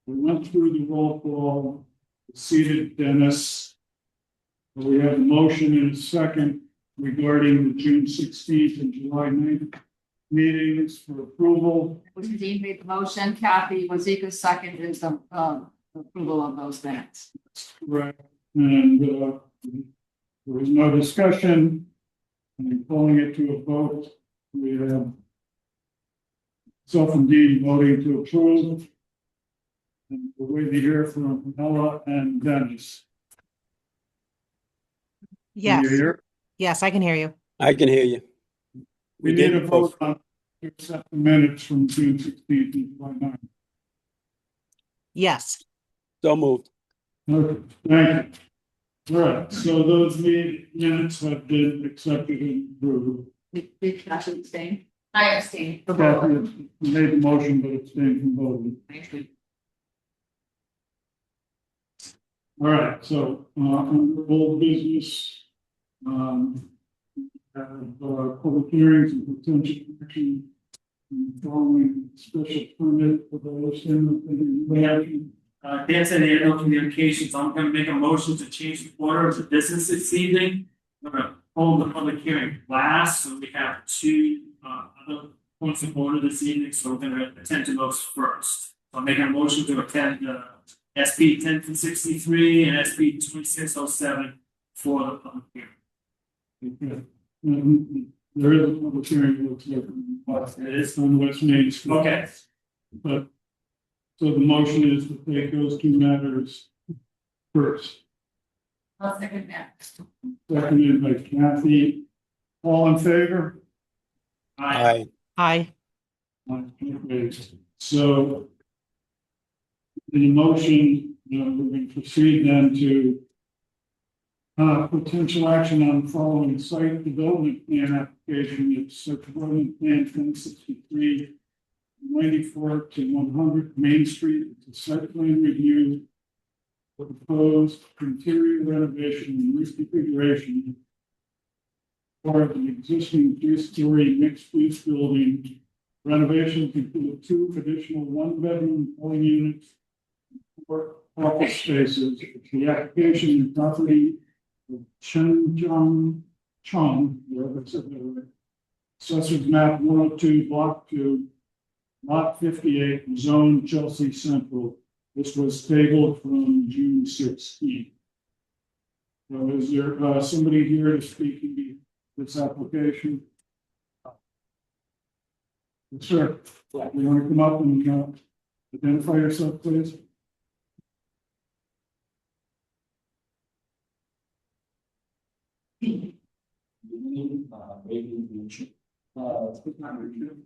We went through the roll call, seated Dennis. We have a motion and a second regarding the June 16th and July 9th meetings for approval. Dean made the motion, Kathy Wazika second is the approval of those minutes. Correct. And there was no discussion. And calling it to a vote, we have self and Dean voting to approve. And we're waiting to hear from Ella and Dennis. Yes. Can you hear? Yes, I can hear you. I can hear you. We need a vote on to accept the minutes from June 16th and July 9th. Yes. So moved. Okay, thank you. All right, so those minutes have been accepted and approved. Did Kathy abstain? I abstain. Kathy made the motion, but abstained from voting. Thank you. All right, so under old business, have public hearings and potential action following special permit for the ocean. Dan said they had no communications, so I'm gonna make a motion to change the order of the business this evening. We're gonna hold the public hearing last, so we have two other points of order this evening, so we're gonna attend to those first. So I'm making a motion to attend SP 1063 and SP 2607 for the public hearing. Okay. There is a public hearing, looks like, It is. on West Main Street. Okay. But, so the motion is to take those two matters first. I'll second that. Seconded by Kathy. All in favor? Aye. Aye. Okay, so the motion, we're going to proceed then to potential action on following site development plan application. It's development plan 1063, 94 to 100 Main Street. It's a site plan review. Proposed interior renovation and reconfiguration for the existing two-story mixed-use building. Renovations include 2 additional 1-bedroom dwelling units, 4 office spaces. The application and property of Chong, Assessors map 102, block 2, lot 58, zone Chelsea Central. This was tabled from June 16th. So is there somebody here to speak in this application? Yes, sir. You want to come up and identify yourself, please?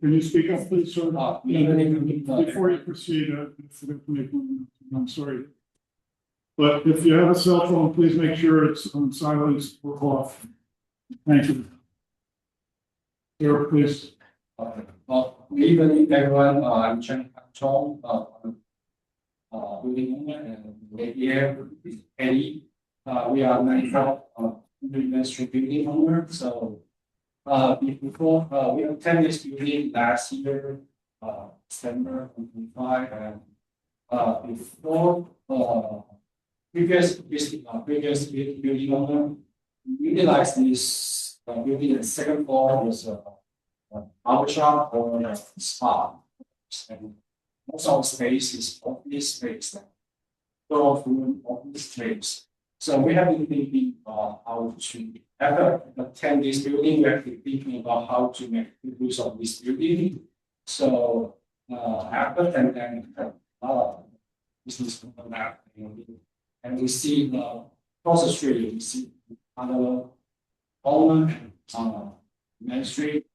Can you speak up, please, sir? Before you proceed, I forgot to make one. I'm sorry. But if you have a cell phone, please make sure it's on silence or off. Thank you. Sir, please. Good evening, everyone. I'm Chen Chong, building owner, and here is Eddie. We are 94 Street building owner. So, before we attended this building last year, December 2025, and before previous building owner utilized this building. The second floor was a barber shop or a spa, and most of the space is office space, door room office space. So we have been thinking how to, after attend this building, we have been thinking about how to make use of this building. So after attending business map, and we see the across the street, we see other owner on Main Street.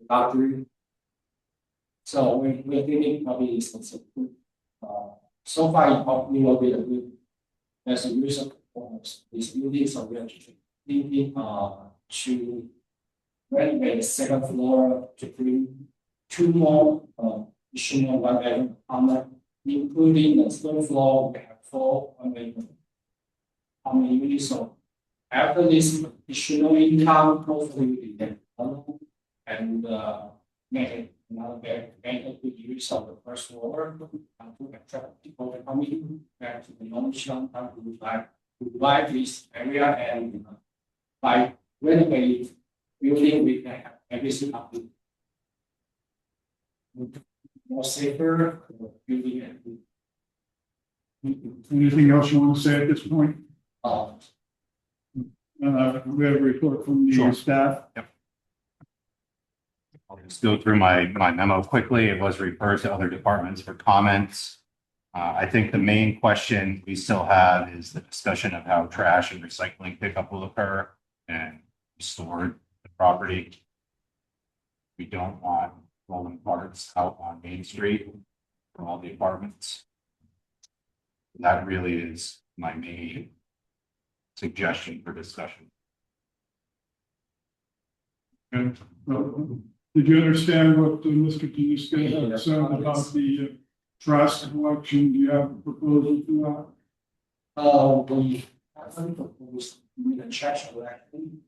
Luxury. So we're thinking probably is so far it probably will be a good as a user performance. This building, so we are thinking to renovate the second floor to bring 2 more additional 1-bedroom apartment, including the third floor. We have 4 1-bedroom apartment units. So after this additional income, hopefully we can and make another better good use of the first floor to attract people to come in back to the Norwich downtown to revive this area and by renovate building we can have everything up to more safer building and Anything else you want to say at this point? uh, We have a report from the Sure. staff. I'll just go through my memo quickly. It was referred to other departments for comments. I think the main question we still have is the discussion of how trash and recycling pickup will occur and stored the property. We don't want rolling carts out on Main Street for all the apartments. That really is my main suggestion for discussion. And, did you understand what Mr. Tanuska had said about the trash collection? Do you have a proposal to that? we haven't proposed with the trash collection.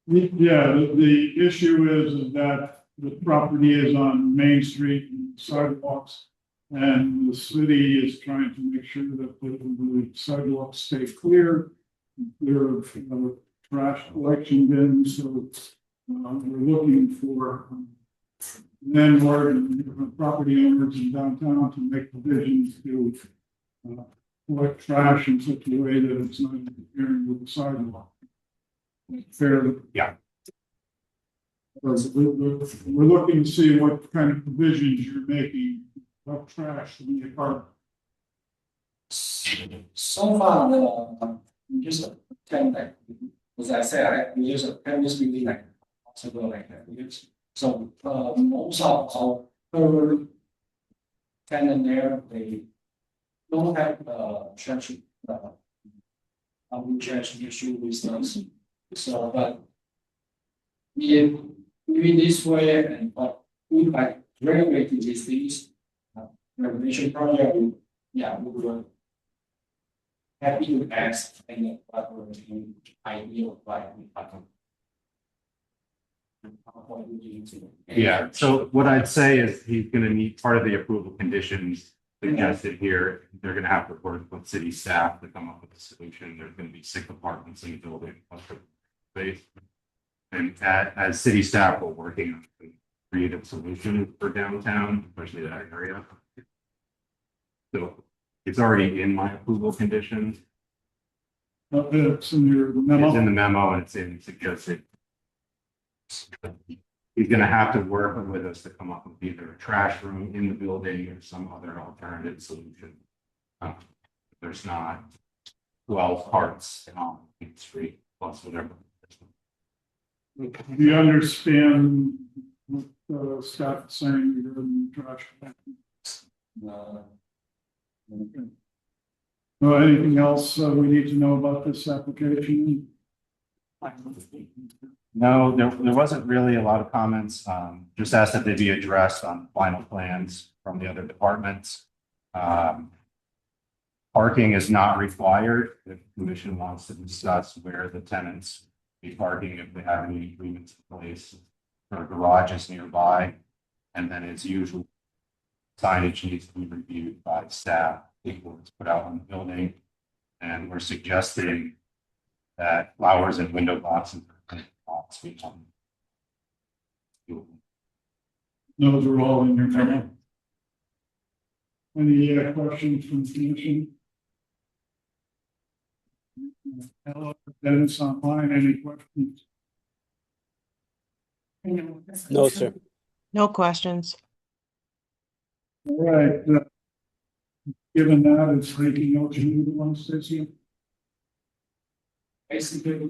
Yeah, the issue is that the property is on Main Street and sidewalks. And the city is trying to make sure that the sidewalks stay clear of trash collection bins. So we're looking for landlord and property owners in downtown to make provisions to collect trash in such a way that it's not interfering with the sidewalk. Fair. Yeah. We're looking to see what kind of provisions you're making of trash in the apartment. So far, we just attend like, as I said, we use a previous building like possible like that. So most of our current tenant there, they don't have trash trash issue with us. So but we doing this way and but we like renovating these things. Renovation project, yeah, we were happy to ask any other ideal like Yeah, so what I'd say is he's gonna need part of the approval conditions suggested here. They're gonna have to work with city staff to come up with a solution. There's gonna be 6 apartments in the building. Space. And as city staff, we're working on a creative solution for downtown, especially that area. So it's already in my approval conditions. It's in your It's in memo. the memo and it's in suggested. He's gonna have to work with us to come up with either a trash room in the building or some other alternative solution. There's not 12 carts on Main Street plus whatever. Do you understand what staff is saying regarding the trash collection? Anything else we need to know about this application? No, there wasn't really a lot of comments, just asked that they be addressed on final plans from the other departments. Parking is not required if the commission wants to discuss where the tenants be parking, if they have any agreements in place. For garages nearby, and then as usual, signage needs to be reviewed by staff before it's put out in the building. And we're suggesting that flowers and window boxes be on. Those are all in your memo. Any questions from the commission? Hello, Dennis online, any questions? No, sir. No questions. All right. Given that, it's taking notes, you need one, Stacy? Basically,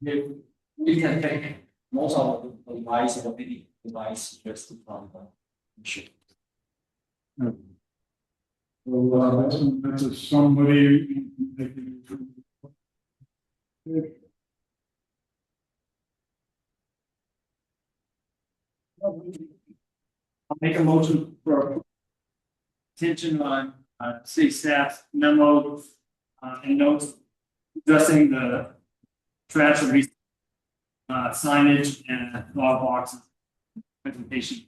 we can take most of the device or the device just from the machine. Well, that's a somebody. I'll make a motion for attention on city staff's memo and notes addressing the trash and signage and dog boxes presentation.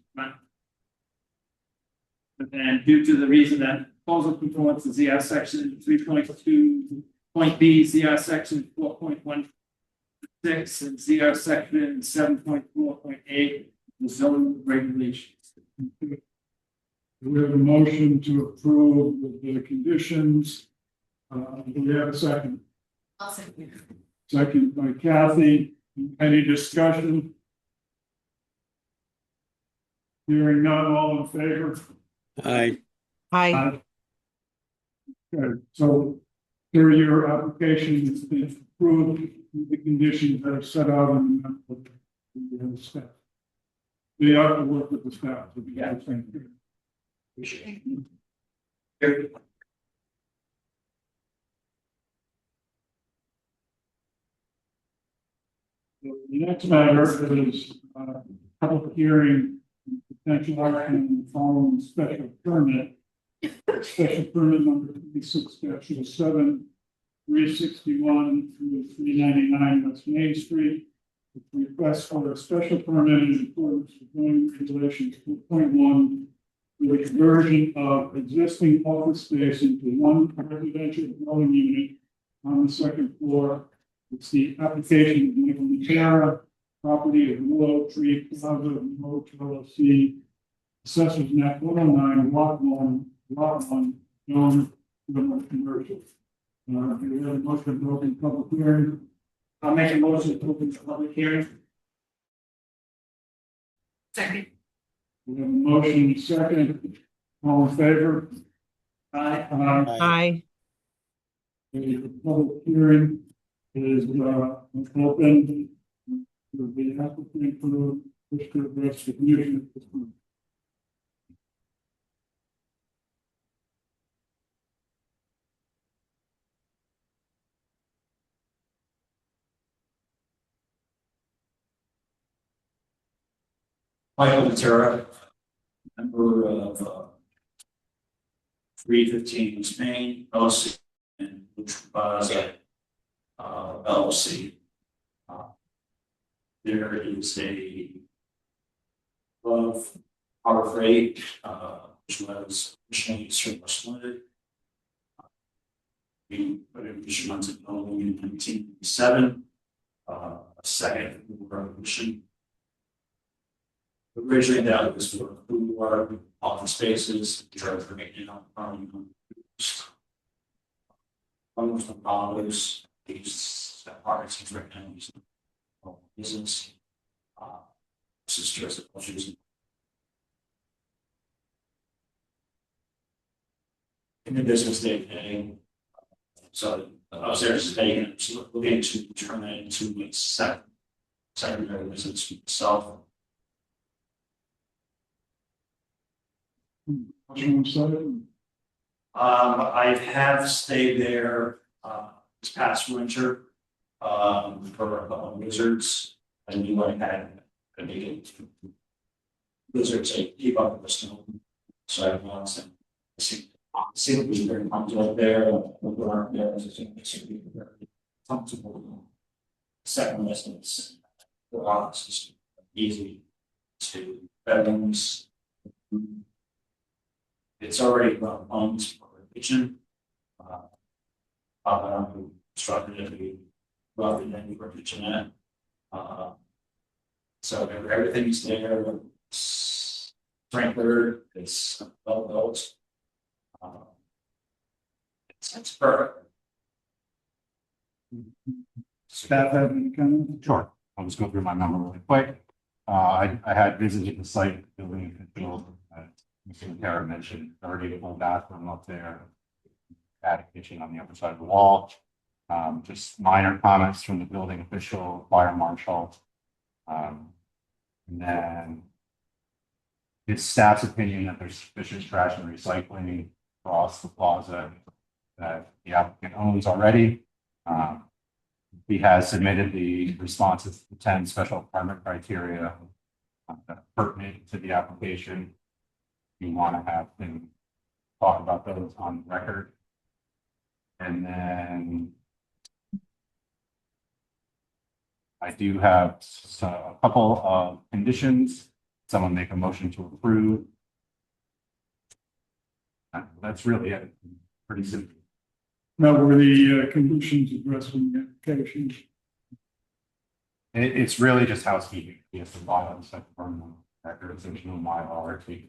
But then due to the reason that proposal conforms to ZR section 3.2 point B, ZR section 4.16 and ZR section 7.4.8, the zoning regulations. We have a motion to approve with the conditions. Do we have a second? I'll second. Second by Kathy. Any discussion? Hearing none, all in favor? Aye. Aye. Okay, so here your application has been approved with the conditions that are set out in the staff. They have to work with the staff to be able to. The next matter is public hearing, potential action on the following special permit. Special permit number 26-07, 361 through 399 West Main Street. Request for a special permit in accordance with zoning regulations 2.1 for the conversion of existing office space into one residential dwelling unit on the second floor. It's the application of Michael Matera, property of Willow Tree Plaza, Remote LLC. Assessors map 109, lot 1, zone commercial. We have a motion to open public hearing. I'll make a motion to open the public hearing. Second. We have a motion second. All in favor? Aye. Aye. The public hearing is open. The applicant for wish to address the commission at this point. Michael Matera, member of 315 East Main, LLC, and Plaza, LLC. There is a of Harbor Freight, which was originally surplus limited. We put it months ago in 1987, a second revolution. Originally, that was for food, water, office spaces, drug for making almost $1. These apartments right now use business. This is just issues. In the business day, so I was there today and looking to turn that into a secondary business for myself. I have stayed there this past winter for a couple of blizzards. I knew I had a big blizzards. I keep up with the snow, so I once and see it was very comfortable there. We aren't there. I think it should be very comfortable. Second residence, the office is easy to bedrooms. It's already run homes for a kitchen. I'm constructed it to be rather than for a kitchenette. So everything's there. It's sprinkler. It's well built. It's perfect. Staff have any comments? Sure, I'll just go through my memo really quick. I had visited the site, building official, Mr. Matera mentioned, already a full bathroom up there. Attic kitchen on the upper side of the wall. Just minor comments from the building official, fire marshal. And then it's staff's opinion that there's sufficient trash and recycling across the plaza that the applicant owns already. He has submitted the responses to the 10 special permit criteria that are pertinent to the application. You want to have him talk about those on record. And then I do have a couple of conditions. Someone make a motion to approve. That's really it. Pretty simple. Now, were the conditions addressed in the application? It's really just housekeeping. We have to buy on the second firm records. There's no Mylar to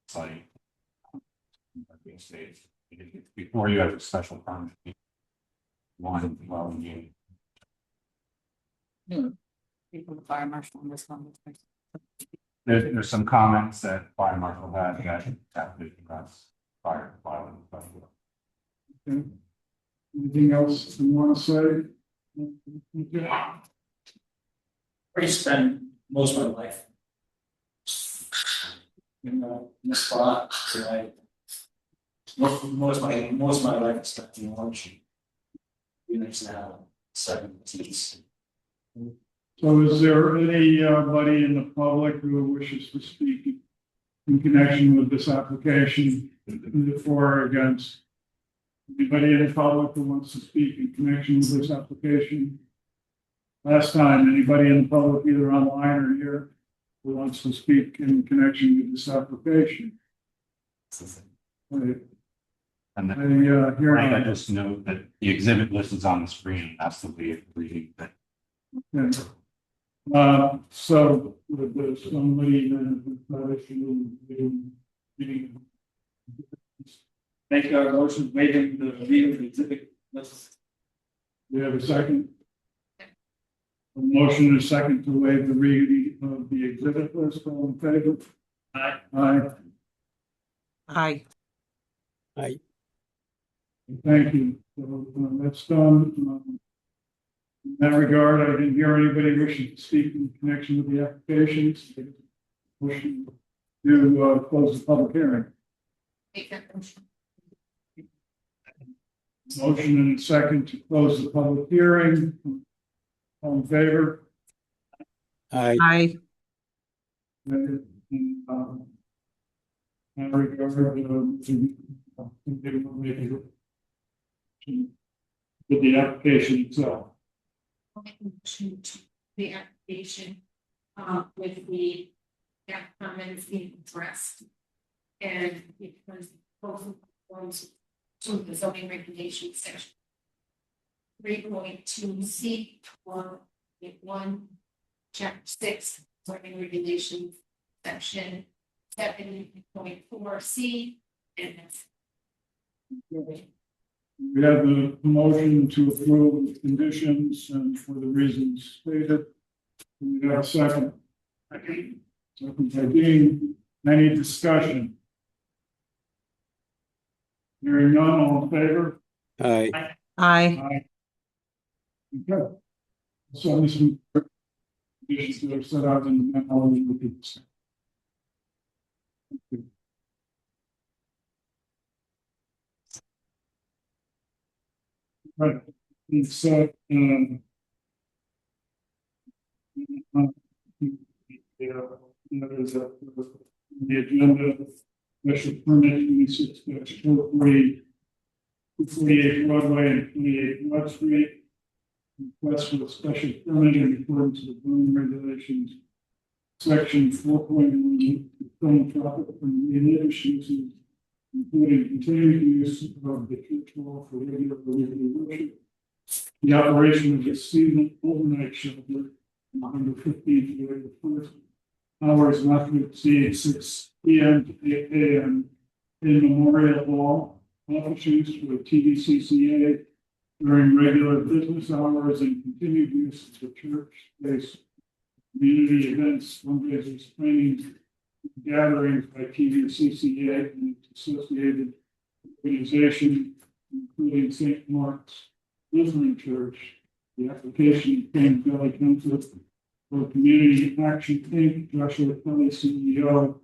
site. Before you have a special permit. One, well, you. People, the fire marshal on this one. There's some comments that fire marshal had that have to address fire filing. Okay. Anything else you want to say? Okay. I spent most of my life. In the spot, so most of my life is spent in Norwich. Units now, 70s. So is there anybody in the public who wishes to speak in connection with this application, for or against? Anybody in the public who wants to speak in connection with this application? Last time, anybody in the public, either online or here, who wants to speak in connection with this application? And I then, hear I none. just note that the exhibit list is on the screen. That's the way of reading that. Okay. So with this, somebody then Make our motion waiving the reading of the exhibit list. we have a second. A motion and a second to waive the reading of the exhibit list. All in favor? Aye. Aye. Aye. Aye. Thank you. So that's done. In that regard, I didn't hear anybody wishing to speak in connection with the applications. Motion to close the public hearing. Make that motion. Motion and a second to close the public hearing. All in favor? Aye. Aye. In that regard, with the application itself. To the application, with the comments being addressed. And because both forms to the zoning regulation section. 3.2C, 1, chapter 6, zoning regulations, section 7.4C, and that's. We have the motion to approve with conditions and for the reasons stated. We have a second. Second by Dean. Any discussion? Hearing none, all in favor? Aye. Aye. Okay. So this is conditions that are set out in the memo. We can- Thank you. Right, it's there's the agenda, special permit 26-43, 248 Broadway and 28 North Street. Request for a special permit in accordance with zoning regulations. Section 4.1, film traffic from religious uses, including continued use of the church hall for regular religious worship. The operation of the seasonal overnight shelter on the 15th to the 1st. Hours not to exceed 6 p.m. to 8 a.m. in Memorial Hall. Office use for TVCCA during regular business hours and continued use of the church space. Community events, fundraisers, trainings, gatherings by TVCCA and its associated organization, including St. Mark's Lutheran Church. The application came to Valley Council for Community Action Inc., Joshua Kelly, CEO,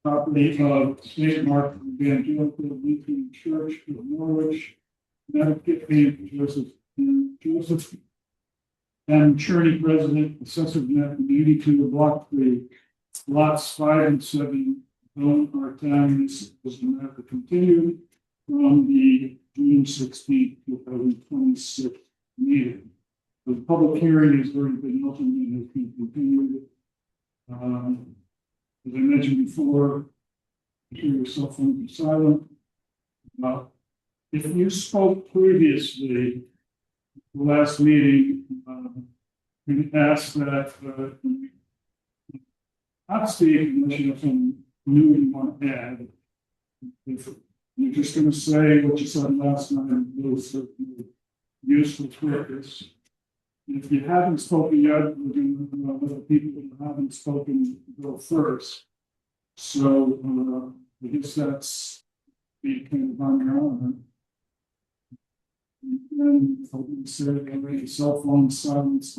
property of St. Mark's Evangelical Lutheran Church of Norwich, Connecticut, Joseph M. Cherney, President, Assessor Map 82, Block 3, Lots 5 and 7, Zone R10. This was the map to continue from the June 16th, 2026 meeting. The public hearing has already been opened and has been continued. As I mentioned before, keep your cell phone silent. If you spoke previously, the last meeting, we asked that, not speak unless you have something new you want to add. If you're just gonna say what you said last night, it was certainly useful purpose. If you haven't spoken yet, we're gonna let the people who haven't spoken go first. So, I guess that's being kind of on your own. And I said, already cell phone silence.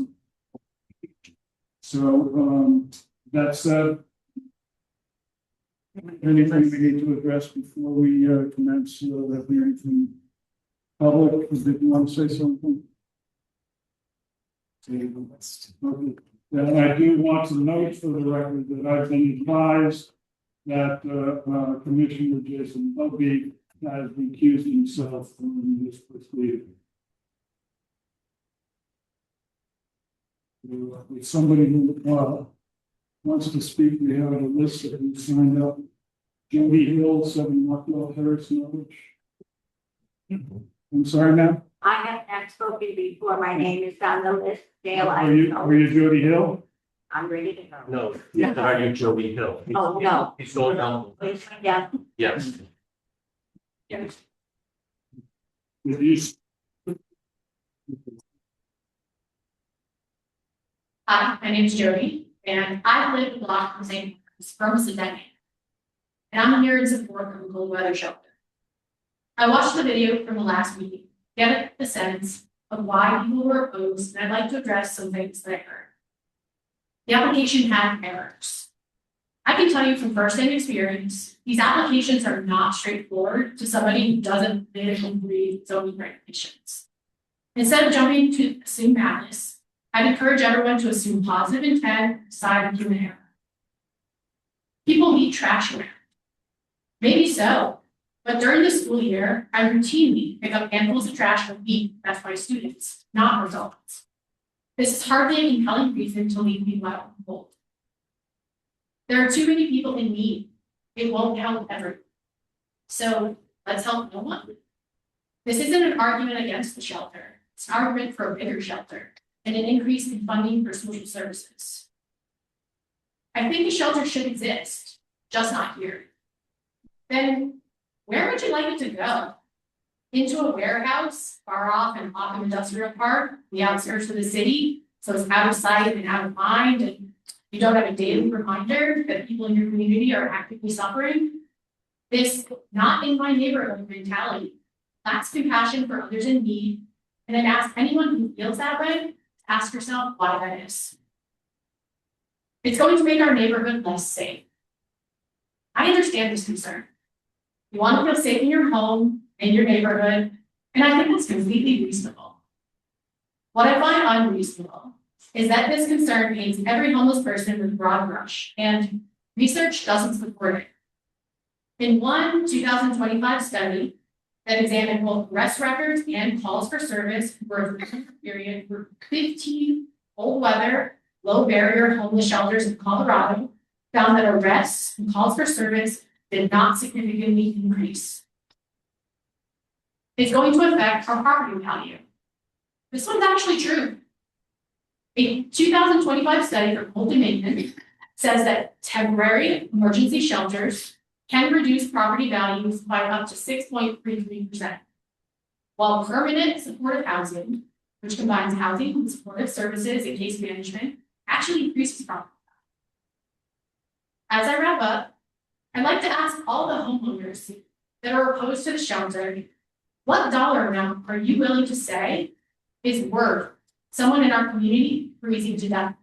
So, that said, anything we need to address before we commence that hearing from public? Did you want to say something? Okay. Then I do want to note for the record that I've been advised that Commissioner Jason Bugby has recused himself from this proceeding. If somebody who wants to speak, we have a list that we signed up. Jody Hill, 7 Rockwell Terrace, Norwich. I'm sorry, ma'am. I have not spoken before. My name is on the list. Dale, Are you Jody Hill? I'm ready to go. No, yeah, are you Joey Hill? Oh, no. He's going down. Please, yeah. Yes. Yes. If you Hi, my name is Jody, and I've lived a block from St. Mark's for almost a decade. And I'm here in support of the cold weather shelter. I watched the video from the last meeting, get the sense of why people were opposed, and I'd like to address some things that I heard. The application had errors. I can tell you from firsthand experience, these applications are not straightforward to somebody who doesn't live and breathe zoning regulations. Instead of jumping to assume malice, I'd encourage everyone to assume positive intent aside human error. People leave trash around. Maybe so, but during the school year, I routinely pick up handfuls of trash from me, that's my students, not results. This is hardly a compelling reason to leave people out in the cold. There are too many people in need. It won't help everyone. So let's help no one. This isn't an argument against the shelter. It's an argument for a bigger shelter and an increase in funding for social services. I think the shelter should exist, just not here. Then where would you like it to go? Into a warehouse, far off in Ockham Industrial Park, the outskirts of the city, so it's out of sight and out of mind, and you don't have a daily reminder that people in your community are actively suffering? This not in my neighborhood mentality lacks compassion for others in need, and I'd ask anyone who feels that way to ask yourself why that is. It's going to make our neighborhood less safe. I understand this concern. You want to feel safe in your home, in your neighborhood, and I think that's completely reasonable. What I find unreasonable is that this concern paints every homeless person with a broad brush, and research doesn't support it. In one 2025 study that examined both arrest records and calls for service for a 3-year period for 15 cold weather, low barrier homeless shelters in Colorado, found that arrests and calls for service did not significantly increase. It's going to affect our property value. This one's actually true. A 2025 study from Old Dominion says that temporary emergency shelters can reduce property values by up to 6.33%, while permanent supportive housing, which combines housing with supportive services and case management, actually increases property value. As I wrap up, I'd like to ask all the homeowners that are opposed to the shelter, what dollar amount are you willing to say is worth someone in our community freezing to death?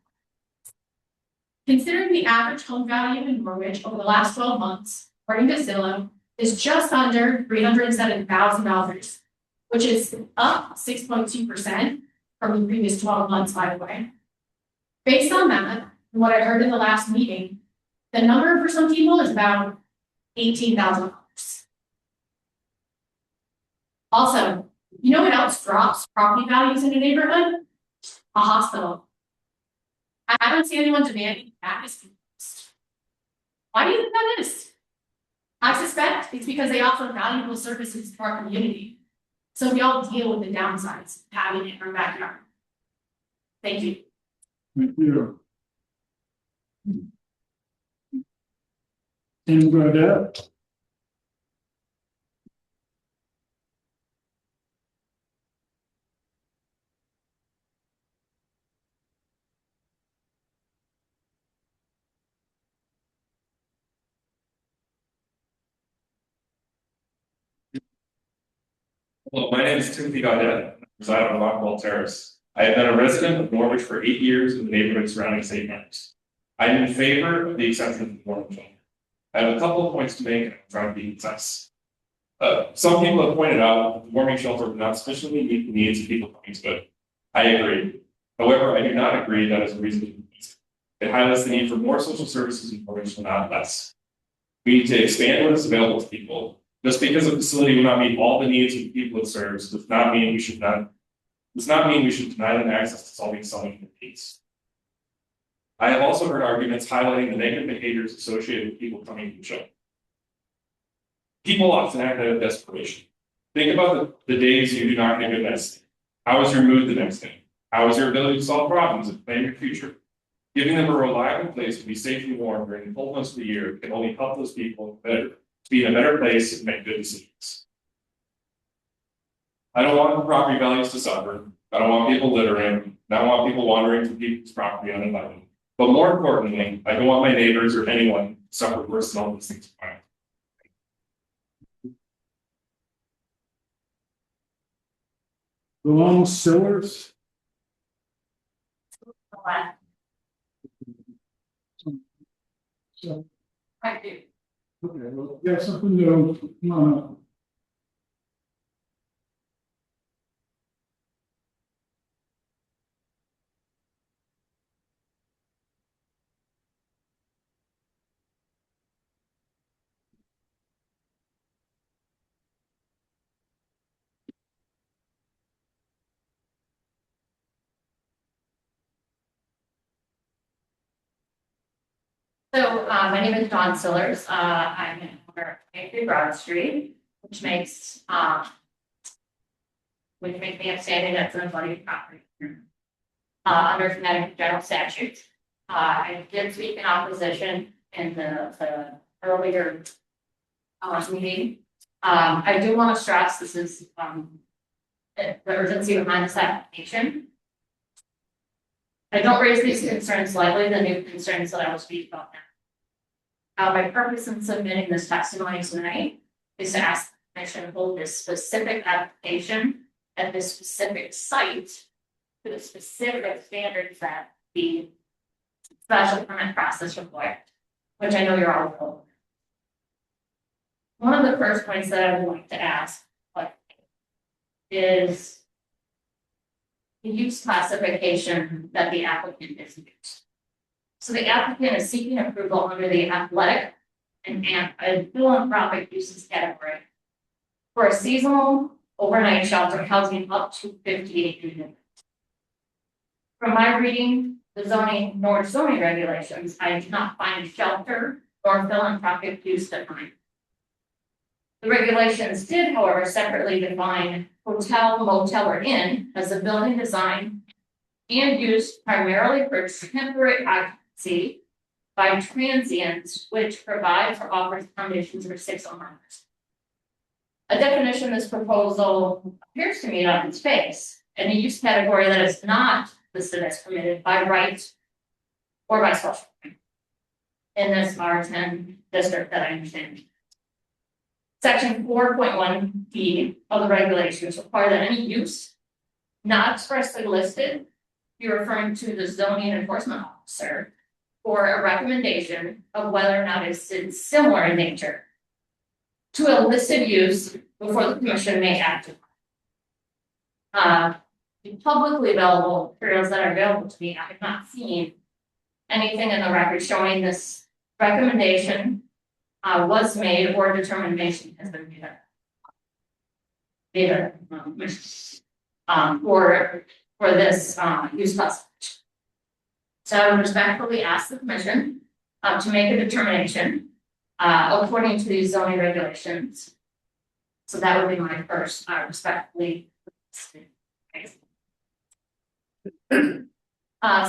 Considering the average home value in Norwich over the last 12 months, according to Zillow, is just under $307,000, which is up 6.2% from the previous 12 months, by the way. Based on that, and what I heard in the last meeting, the number for some people is about $18,000. Also, you know what else drops property values in a neighborhood? A hospital. I don't see anyone demanding that is fixed. Why do you think that is? I suspect it's because they offer valuable services to our community. So we all deal with the downsides of having it in our backyard. Thank you. Thank you. And Burdette? Hello, my name is Timothy Gaudette. I reside on Rockwell Terrace. I have been a resident of Norwich for 8 years in the neighborhood surrounding St. Mary's. I am in favor of the exception of the Norwich. I have a couple of points to make and I'm trying to be concise. Some people have pointed out that the warming shelter would not sufficiently meet the needs of people coming to it. I agree. However, I do not agree that is a reason to use it. It highlights the need for more social services in Norwich and not less. We need to expand what is available to people. Just because a facility will not meet all the needs of the people it serves does not mean we should deny them access to solving some of their needs. I have also heard arguments highlighting the negative behaviors associated with people coming to the shelter. People often act out of desperation. Think about the days you do not get a good night's sleep. How is your mood the next day? How is your ability to solve problems and plan your future? Giving them a reliable place to be safe and warm during the cold months of the year can only help those people to be in a better place and make good decisions. I don't want property values to suffer. I don't want people littering. I don't want people wandering through people's property uninvited. But more importantly, I don't want my neighbors or anyone to suffer worse than all these things combined. Belong Sillers? So, I do. okay, well, got something new, come on up. So, my name is Dawn Sillers. I'm in Broad Street, which makes me upstanding as an abutting property. Under Connecticut general statutes. I did speak in opposition in the earlier meeting. I do want to stress this is the urgency behind this application. I don't raise these concerns lightly, the new concerns that I will speak about now. My purpose in submitting this testimony tonight is to ask the commission to hold this specific application at this specific site to the specific standards that the special permit process required, which I know you're all aware. One of the first points that I would like to ask is the use classification that the applicant is using. So the applicant is seeking approval under the athletic and philanthropic uses category for a seasonal overnight shelter housing up to 58 units. From my reading, the Norwich zoning regulations, I did not find shelter or philanthropic use defined. The regulations did, however, separately define hotel, motel, or inn as a building design and used primarily for temporary occupancy by transients, which provide for offers accommodations for 6 or more. A definition this proposal appears to meet on its face, and a use category that is not listed as permitted by right or by special permit in this R10 district that I understand. Section 4.1b of the regulations require that any use not expressly listed be referring to the zoning enforcement officer for a recommendation of whether or not it's similar in nature to a listed use before the commission may act. The publicly available materials that are available to me, I have not seen anything in the record showing this recommendation was made or determination has been made. For this use classification. So I would respectfully ask the commission to make a determination, according to these zoning regulations. So that would be my first, respectfully.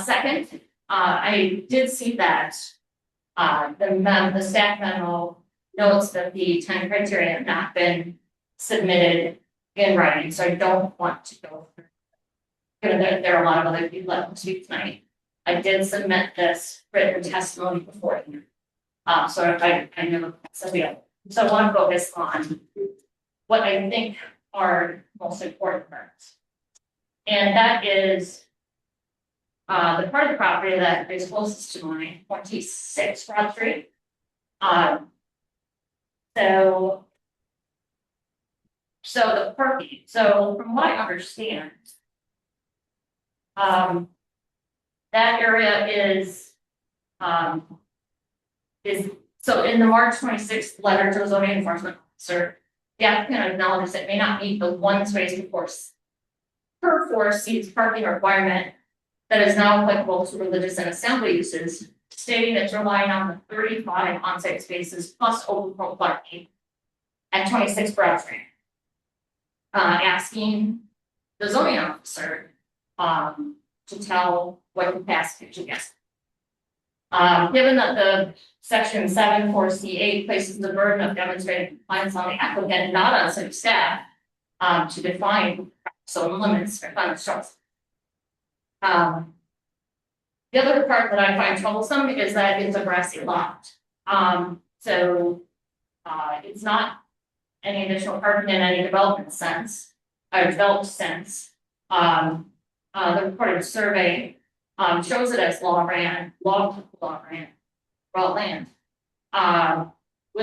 Second, I did see that, the staff memo notes that the 10 criteria have not been submitted in writing, so I don't want to go through. Given that there are a lot of other people that will speak tonight, I did submit this written testimony before you. So I know that's the other. So I want to focus on what I think are most important parts. And that is the part of the property that is closest to mine, 26 Broad Street. So the parking, so from what I understand, that area is so in the March 26th letter to the zoning enforcement officer, the applicant acknowledges it may not meet the one space per 4 seats parking requirement that is now applicable to religious and assembly uses, stating it's relying on the 35 on-site spaces plus overflow parking at 26 Broad Street. Asking the zoning officer to tell what capacity to get. Given that the section 7(4)(c)(8) places the burden of demonstrating compliance on the applicant, not on city staff, to define zone limits or final structures. The other part that I find troublesome is that it's a grassy lot. So it's not any additional parking in any development sense, or developed sense. The reported survey shows it as raw land, with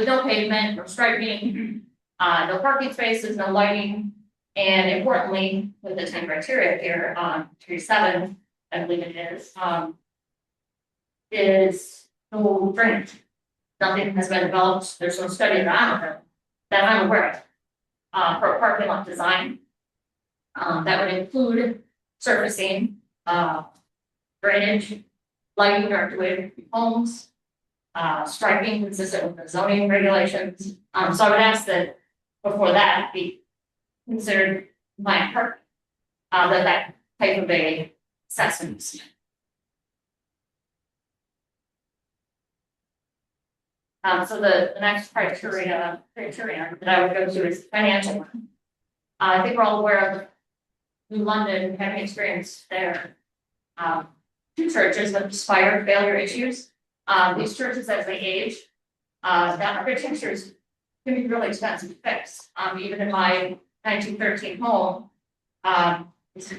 no pavement, no striping, no parking spaces, no lighting, and importantly, with the 10 criteria here on 3.7, I believe it is no drainage. Nothing has been developed. There's no study that I'm aware of for parking lot design. That would include surfacing, drainage, lighting or homes, striping consistent with the zoning regulations. So I would ask that before that be considered my part, that type of a assessment. So the next criteria that I would go to is financial one. I think we're all aware of New London having experienced their 2 churches with fire failure issues. These churches, as they age, that architecture can be really expensive to fix. Even in my 1913 home, it's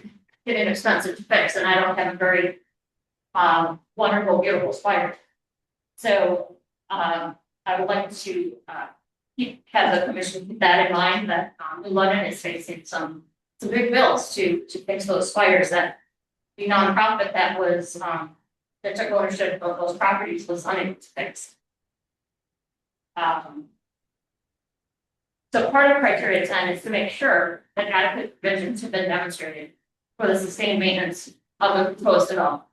getting expensive to fix, and I don't have a very wonderful, beautiful spire. So I would like to have the commission keep that in mind, that New London is facing some big bills to fix those fires, that the nonprofit that was that took ownership of those properties was unable to fix. So part of criteria 10 is to make sure that adequate provisions have been demonstrated for the sustained maintenance of the proposed development.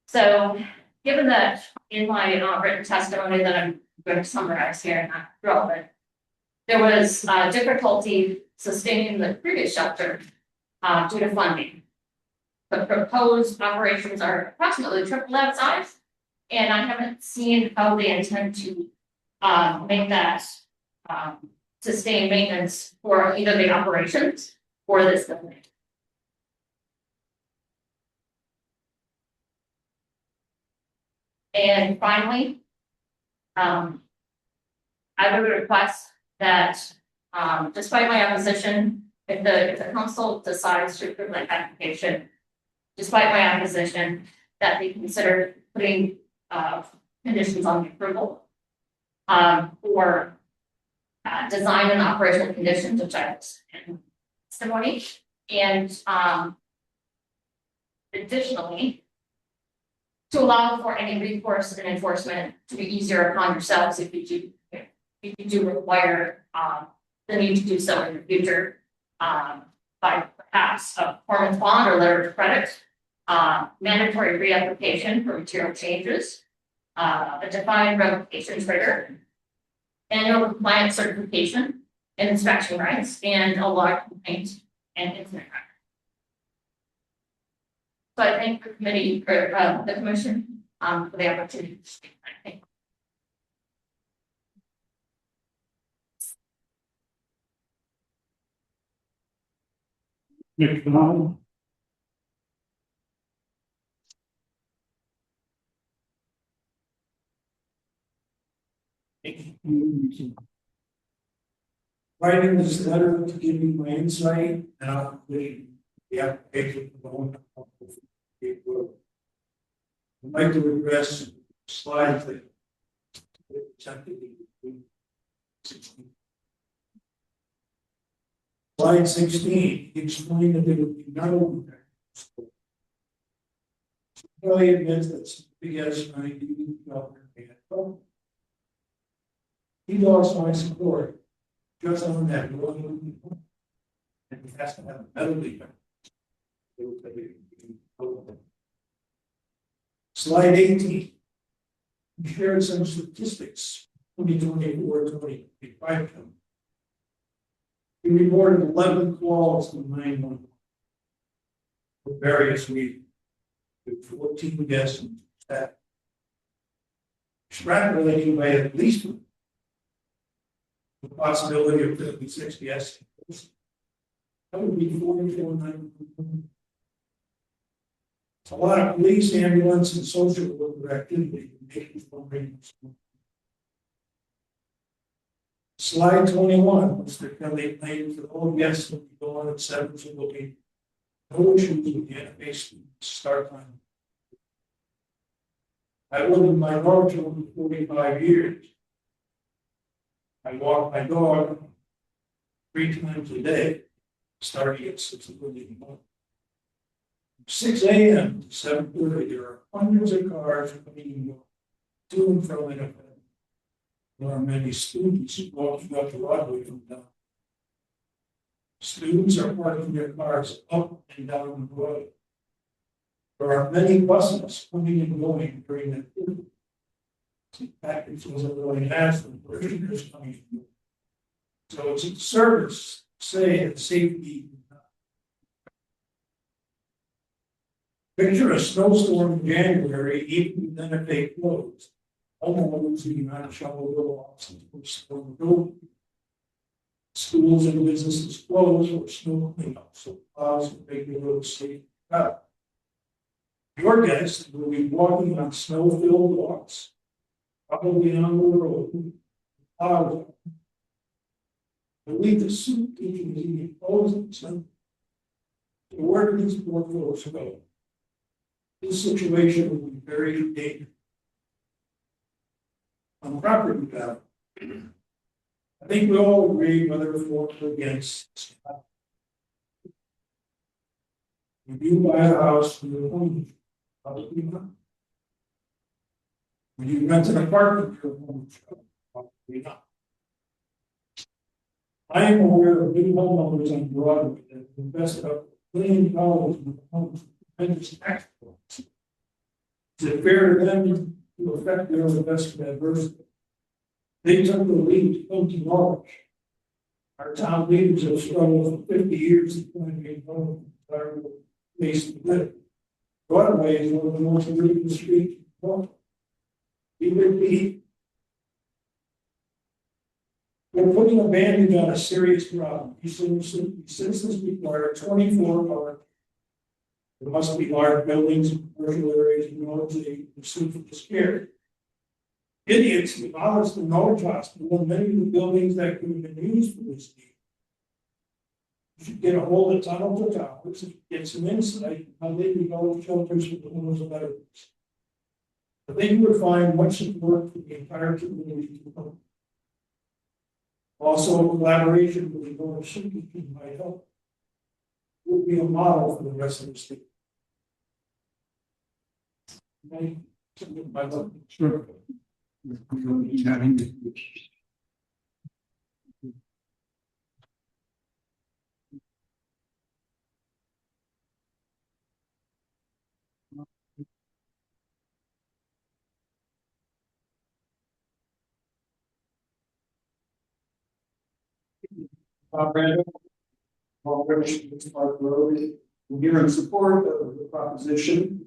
So given that in my written testimony that I'm going to summarize here and not relevant, there was difficulty sustaining the previous shelter due to funding. The proposed operations are approximately triple that size, and I haven't seen how they intend to make that sustained maintenance for either the operations or this building. And finally, I would request that despite my opposition, if the council decides to approve my application, despite my opposition, that they consider putting conditions on the approval for design and operational conditions, which I was in testimony, and additionally, to allow for any recourse and enforcement to be easier upon yourselves if you do require the need to do so in the future, by perhaps a performance bond or letter of credit, mandatory reapplication for material changes, a defined revocation trigger, annual compliance certification, and inspection rights, and a log complaint and incident record. So I thank the committee, or the commission, for the opportunity to speak. Thank you. McDonald. Writing this letter to give you my insight, the application for the home. I'd like to address slides that. Slide 16, explain that there would be no. Really admits that BS 90. He lost my support just on that one. And he has to have a penalty. Slide 18. He shared some statistics, 2024, 2025. He reported 11 calls to 911 for various reasons, with 14 deaths and that. Extrapolating by at least the possibility of 56 deaths. That would be 44 911. A lot of police, ambulance, and social worker activity making phone rings. Slide 21, Mr. Kelly claims that all guests will be gone at 7 so there'll be no issues with the interface start time. I lived in my Norwich for 45 years. I walk my dog 3 times a day, starting at 6 in the morning. 6 a.m. to 7:30, there are hundreds of cars coming to and from an event. There are many students walking up the roadway from down. Students are parking their cars up and down the road. There are many buses coming and going during that period. Package wasn't really asked for parishioners coming. So it's a service, say, and safety. Picture a snowstorm in January, even then if they closed. Homeowners do not shovel their walks into storm building. Schools and businesses closed or snow cleanup, so plows and make the road safe. Your guests will be walking on snow-filled walks, probably on the road. Believe the soup teaching is even closing. So where do these poor folks go? This situation will be very dangerous. On property value, I think we all agree whether for or against. If you buy a house for your home, probably not. When you rent an apartment for your home, probably not. I am aware of big homeowners on Broadway that have invested up $1 million in the homes with tremendous tax breaks. Is it fair to them to affect their investment adversely? They took the lead to come to Norwich. Our town leaders have struggled for 50 years to try to get home and face the grid. Broadway is one of the most beautiful streets in Norwich. We're putting a bandage on a serious problem. Citizens require 24-hour. There must be large buildings and commercial areas in Norwich that pursuit of care. Idiots demolished the Norwich Hospital and many of the buildings that could have been used for this need. You should get a hold of Tunnel to Towers and get some insight on how they develop shelters for the homeless and veterans. I think you would find much support for the entire community to come. Also, collaboration with the Norwich City might help. It would be a model for the rest of the state. Sure. Randall. Norwich, Park Road. I'm here in support of the proposition.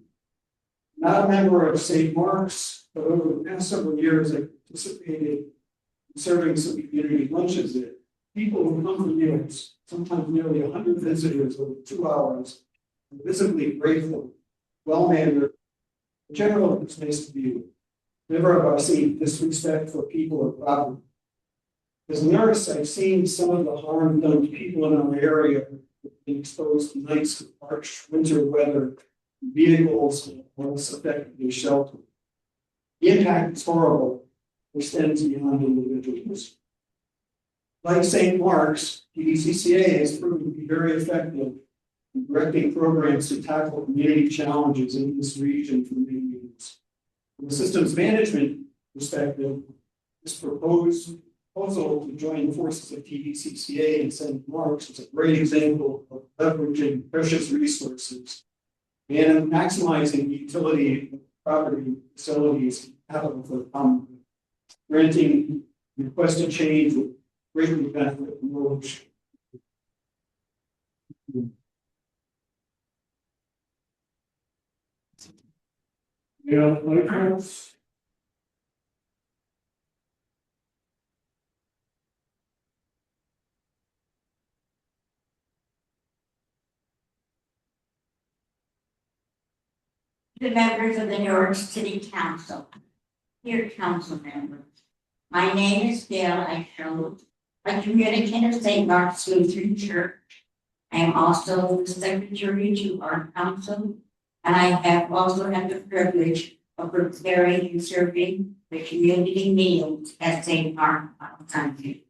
Not a member of St. Mark's, but over the past several years, I participated in serving some community lunches there. People who come for meals, sometimes nearly 100 visitors over 2 hours, are visibly grateful, well-mannered. In general, it's nice to be with. Never have I seen disrespect for people or property. As a nurse, I've seen some of the harm done to people in our area being exposed to nights of harsh winter weather, vehicles less effectively sheltered. The impact is horrible, extends beyond individuals. Like St. Mark's, PDCCA has proven to be very effective in directing programs to tackle community challenges in this region for many years. From a systems management perspective, this proposal to join forces of TDCCA and St. Mark's is a great example of leveraging precious resources and maximizing the utility of property, facilities, and capital for the common good. Granting requested change would greatly benefit Norwich. Yeah, Lighthouse. The members of the Norwich City Council. Dear council members, my name is Gail Eichel, a communicant of St. Mark's Lutheran Church. I am also the secretary to our council, and I have also had the privilege of preparing and serving the community meals at St. Mark's on Sunday.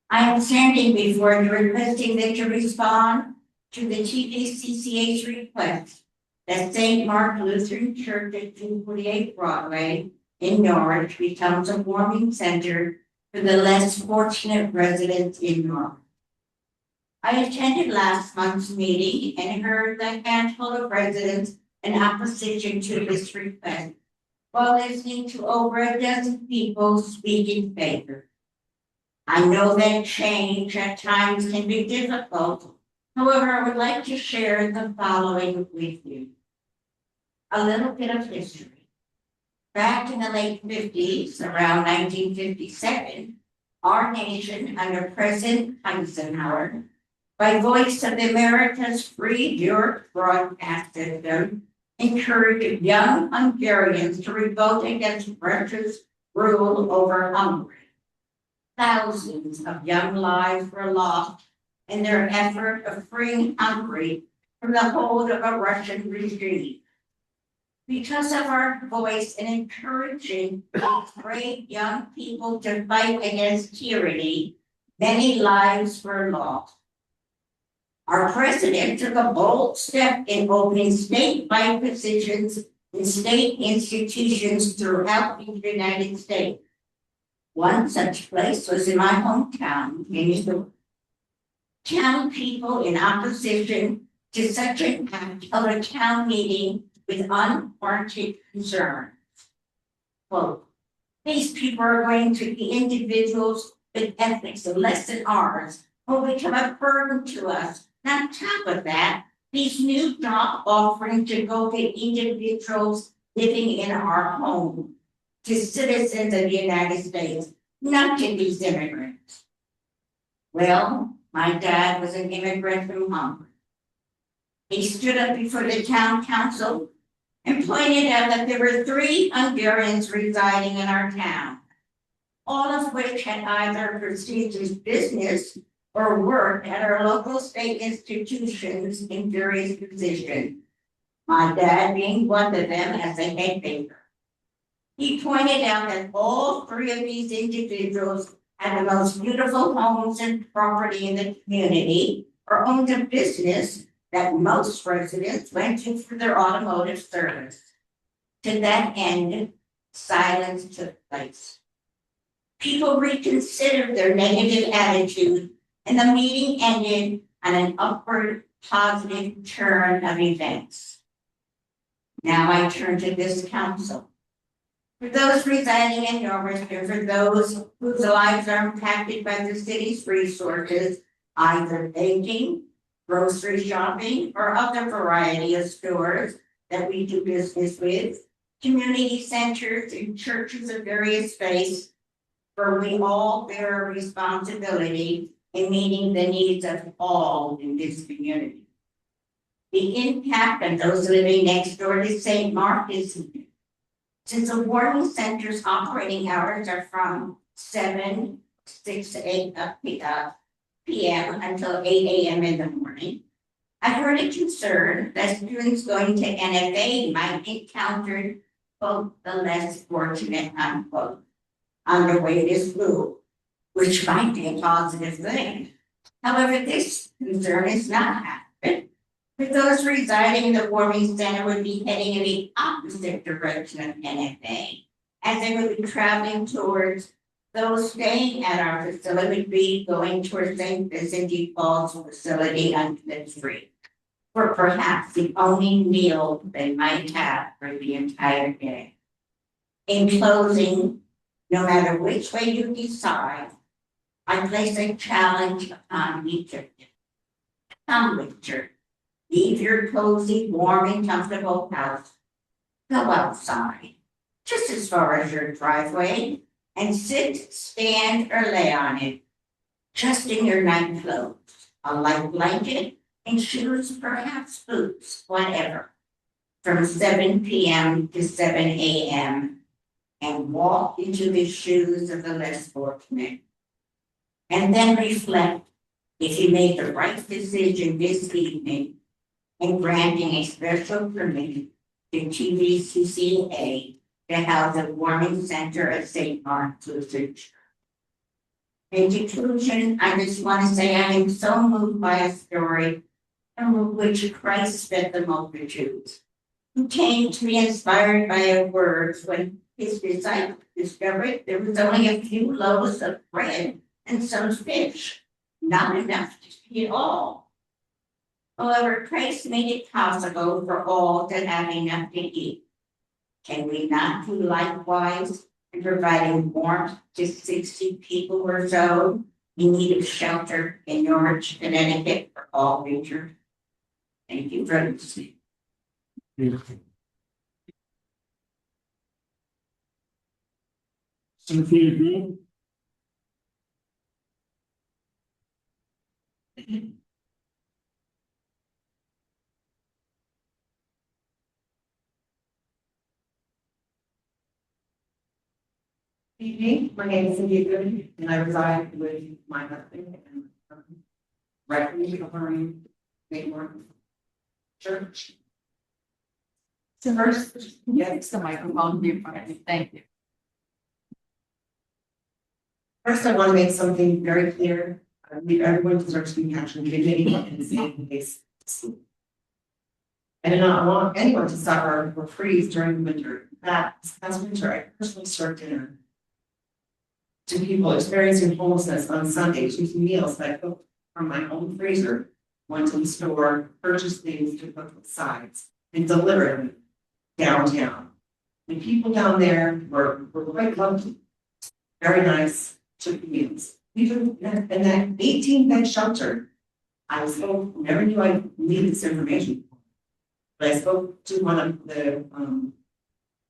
I am standing before you requesting that you respond to the TDCCA's request that St. Mark Lutheran Church at 248 Broadway in Norwich becomes a warming center for the less fortunate residents in Norwich. I attended last month's meeting and heard the handful of residents in opposition to this request, while listening to over a dozen people speak in favor. I know that change at times can be difficult. However, I would like to share the following with you. A little bit of history. Back in the late 50s, around 1957, our nation under President Eisenhower, by voice of America's free Europe broadcast system, encouraged young Hungarians to revolt against Russia's rule over Hungary. Thousands of young lives were lost in their effort of freeing Hungary from the hold of a Russian regime. Because of our voice in encouraging these brave young people to fight against tyranny, many lives were lost. Our president took a bold step in opening statewide positions in state institutions throughout the United States. One such place was in my hometown, Norwich. Town people in opposition to such an act held a town meeting with unwarranted concerns. Quote, these people are going to be individuals with ethics less than ours, will become a burden to us. And on top of that, these new job offerings to go to individuals living in our home, to citizens of the United States, not to these immigrants. Well, my dad was an immigrant from Hungary. He stood up before the town council and pointed out that there were 3 Hungarians residing in our town, all of which had either pursued his business or worked at our local state institutions in various positions, my dad being one of them as a head baker. He pointed out that all 3 of these individuals had the most beautiful homes and property in the community, or owned a business that most residents went to for their automotive service. To that end, silence took place. People reconsidered their negative attitude, and the meeting ended on an upward positive turn of events. Now I turn to this council. For those residing in Norwich and for those whose lives are impacted by the city's resources, either banking, grocery shopping, or other variety of stores that we do business with, community centers and churches of various faiths, for we all bear a responsibility in meeting the needs of all in this community. The impact on those living next door to St. Mark is, since the warming center's operating hours are from 6 p.m. until 8 a.m. in the morning, I heard a concern that students going to NFA might encounter both the less fortunate unquote on their way to school, which might be a positive thing. However, this concern is not happening. For those residing in the warming center would be heading in the opposite direction of NFA, as they would be traveling towards those staying at our facility would be going towards St. Vincent de Paul's facility on Fifth Street, for perhaps the only meal they might have for the entire day. In closing, no matter which way you decide, I place a challenge upon each of you. Come with you. Leave your cozy, warm, and comfortable house. Go outside, just as far as your driveway, and sit, stand, or lay on it, just in your night clothes, a light blanket, and shoes, perhaps boots, whatever, from 7 p.m. to 7 a.m., and walk into the shoes of the less fortunate. And then reflect if you made the right decision this evening in granting a special permit to TVCCA to house a warming center at St. Mark's Lutheran Church. In conclusion, I just want to say I am so moved by a story from which Christ fed the multitudes, who came to be inspired by your words when his disciples discovered there was only a few loaves of bread and some fish, not enough to feed all. However, Christ made it possible for all to have enough to eat. Can we not do likewise in providing warmth to 60 people or so in need of shelter in Norwich, Connecticut for all winter? Thank you for listening. Sophia Good. Good evening, my name is Cynthia Goodman, and I reside with my husband and recreation covering St. Mark's Church. So first, yes, the microphone, dear, thank you. First, I want to make something very clear. Everyone deserves to be actually living in the same place. I do not want anyone to suffer or freeze during the winter. Last winter, I personally served dinner to people experiencing homelessness on Sundays, using meals that I cooked from my own freezer, went to the store, purchased things to cook with sides, and delivered them downtown. And people down there were quite lovely, very nice, took meals. Even in that 18-bed shelter, I never knew I needed this information. But I spoke to one of the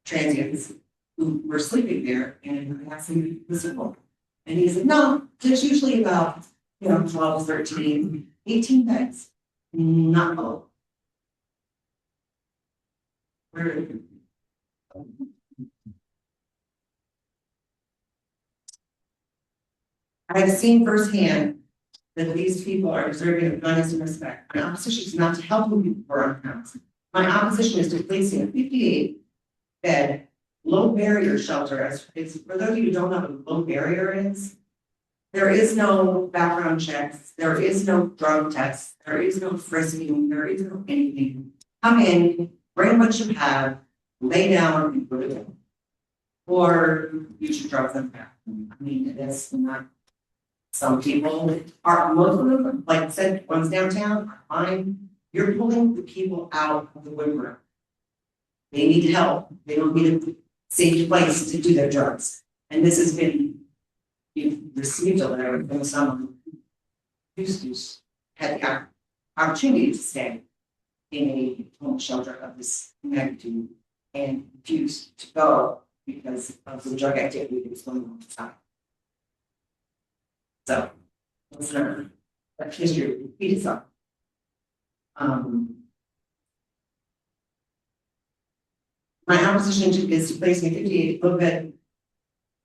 transients who were sleeping there, and I asked him if he was ill. And he said, no, there's usually about 12, 13, 18 beds, not full. I have seen firsthand that these people are deserving of kindness and respect. My opposition is not to help people who are unhoused. My opposition is to placing a 58-bed low barrier shelter. As for those of you who don't know what a low barrier is, there is no background checks, there is no drug tests, there is no frisking, there is no anything. Come in, bring what you have, lay down and put it in. Or you should drop them back. I mean, it is not. Some people are, most of them, like I said, ones downtown are fine. You're pulling the people out of the woodwork. They need help. They don't need safe place to do their drugs. And this has been, you've received a letter from someone who's had the opportunity to stay in a home shelter of this magnitude and refused to go because of the drug activity that was going on inside. So, that's another, that history repeats itself. My opposition is to place a 58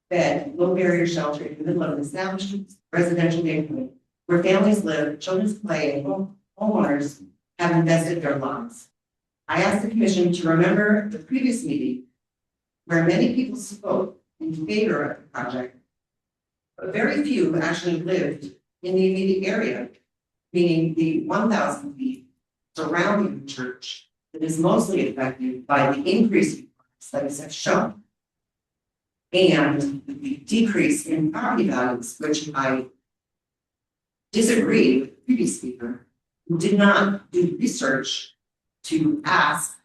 bed, low barrier shelter in the middle of an established residential neighborhood where families live, children play, and homeowners have invested their lives. I ask the commission to remember the previous meeting where many people spoke in favor of the project, but very few actually lived in the immediate area, meaning the 1,000 feet surrounding the church that is mostly affected by the increase in studies have shown, and the decrease in property values, which I disagree with the previous speaker, who did not do research to ask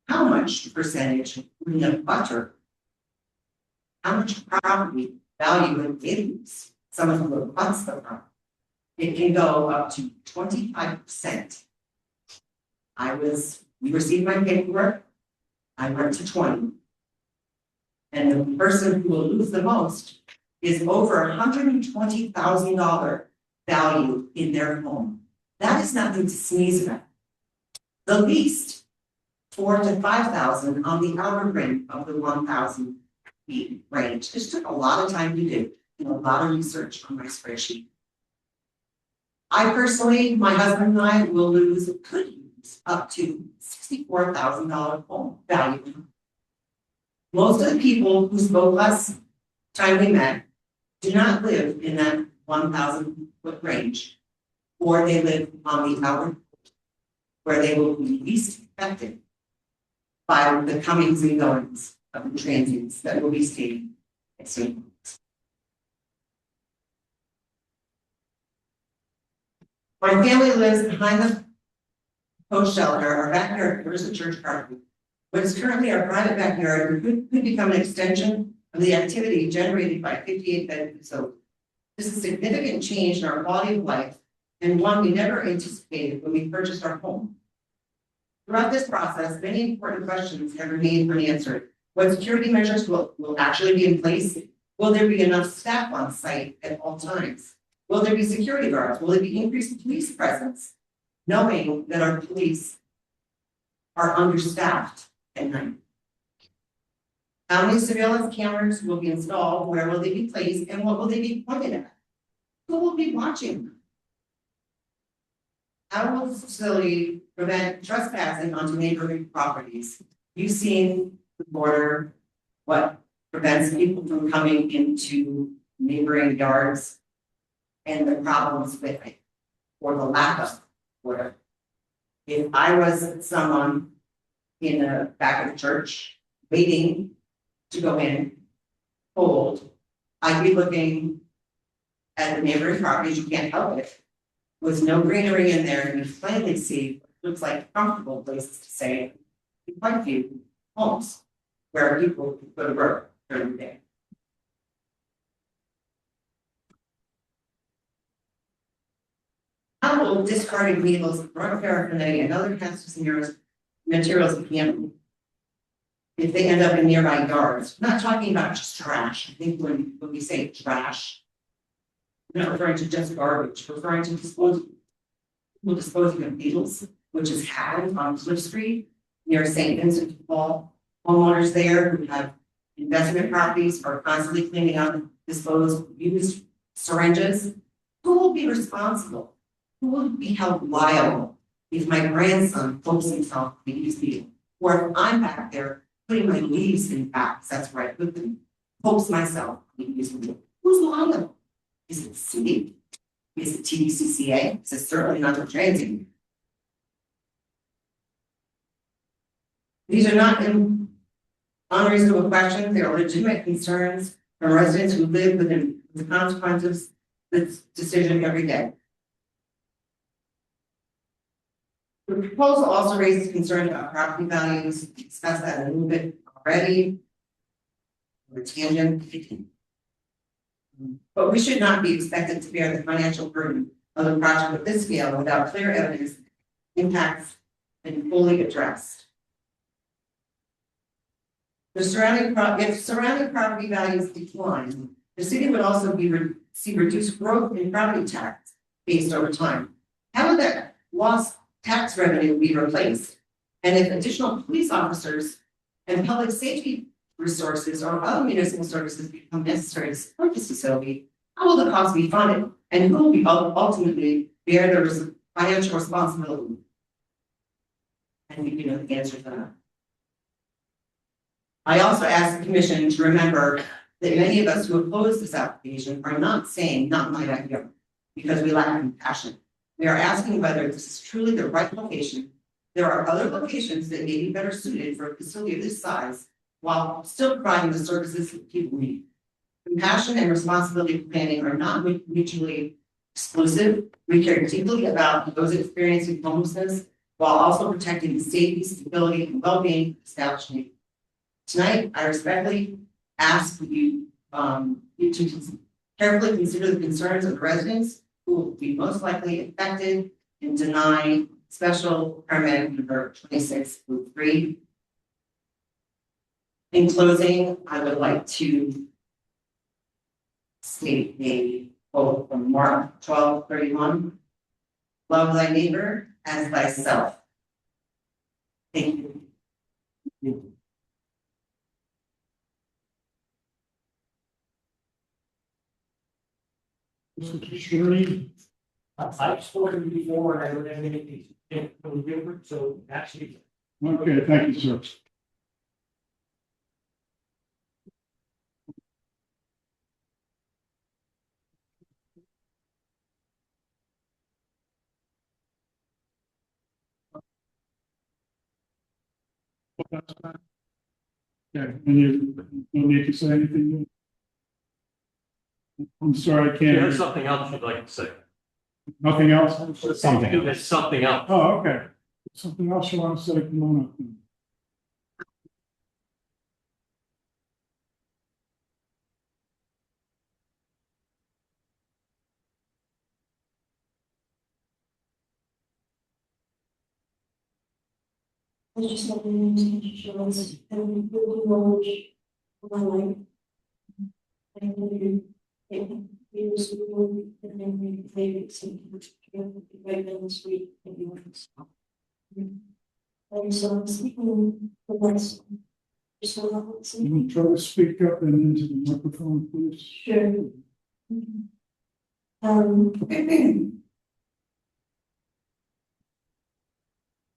how much percentage in the butter, how much property value it is, some of the funds the property. It can go up to 25%. We received my paperwork, I went to 20. And the person who will lose the most is over $120,000 value in their home. That is nothing to sneeze at. The least 4,000 to 5,000 on the outer rim of the 1,000 feet range. This took a lot of time to do and a lot of research on my spreadsheet. I personally, my husband and I will could lose up to $64,000 home value. Most of the people who spoke last time we met do not live in that 1,000 foot range, or they live on the outer where they will be least affected by the comings and goings of the transients that will be staying at St. Louis. My family lives behind the post shelter. Our backyard covers the church property. What is currently our private backyard could become an extension of the activity generated by 58 bed facility. This is a significant change in our quality of life and one we never anticipated when we purchased our home. Throughout this process, many important questions have remained unanswered. What security measures will actually be in place? Will there be enough staff on site at all times? Will there be security guards? Will there be increased police presence? Knowing that our police are understaffed at night. How many surveillance cameras will be installed? Where will they be placed? And what will they be pointed at? Who will be watching? How will the facility prevent trespassing onto neighboring properties? You've seen the border, what prevents people from coming into neighboring yards and the problems with it, or the lack of border. If I was someone in the back of the church waiting to go in, cold, I'd be looking at the neighboring properties, you can't help it. With no greenery in there, and you plainly see what looks like comfortable places to stay. Quite a few homes where people go to work during the day. How will discarded needles, drug paraphernalia, and other hazardous materials be handled if they end up in nearby yards? I'm not talking about just trash. I think when we say trash, we're not referring to just garbage, we're referring to disposing of needles, which has happened on Cliff Street near St. Vincent de Paul. Homeowners there who have investment properties are constantly cleaning out disposed used syringes. Who will be responsible? Who will be held liable if my grandson pokes himself with a used needle? Or if I'm back there putting my leaves in bags, that's where I put them, pokes myself with a used needle. Who's liable? Is it the city? Is it TDCCA? It's certainly not the transient. These are not unreasonable questions. They are legitimate concerns from residents who live within the consequences of this decision every day. The proposal also raises concern about property values. We discussed that a little bit already. or tangent. But we should not be expected to bear the financial burden of a project of this scale without clear evidence impacts been fully addressed. If surrounding property values decline, the city would also see reduced growth in property tax based over time. How would that lost tax revenue be replaced? And if additional police officers and public safety resources or other municipal services become necessary to support this facility, how will the cost be funded? And who will be ultimately bear the financial responsibility? And you know the answer to that. I also asked the commission to remember that many of us who oppose this application are not saying not my idea because we lack compassion. We are asking whether this is truly the right location. There are other locations that may be better suited for a facility of this size while still providing the services that people need. Compassion and responsibility planning are not mutually exclusive. We care deeply about those experiencing homelessness while also protecting the safety, stability, and well-being of the establishment. Tonight, I respectfully ask you to carefully consider the concerns of the residents who will be most likely affected and deny special permit number 2603. In closing, I would like to state a quote from Mark 12:31. Love thy neighbor as thyself. Thank you. Mr. Shirley, I've spoken before and I don't have anything different, so actually. okay, thank you, sir. Yeah, and you don't need to say anything. I'm sorry, I can't. There's something else you'd like to say. Nothing else? Something else. There's something else. Oh, okay. Something else you want to say? Come on up. I just have insurance and building knowledge of my life. I knew it was and then we played it something right down the street and you went to stop. And so I'm speaking the last. So You can try to speak up and into the microphone, please. sure.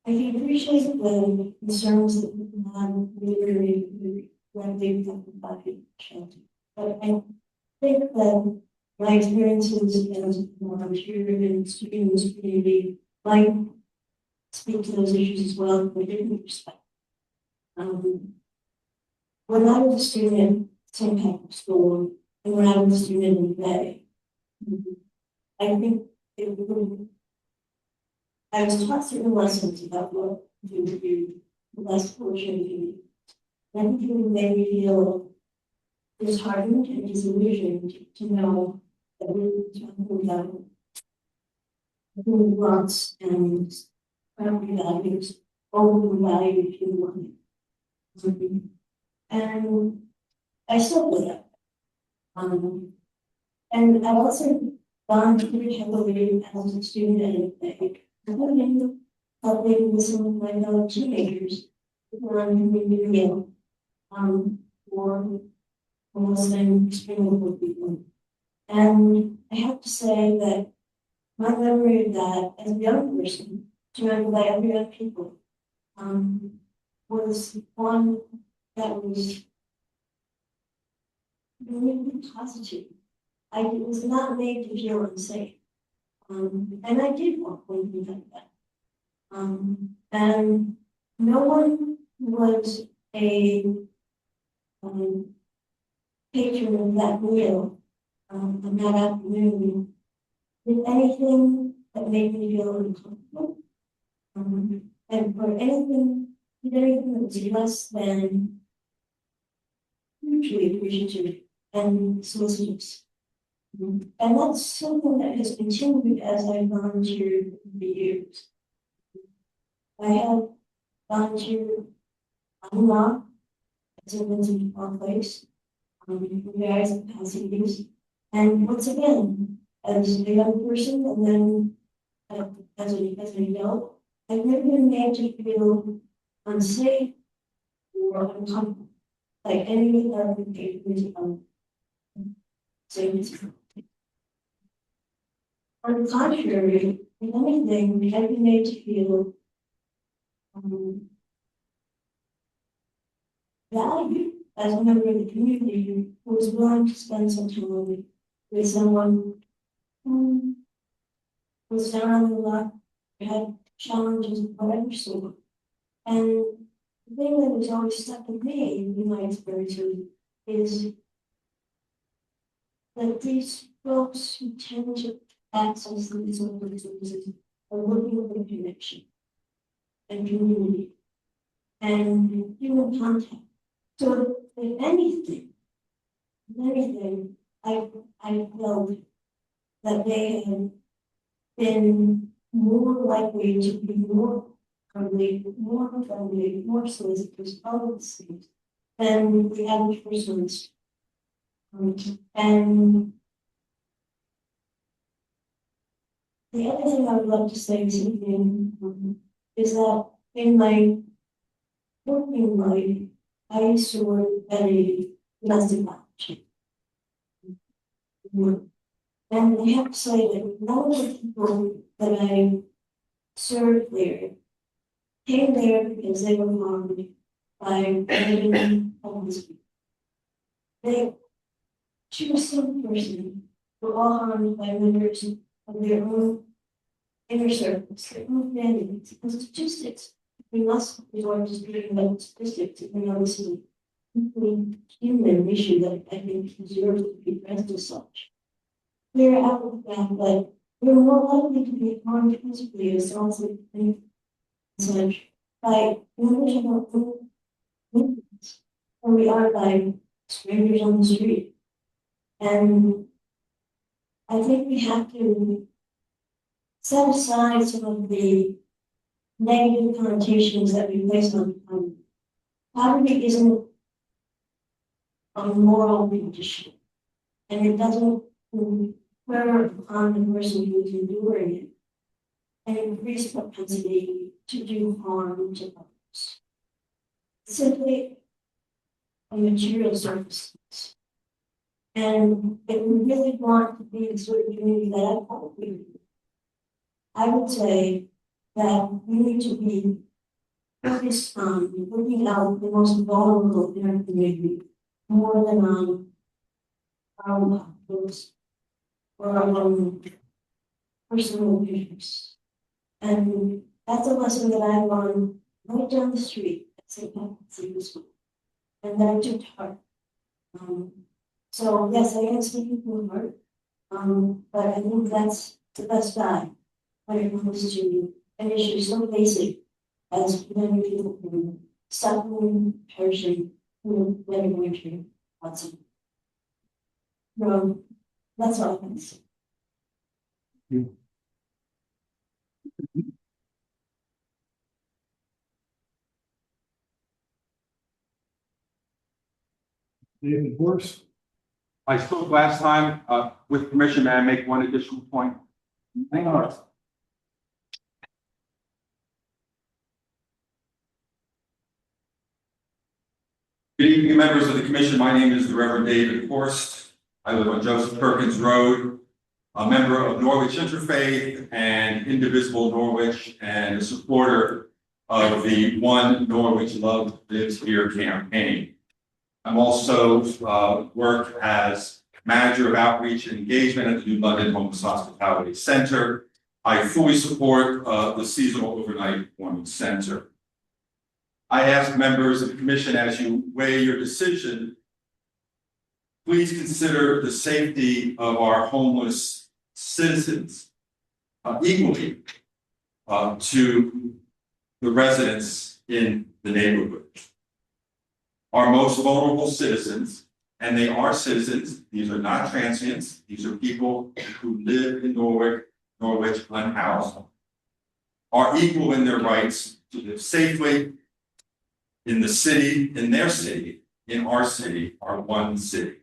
I can appreciate the concerns that people have when they talk about it, but I think that my experiences as a volunteer in speaking in this community might speak to those issues as well, but different perspective. When I was a student at St. Patrick's School, and when I was a student in the Bay, I think it would. I was taught certain lessons about what to do, less fortunate. Everything made me feel disheartened and disillusioned to know that we were talking about human rights and property values over the value of human life. And I still with that. And I also gone pretty heavily as a student at a helping with some of my fellow teenagers who are in the meal for almost an extremely people. And I have to say that my memory of that as a young person, surrounded by other young people, was one that was really positive. I was not made to feel unsafe. And I did walk away from that. And no one was a patron of that meal on that afternoon did anything that made me feel uncomfortable. And for anything that was less than hugely appreciative and solicitous. And that's something that has continued as I volunteered for the years. I have volunteered a lot as a resident of our place, in various capacities. And once again, as a young person and then as an adult, I've never been made to feel unsafe or uncomfortable, like any other engagement of safety. On the contrary, if anything, I've been made to feel valued as a member of the community who was willing to spend some time with someone who was down on the luck, had challenges of whatever sort. And the thing that has always stuck with me in my experiences is that these folks who tend to access these organizations are looking for connection and community and human contact. So if anything, I felt that they have been more likely to be more friendly, more solicitous, all of these things than the average person is. And the other thing I would love to say this evening is that in my working life, I used to work at a domestic violence. And I have to say that none of the people that I served there came there because they were harmed by living homeless people. They, to a single person, were all harmed by members of their own inner circles, their own families. The statistics, we must resort to speaking about statistics, even though this is a deeply human issue that I think deserves to be addressed as such. We're out of that, but we're more likely to be harmed physically as also such by members of our own communities, than we are by strangers on the street. And I think we have to set aside some of the negative connotations that we place on poverty. Poverty isn't a moral condition, and it doesn't confer upon the person who is enduring it an increased propensity to do harm to others. Simply a material surface. And if we really want to be the sort of community that I hope we do, I would say that we need to be focused on looking out the most vulnerable in our community more than on our own pockets or our own personal interests. And that's a lesson that I learned right down the street at St. Patrick's School, and that I took to heart. So yes, I am speaking from the heart, but I think that's the best guide when it comes to an issue so basic as many people suffering, perishing, who never going to what's that's all I can say. David Horst. I spoke last time, with permission, may I make one additional point? Hang on. Good evening, members of the commission. My name is the Reverend David Horst. I live on Joseph Perkins Road, a member of Norwich Interfaith and Indivisible Norwich, and a supporter of the One Norwich Love Lives Here campaign. I'm also work as manager of outreach and engagement at the New London Homeless Hospitality Center. I fully support the seasonal overnight warming center. I ask members of the commission, as you weigh your decision, please consider the safety of our homeless citizens equally to the residents in the neighborhood. Our most vulnerable citizens And they are citizens. These are not transients. These are people who live in Norwich unhoused, are equal in their rights to live safely in the city, in their city, in our city, our one city.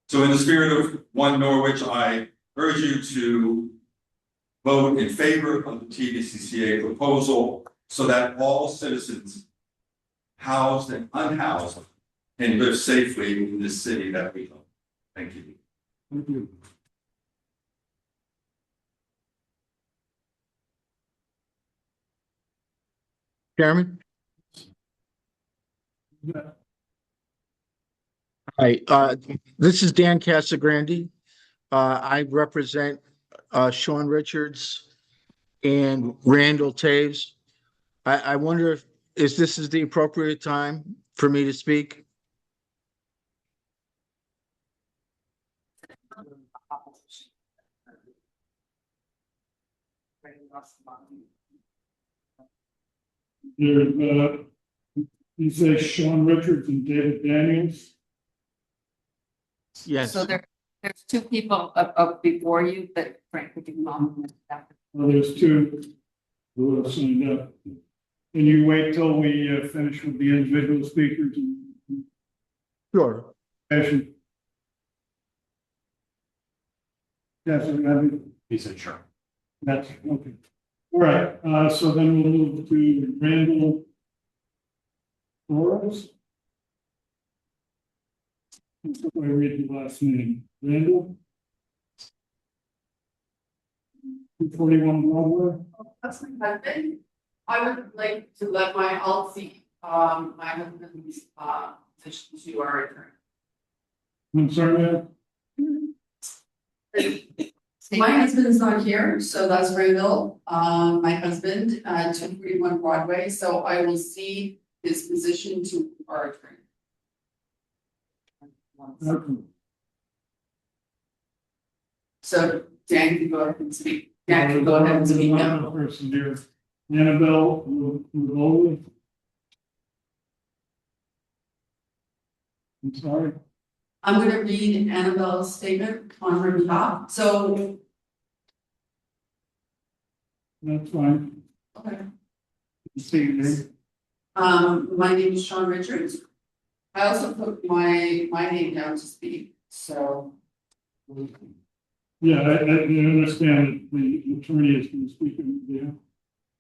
So in the spirit of One Norwich, I urge you to vote in favor of the TDCCA proposal so that all citizens, housed and unhoused, can live safely in this city that we love. Thank you. Thank you. Chairman? Yeah. Hi, this is Dan Casagrande. I represent Sean Richards and Randall Taves. I wonder if this is the appropriate time for me to speak? You say Sean Richards and David Daniels? Yes. So there's two people up before you that Frank would be mom. Well, there's two who have signed up. Can you wait till we finish with the individual speakers? Sure. Yes, He said, sure. that's okay. All right, so then we'll move to Randall Flores. That's what I read the last name. Randall? 241 Broadway. That's my husband. I would like to let my LC, my husband's, position to our attorney. I'm sorry, My husband's not here, so that's Randall, my husband, 241 Broadway, so I will see his position to our attorney. okay. So Dan can go ahead and speak. Dan can go ahead and speak now. Another person here, Annabelle Rivoli. I'm sorry. I'm gonna read Annabelle's statement on her behalf, so. That's fine. Okay. See your name. My name is Sean Richards. I also put my name down to speak, so. Yeah, I understand that the attorney is going to speak on your behalf.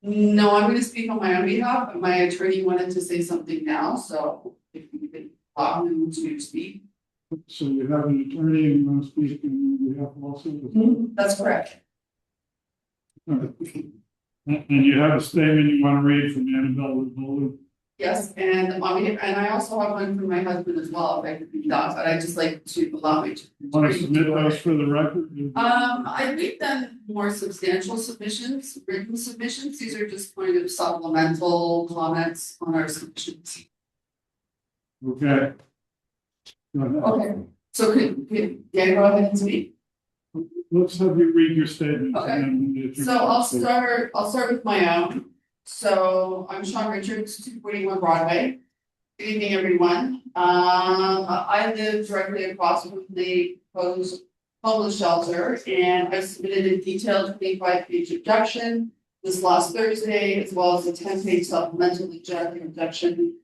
No, I'm gonna speak on my own behalf, but my attorney wanted to say something now, so if you could allow him to speak. So you have an attorney and you want to speak on your behalf also? That's correct. All right. And you have a statement you want to read from Annabelle Rivoli? Yes, and I also have one from my husband as well, if I could read that, but I just like to allow me to. You want to submit those for the record? We've done more substantial submissions, written submissions, these are just kind of supplemental comments on our submissions. Okay. Go ahead. Okay, so could go ahead and speak? Let's have you read your statement. Okay. And then So I'll start with my own. So I'm Sean Richards, 241 Broadway. Good evening, everyone. I live directly across from the proposed homeless shelter, and I submitted a detailed 25-page objection this last Thursday, as well as a 10-page supplemental objection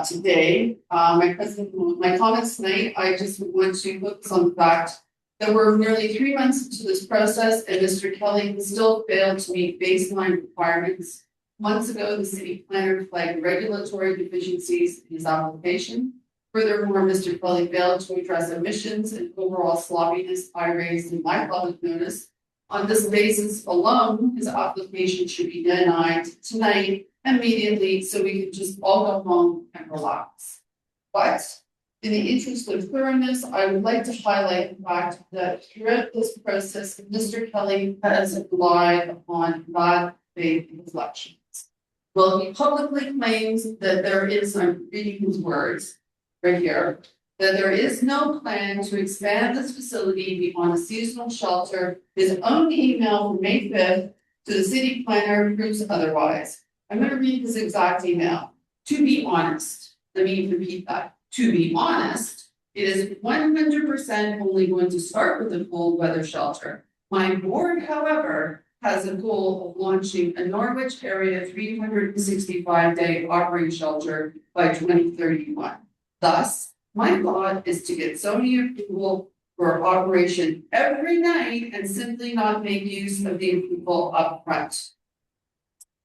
today. My comments tonight, I just want to focus on the fact that we're nearly 3 months into this process, and Mr. Kelly still failed to meet baseline requirements. Months ago, the city planner flagged regulatory deficiencies in his application. Furthermore, Mr. Kelly failed to address emissions and overall sloppiness I raised in my public notice. On this basis alone, his application should be denied tonight immediately, so we can just all go home and relax. But in the interest of thoroughness, I would like to highlight the fact that throughout this process, Mr. Kelly has relied upon bad faith reflections. Well, he publicly claims that there is, I'm reading his words right here, that there is no plan to expand this facility beyond a seasonal shelter. His own email from May 5th to the city planner proves otherwise. I'm going to read his exact email. To be honest, let me repeat that. To be honest, It is 100% only going to start with a cold weather shelter. My board, however, has a goal of launching a Norwich area 365-day operating shelter by 2031. Thus, my thought is to get zoning approval for operation every night and simply not make use of the approval upfront.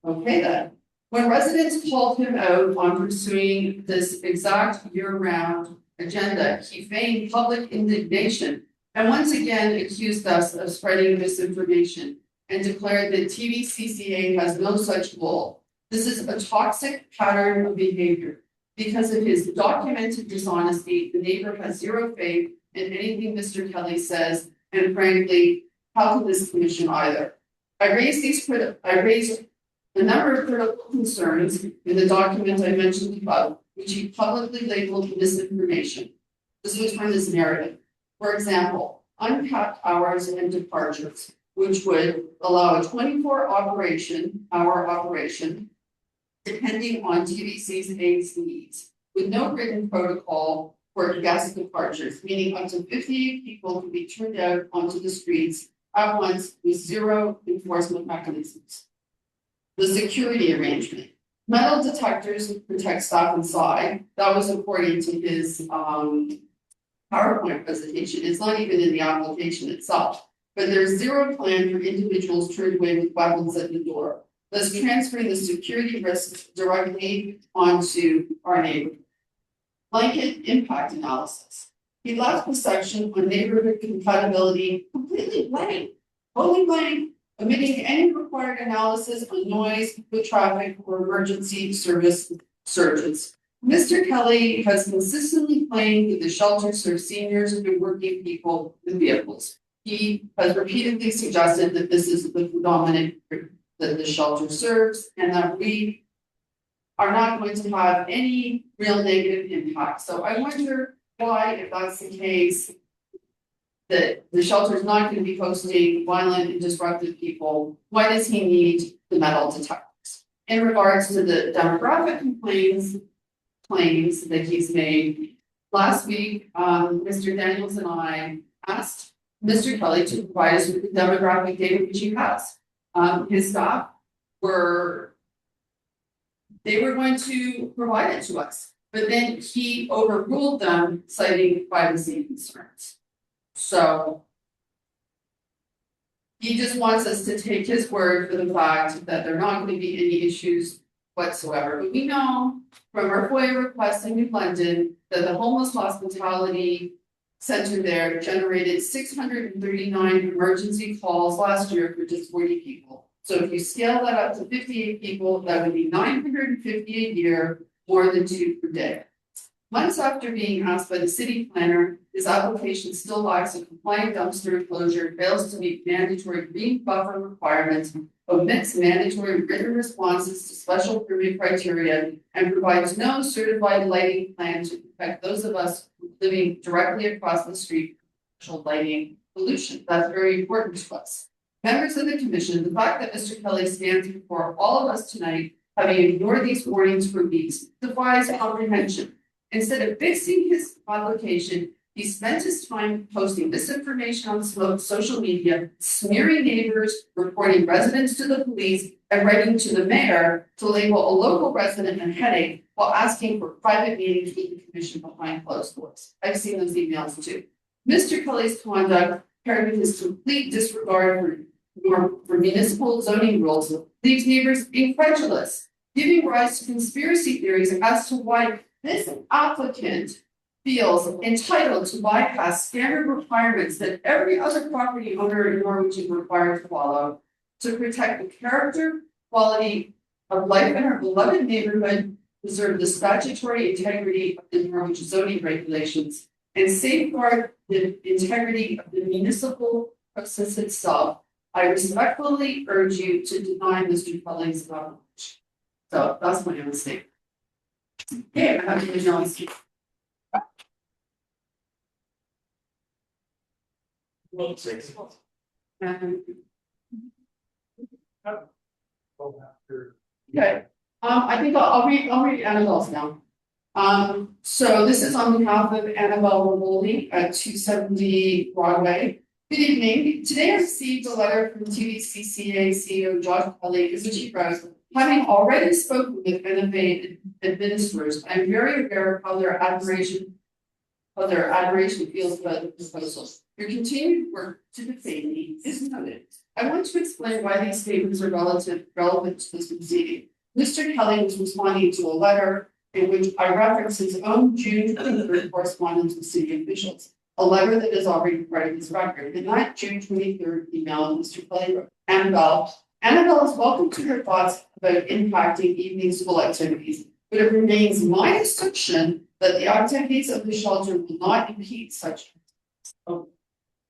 Okay then. When residents called him out on pursuing this exact year-round agenda, he feigned public indignation and once again accused us of spreading misinformation and declared that TVCCA has no such goal. This is a toxic pattern of behavior. Because of his documented dishonesty, the neighbor has zero faith in anything Mr. Kelly says, and frankly, how can this commission either? I raised a number of critical concerns in the document I mentioned above, which he publicly labeled misinformation. This was from his narrative. For example, uncapped hours and departures, which would allow a 24-hour operation, depending on TVCCA's needs, with no written protocol for guest departures, meaning up to 58 people can be turned out onto the streets at once with zero enforcement mechanisms. The security arrangement. Metal detectors protect staff inside. That was according to his PowerPoint presentation. It's not even in the application itself. But there's zero plan for individuals turned away with weapons at the door, thus transferring the security risks directly onto our neighborhood. Blanket impact analysis. He left the section on neighborhood compatibility completely blank, totally blank, omitting any required analysis on noise, foot traffic, or emergency service surges. Mr. Kelly has consistently claimed that the shelter serves seniors and working people with vehicles. He has repeatedly suggested that this is the predominant group that the shelter serves, and that we are not going to have any real negative impact. So I wonder why, if that's the case, that the shelter is not going to be hosting violent and disruptive people, why does he need the metal detectors? In regards to the demographic claims that he's made, last week, Mr. Daniels and I asked Mr. Kelly to provide us with the demographic data which he has. His staff were going to provide it to us, but then he overruled them, citing privacy concerns. So he just wants us to take his word for the fact that there are not going to be any issues whatsoever. But we know from our FOIA request in New London that the homeless hospitality center there generated 639 emergency calls last year for just 40 people. So if you scale that up to 58 people, that would be 950 a year, more than 2 per day. Months after being asked by the city planner, his application still lacks a compliant dumpster enclosure, fails to meet mandatory green buffer requirements, omits mandatory written responses to special permit criteria, and provides no certified lighting plan to protect those of us living directly across the street from commercial lighting pollution. That's very important to us. Members of the commission, the fact that Mr. Kelly stands before all of us tonight, having ignored these warnings for weeks, defies comprehension. Instead of fixing his application, he spent his time posting misinformation on social media, smearing neighbors, reporting residents to the police, and writing to the mayor to label a local resident a headache while asking for private meetings with the commission behind closed doors. I've seen those emails too. Mr. Kelly's conduct, paired with his complete disregard for municipal zoning rules, leaves neighbors incredulous, giving rise to conspiracy theories as to why this applicant feels entitled to bypass standard requirements that every other property owner in Norwich is required to follow to protect the character, quality of life in our beloved neighborhood, preserve the statutory integrity of the Norwich zoning regulations, and safeguard the integrity of the municipal process itself. I respectfully urge you to deny Mr. Kelly's application. So that's my own statement. Okay, I have to be honest. Okay. I think I'll read Annabelle's now. So this is on behalf of Annabelle Rivoli at 270 Broadway. Good evening. Today I received a letter from TVCCA CEO Josh Kelly, as the chief wrote, having already spoken with NFA administrators, I'm very aware of how their admiration feels about the proposals. Your continued work to defame me is noted. I want to explain why these statements are relevant to this proceeding. Mr. Kelly was responding to a letter in which I referenced his own June 23rd correspondence with city officials, a letter that is already part of his record. In that June 23rd email, Mr. Kelly wrote, Annabelle is welcome to her thoughts about impacting evening school activities, but it remains my assumption that the activities of the shelter will not impede such. Oh,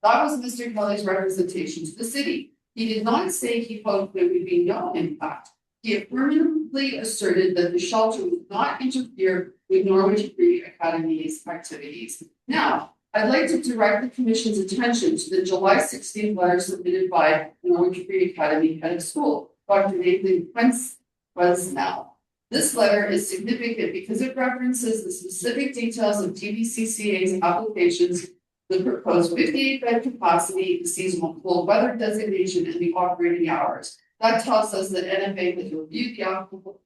that was Mr. Kelly's representation to the city. He did not say he hoped there would be no impact. He affirmatively asserted that the shelter would not interfere with Norwich Free Academy's activities. Now, I'd like to direct the Commission's attention to the July 16th letter submitted by Norwich Free Academy head of school, Dr. Nathan Presnell. This letter is significant because it references the specific details of TVCCA's applications, the proposed 58-bed capacity, the seasonal cold weather designation, and the operating hours. That tells us that NFA has reviewed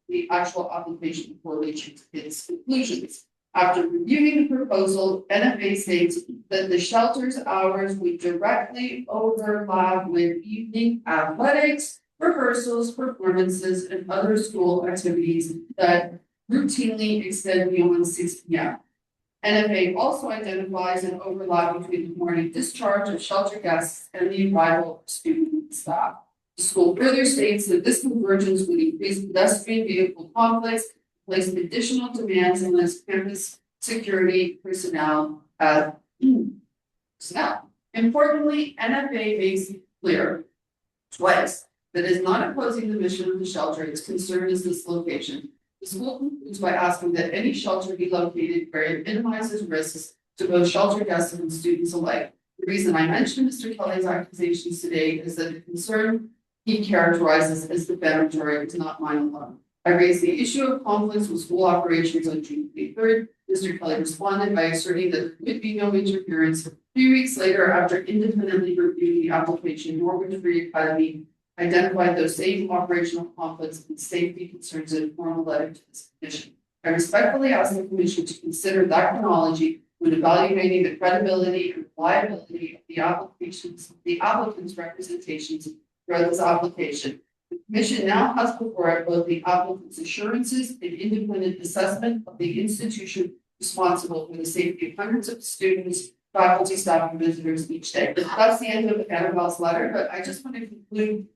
the actual application before reaching its conclusions. After reviewing the proposal, NFA states that the shelter's hours would directly overlap with evening athletics, rehearsals, performances, and other school activities that routinely extend beyond 6 p.m. NFA also identifies an overlap between the morning discharge of shelter guests and the arrival of student and staff. The school further states that this convergence would increase pedestrian vehicle conflicts, place additional demands on this campus security personnel. Importantly, NFA makes it clear twice that is not opposing the mission of the shelter. Its concern is this location. The school concludes by asking that any shelter be located where it minimizes risks to both shelter guests and students alike. The reason I mentioned Mr. Kelly's accusations today is that the concern he characterizes as defamatory is not mine alone. I raised the issue of conflicts with school operations on June 23rd. Mr. Kelly responded by asserting that there could be no interference. 3 weeks later, after independently reviewing the application, Norwich Free Academy identified those same operational conflicts and safety concerns in a formal letter to this commission. I respectfully ask the commission to consider that chronology when evaluating the credibility and reliability of the applicant's representations throughout this application. The commission now has before it both the applicant's assurances and independent assessment of the institution responsible for the safety of hundreds of students, faculty, staff, and visitors each day. That's the end of Annabelle's letter, but I just want to conclude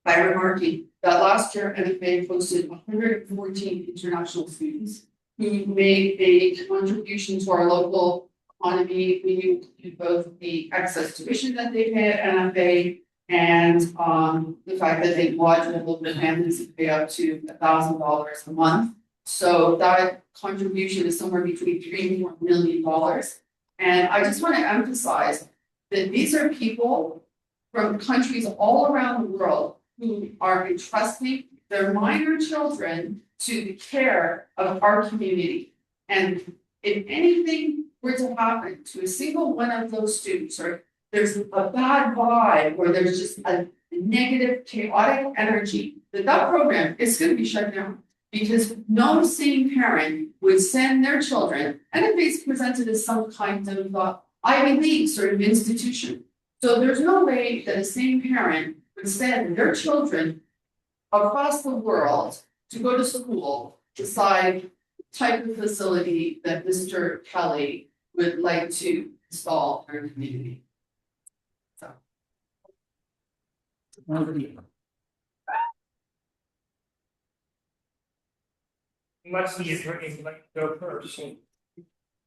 by remarking that last year NFA hosted 114 international students who made a contribution to our local economy. We include both the excess tuition that they pay at NFA and the fact that they lodge local families that pay up to $1,000 a month. So that contribution is somewhere between $3 and $4 million. And I just want to emphasize that these are people from countries all around the world who are entrusting their minor children to the care of our community. And if anything were to happen to a single one of those students, or there's a bad vibe, or there's just a negative, chaotic energy, that program is going to be shut down. Because no sane parent would send their children, and if it's presented as some kind of Ivy League sort of institution. So there's no way that a sane parent would send their children across the world to go to school beside the type of facility that Mr. Kelly would like to install in our community. So. Unless the attorney would like to go first. Did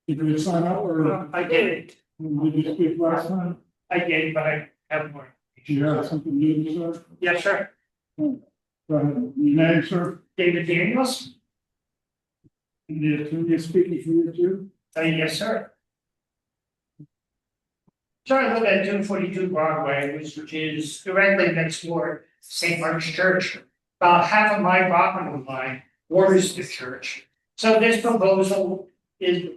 you sign up or? I did. Did you speak last time? I did, but I have more. Do you have something new to say? Yes, sir. Go ahead. Your name, sir? David Daniels? And the attorney is speaking for you too? Yes, sir. So I live at 242 Broadway, which is directly next door to St. Mark's Church. About half of my property line borders the church. So this proposal is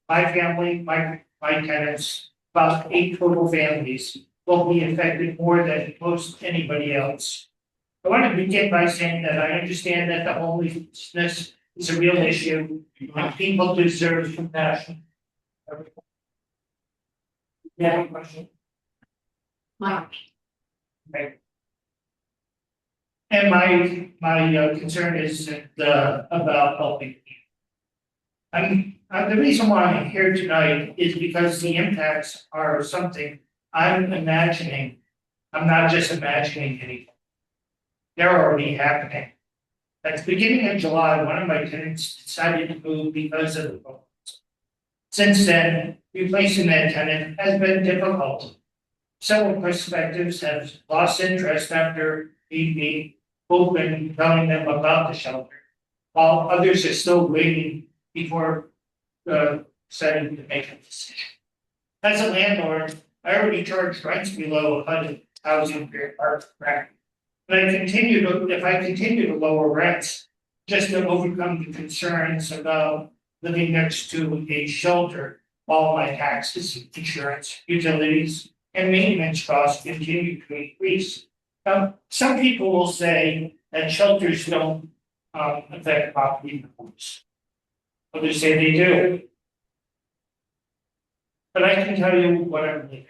my family, my tenants, about 8 total families will be affected more than most anybody else. I want to begin by saying that I understand that the homelessness is a real issue and people deserve compassion. Yeah, question. Mike. Okay. And my concern is about helping. The reason why I'm here tonight is because the impacts are something I'm imagining. I'm not just imagining anything. They're already happening. At the beginning of July, one of my tenants decided to move because of the problems. Since then, replacing that tenant has been difficult. Several prospectives have lost interest after being open, telling them about the shelter, while others are still waiting before deciding to make a decision. As a landlord, I already charge rents below $100,000 per rent. But if I continue to lower rents, just to overcome the concerns about living next to a shelter, all my taxes, insurance, utilities, and maintenance costs continue to increase. Some people will say that shelters don't affect property values. Others say they do. But I can tell you what I'm living.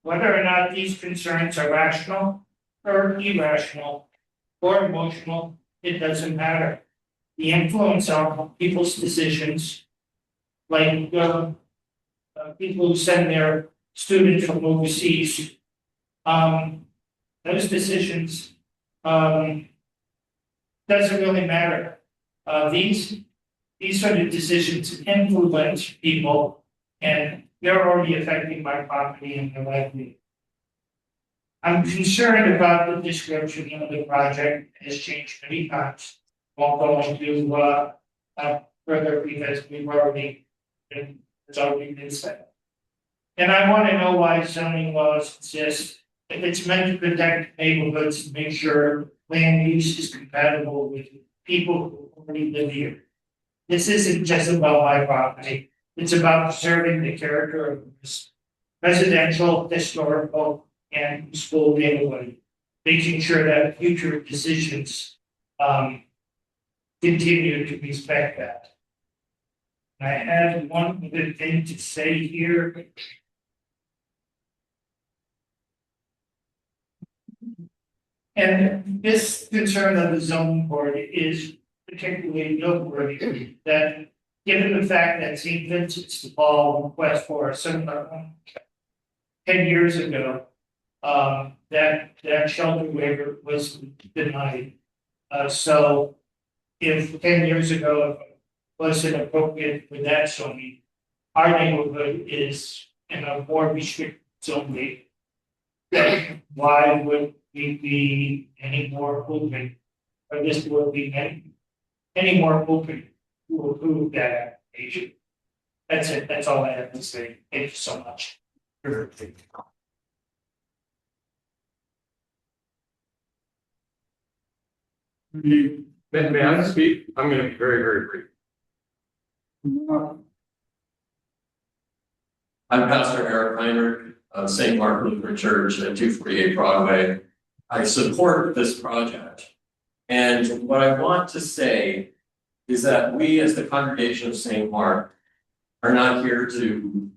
Whether or not these concerns are rational or irrational or emotional, it doesn't matter. The influence on people's decisions, like people who send their students from overseas, those decisions doesn't really matter. These sort of decisions influence people, and they're already affecting my property and their livelihood. I'm concerned about the description of the project. It has changed many times. Won't go into further because it's already been said. And I want to know why zoning laws exist. If it's meant to protect neighborhoods and make sure land use is compatible with people who already live here. This isn't just about my property. It's about preserving the character of this residential, historical, and school neighborhood, making sure that future decisions continue to respect that. I have one other thing to say here. And this concern of the zoning board is particularly noteworthy that given the fact that St. Vincent's de Paul request for a similar home 10 years ago, that shelter waiver was denied. So if 10 years ago it wasn't appropriate for that zoning, our neighborhood is in a more restricted zone. Why would we be any more open, or this would be any more open to approve that application? That's it. That's all I have to say. Thank you so much. May I speak? I'm gonna be very, very brief. I'm Pastor Eric Heinrich of St. Mark Lutheran Church at 248 Broadway. I support this project. And what I want to say is that we as the congregation of St. Mark are not here to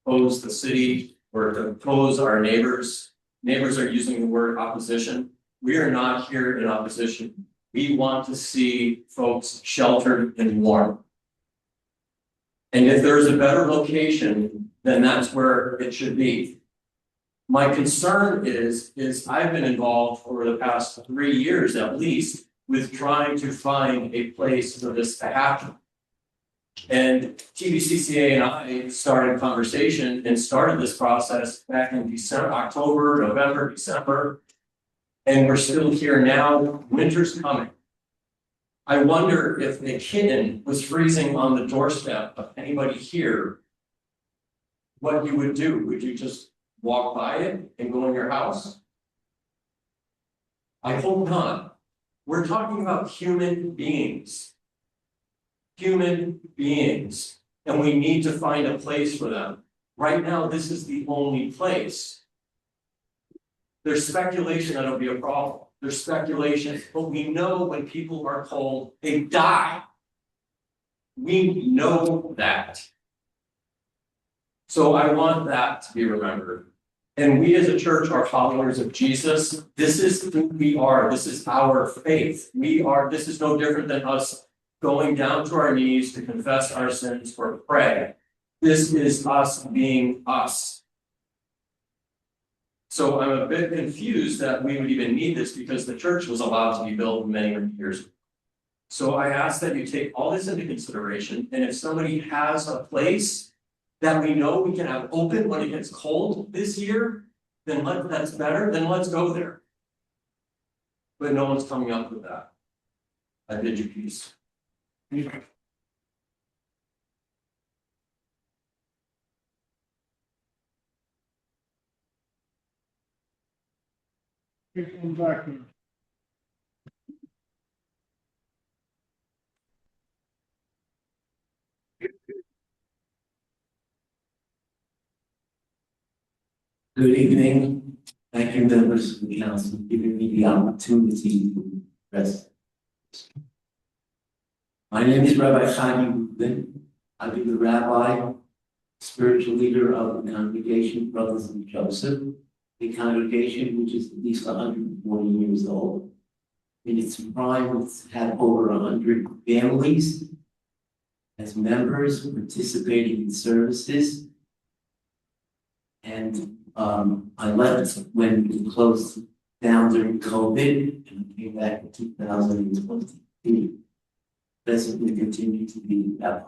oppose the city or to oppose our neighbors. Neighbors are using the word opposition. We are not here in opposition. We want to see folks sheltered and warm. And if there's a better location, then that's where it should be. My concern is I've been involved for the past 3 years at least with trying to find a place for this to happen. And TVCCA and I started a conversation and started this process back in October, November, December. And we're still here now, winter's coming. I wonder if the kitten was freezing on the doorstep of anybody here, what you would do. Would you just walk by it and go in your house? I hope not. We're talking about human beings. human beings, and we need to find a place for them. Right now, this is the only place. There's speculation that it'll be a problem. There's speculation, but we know when people are cold, they die. We know that. So I want that to be remembered. And we as a church are followers of Jesus. This is who we are. This is our faith. This is no different than us going down to our knees to confess our sins or pray. This is us being us. So I'm a bit confused that we would even need this because the church was allowed to be built many years ago. So I ask that you take all this into consideration, and if somebody has a place that we know we can have open when it gets cold this year, then that's better, then let's go there. But no one's coming up with that. I did your piece. People back there. Good evening. Thank you, members of the council, for giving me the opportunity to address. My name is Rabbi Chaim Rubin. I be the rabbi, spiritual leader of the congregation Brothers of Joseph, a congregation which is at least 140 years old. In its prime, it's had over 100 families as members participating in services. And I left when we closed down during COVID and came back in 2023. Presently continue to be that.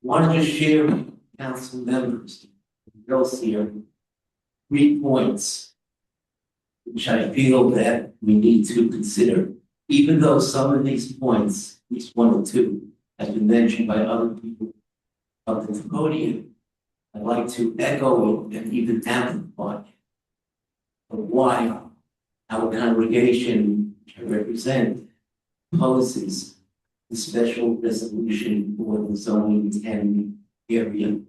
Want to just share with council members, girls here, 3 points which I feel that we need to consider, even though some of these points, at least 1 or 2, have been mentioned by other people up at the podium. I'd like to echo it and even amplify of why our congregation, which I represent, opposes the special resolution for the zoning 10 area.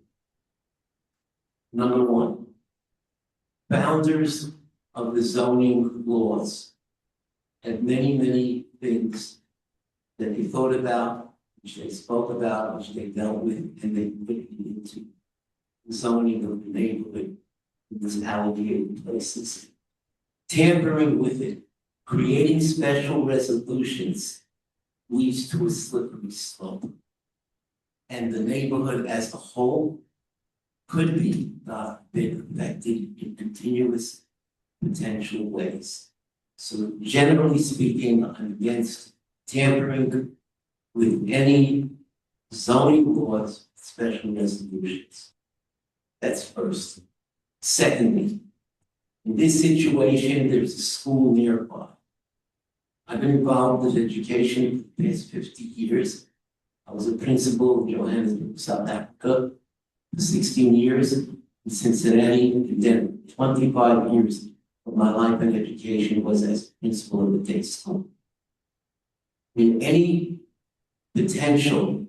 Number 1, founders of the zoning laws had many things that they thought about, which they spoke about, which they dealt with, and they put it into zoning of the neighborhood, municipality places. Tampering with it, creating special resolutions leads to a slippery slope. And the neighborhood as a whole could be affected in continuous potential ways. So generally speaking, I'm against tampering with any zoning laws, special resolutions. That's first. Secondly, in this situation, there's a school nearby. I've been involved with education for the past 50 years. I was a principal in Johannesburg, South Africa for 16 years, in Cincinnati, and then 25 years of my life in education was as principal of the day school. In any potential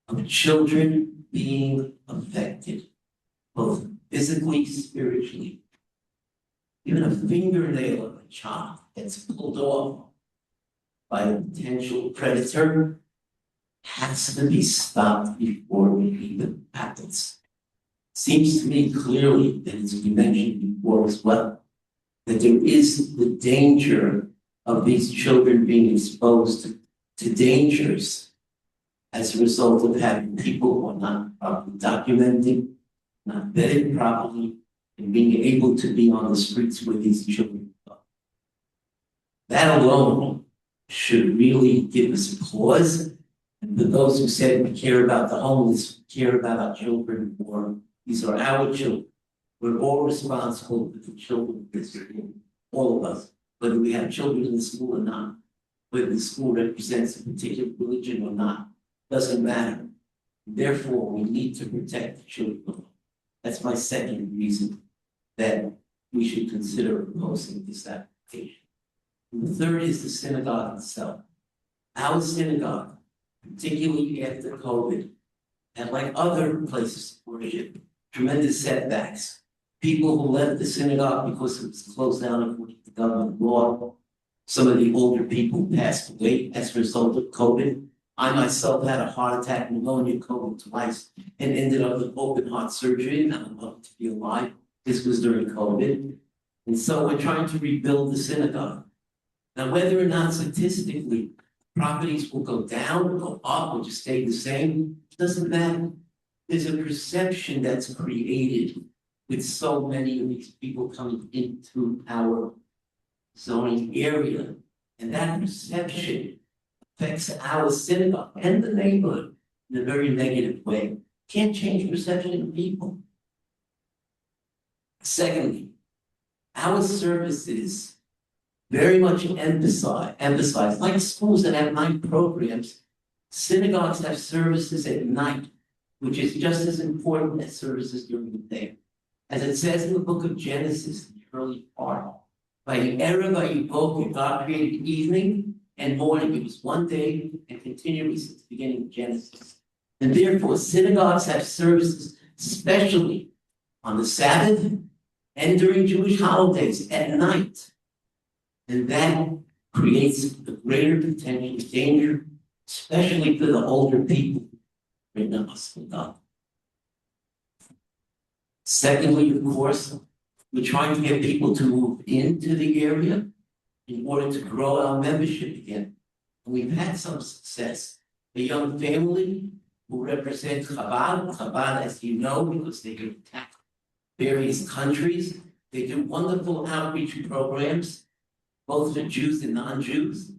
of children being affected, both physically, spiritually, even a fingernail of a child that's pulled off by a potential predator has to be stopped before it even happens. Seems to me clearly that, as we mentioned before as well, that there is the danger of these children being exposed to dangers as a result of having people who are not properly documented, not vetted properly, and being able to be on the streets where these children are. That alone should really give us pause. And for those who said we care about the homeless, we care about our children, or these are our children, we're all responsible for the children in this school, all of us, whether we have children in the school or not, whether the school represents a particular religion or not, doesn't matter. Therefore, we need to protect the children. That's my second reason that we should consider opposing this application. And the third is the synagogue itself. Our synagogue particularly after COVID. And like other places of worship, tremendous setbacks. People who left the synagogue because it was closed down according to government law. Some of the older people passed away as a result of COVID. I myself had a heart attack, pneumonia, COVID twice, and ended up with open heart surgery, and I'm lucky to be alive. This was during COVID. And so we're trying to rebuild the synagogue. Now, whether or not statistically properties will go down, or go up, or just stay the same, doesn't matter. There's a perception that's created with so many of these people coming into our zoning area. And that perception affects our synagogue and the neighborhood in a very negative way. Can't change perception of people. Secondly, our services very much emphasize, like schools that have night programs, synagogues have services at night, which is just as important as services during the day. As it says in the book of Genesis, in the early part, by the Erev Vayivok, God created evening and morning. It was one day and continually since the beginning of Genesis. And therefore, synagogues have services, especially on the Sabbath and during Jewish holidays at night. And that creates a greater potential danger, especially for the older people in the synagogue. Secondly, of course, we're trying to get people to move into the area in order to grow our membership again. And we've had some success. A young family who represents Chabad, as you know, because they can attack various countries. They do wonderful outreach programs, both for Jews and non-Jews.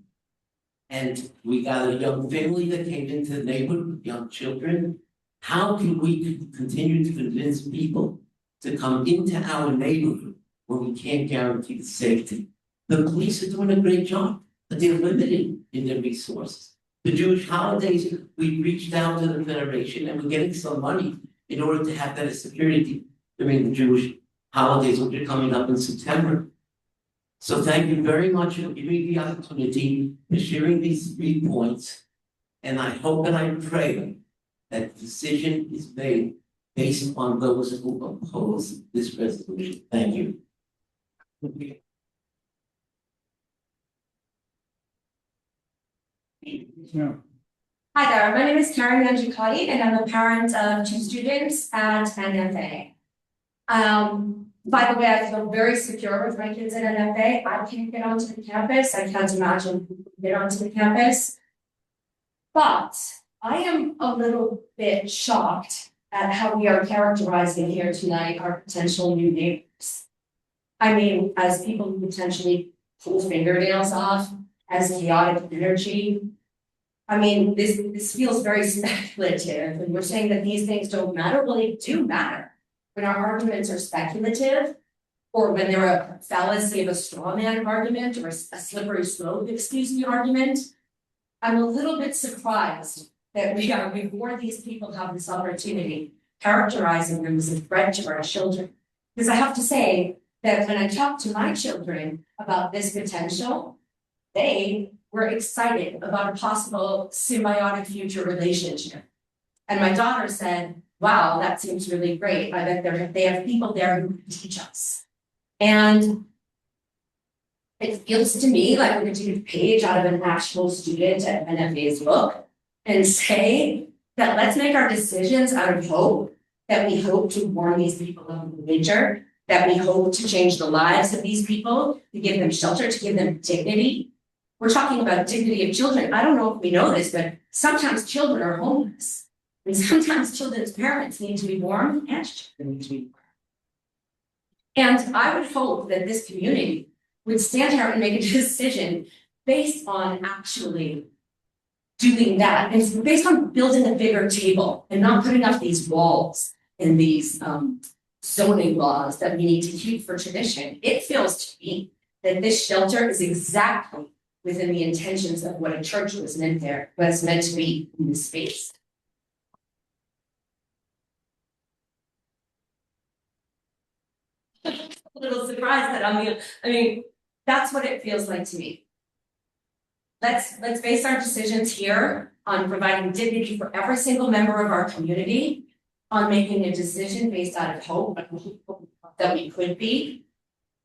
And we got a young family that came into the neighborhood with young children. How can we continue to convince people to come into our neighborhood when we can't guarantee the safety? The police are doing a great job, but they're limited in their resources. The Jewish holidays, we reached out to the Federation and we're getting some money in order to have better security during the Jewish holidays, which are coming up in September. So thank you very much for giving me the opportunity for sharing these 3 points. And I hope and I pray that the decision is made based on those who oppose this resolution. Thank you. Yeah. Hi there, my name is Karen Nanjikati and I'm a parent of 2 students at NFA. By the way, I feel very secure with my kids at NFA. I can't get onto the campus. I can't imagine who can get onto the campus. But I am a little bit shocked at how we are characterizing here tonight our potential new neighbors. I mean, as people who potentially pull fingernails off, as chaotic energy. I mean, this feels very speculative, and we're saying that these things don't matter. Well, they do matter. When our arguments are speculative, or when they're a fallacy of a straw man argument, or a slippery slope, argument, I'm a little bit surprised that before these people have this opportunity, characterizing them as a threat to our children. Because I have to say that when I talk to my children about this potential, they were excited about a possible symbiotic future relationship. And my daughter said, wow, that seems really great. I bet they have people there who can teach us. And it feels to me like we're going to take a page out of an actual student at NFA's book and say that let's make our decisions out of hope, that we hope to warn these people of nature, that we hope to change the lives of these people, to give them shelter, to give them dignity. We're talking about dignity of children. I don't know if we know this, but sometimes children are homeless. And sometimes children's parents need to be warm and children need to be warm. And I would hope that this community would stand here and make a decision based on actually doing that. And based on building a bigger table and not putting up these walls and these zoning laws that we need to keep for tradition. It feels to me that this shelter is exactly within the intentions of what a church was meant to be in this space. A little surprised that that's what it feels like to me. Let's base our decisions here on providing dignity for every single member of our community, on making a decision based out of hope that we could be,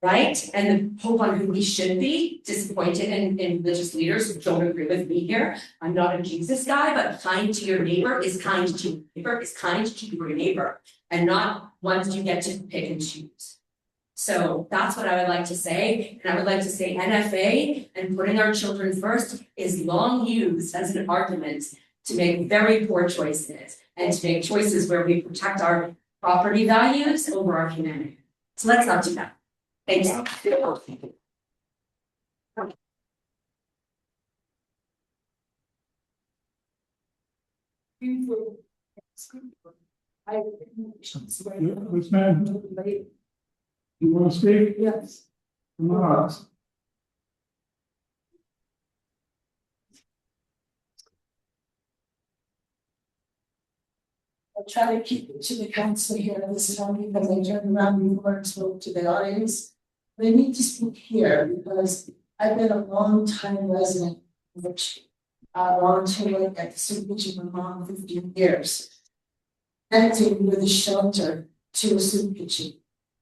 right? And the hope on who we should be, disappointed in religious leaders who don't agree with me here. I'm not a Jesus guy, but kind to your neighbor is kind to your neighbor is kind to your neighbor, and not ones you get to pick and choose. So that's what I would like to say, and I would like to say NFA and putting our children first is long used as an argument to make very poor choices and to make choices where we protect our property values over our humanity. So let's not do that. Thanks. This man, you want to speak? Yes. Come on. I'll try to keep it to the council here this time because I turned around before and spoke to the audience. They need to speak here because I've been a long time resident, which volunteering at the supervision of mom 15 years. Connecting with a shelter to a soup kitchen.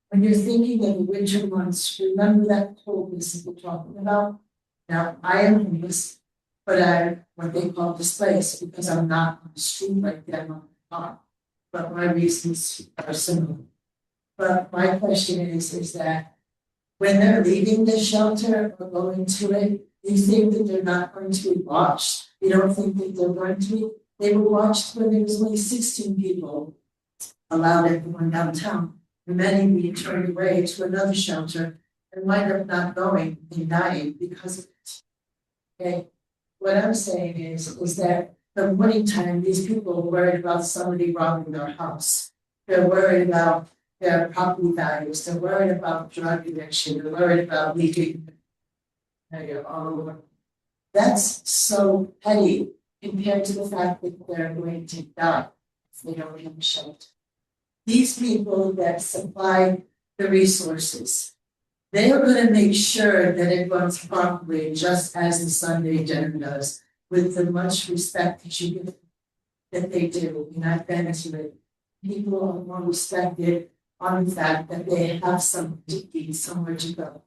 When you're thinking of the winter months, remember that coldness that we're talking about. Now, I am homeless, but I'm what they call displaced because I'm not on the street like that on the top. But my reasons are similar. But my question is that when they're leaving the shelter or going to it, you think that they're not going to be watched. You don't think that they're going to be. They were watched when there was only 16 people allowed everyone downtown. And many being turned away to another shelter and wind up not going and dying because of it. Okay. What I'm saying is that the morning time, these people are worried about somebody robbing their house. They're worried about their property values. They're worried about drug addiction. They're worried about leaving all over. That's so petty compared to the fact that they're going to die if they don't have a shelter. These people that supply the resources, they are going to make sure that it runs properly, just as the Sunday dinner does, with the much respect that you give that they do. And I've been to it. People are more respected on the fact that they have something to eat, somewhere to go.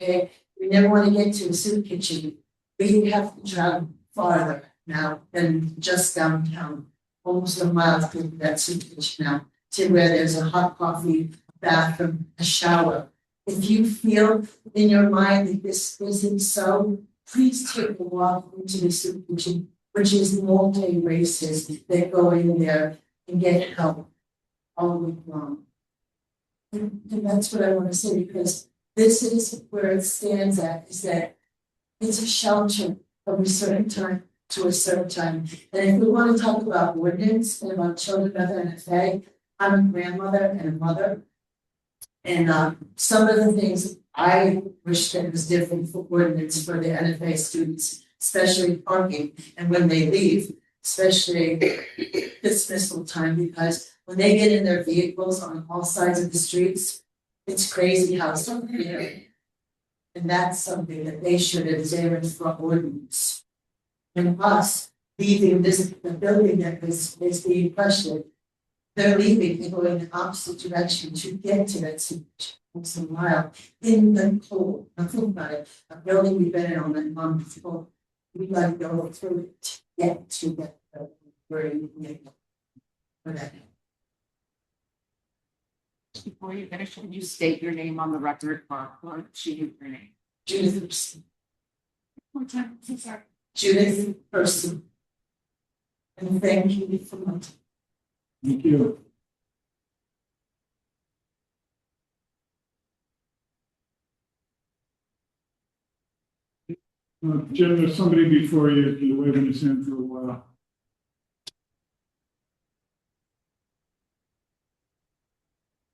Okay, we never want to get to a soup kitchen. We have to travel farther now than just downtown, almost a mile to that soup kitchen now, to where there's a hot coffee, a bathroom, a shower. If you feel in your mind that this isn't so, please take a walk into the soup kitchen, which is multi-racist that go in there and get help all week long. And that's what I want to say, because this is where it stands at, is that it's a shelter from a certain time to a certain time. And if we want to talk about ordinance and about children of NFA, I'm a grandmother and a mother. And some of the things I wish that was different for ordinance for the NFA students, especially parking and when they leave, especially dismissal time, because when they get in their vehicles on all sides of the streets, it's crazy how some people, and that's something that they should examine for ordinance. And us leaving the building that is being questioned, they're leaving and going in the opposite direction to get to that situation once in a while in the cold. Now think about it, a building we've been in on that month before, we like go through it to get to that where you need to. Before you finish, can you state your name on the record or she knew your name? Judith Person. One time, I'm sorry. Judith Person. And thank you for my time. Thank you. Jim, there's somebody before you, you're waving his hand for a while.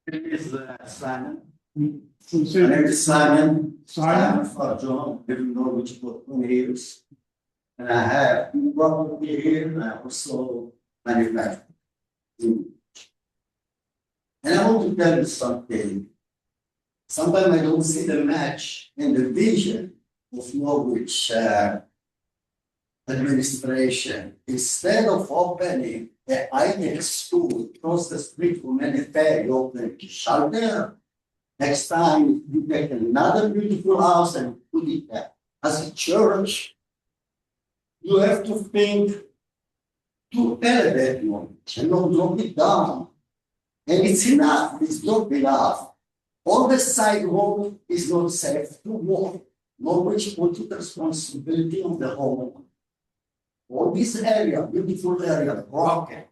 It is Simon. So My say, name is Simon. Simon? For John, living in Norwich for 20 years. And I have property here and I also manufacture. And I want to tell you something. Sometimes I don't see the match in the vision of Norwich administration, instead of opening the high-tech school across the street from NFA, you open a shelter. Next time, you get another beautiful house and put it there. As a church, you have to think to elevate you and not drop it down. And it's enough, it's not enough. All the sidewalk is not safe to walk. Norwich put the responsibility on the home. All this area, beautiful area, broken.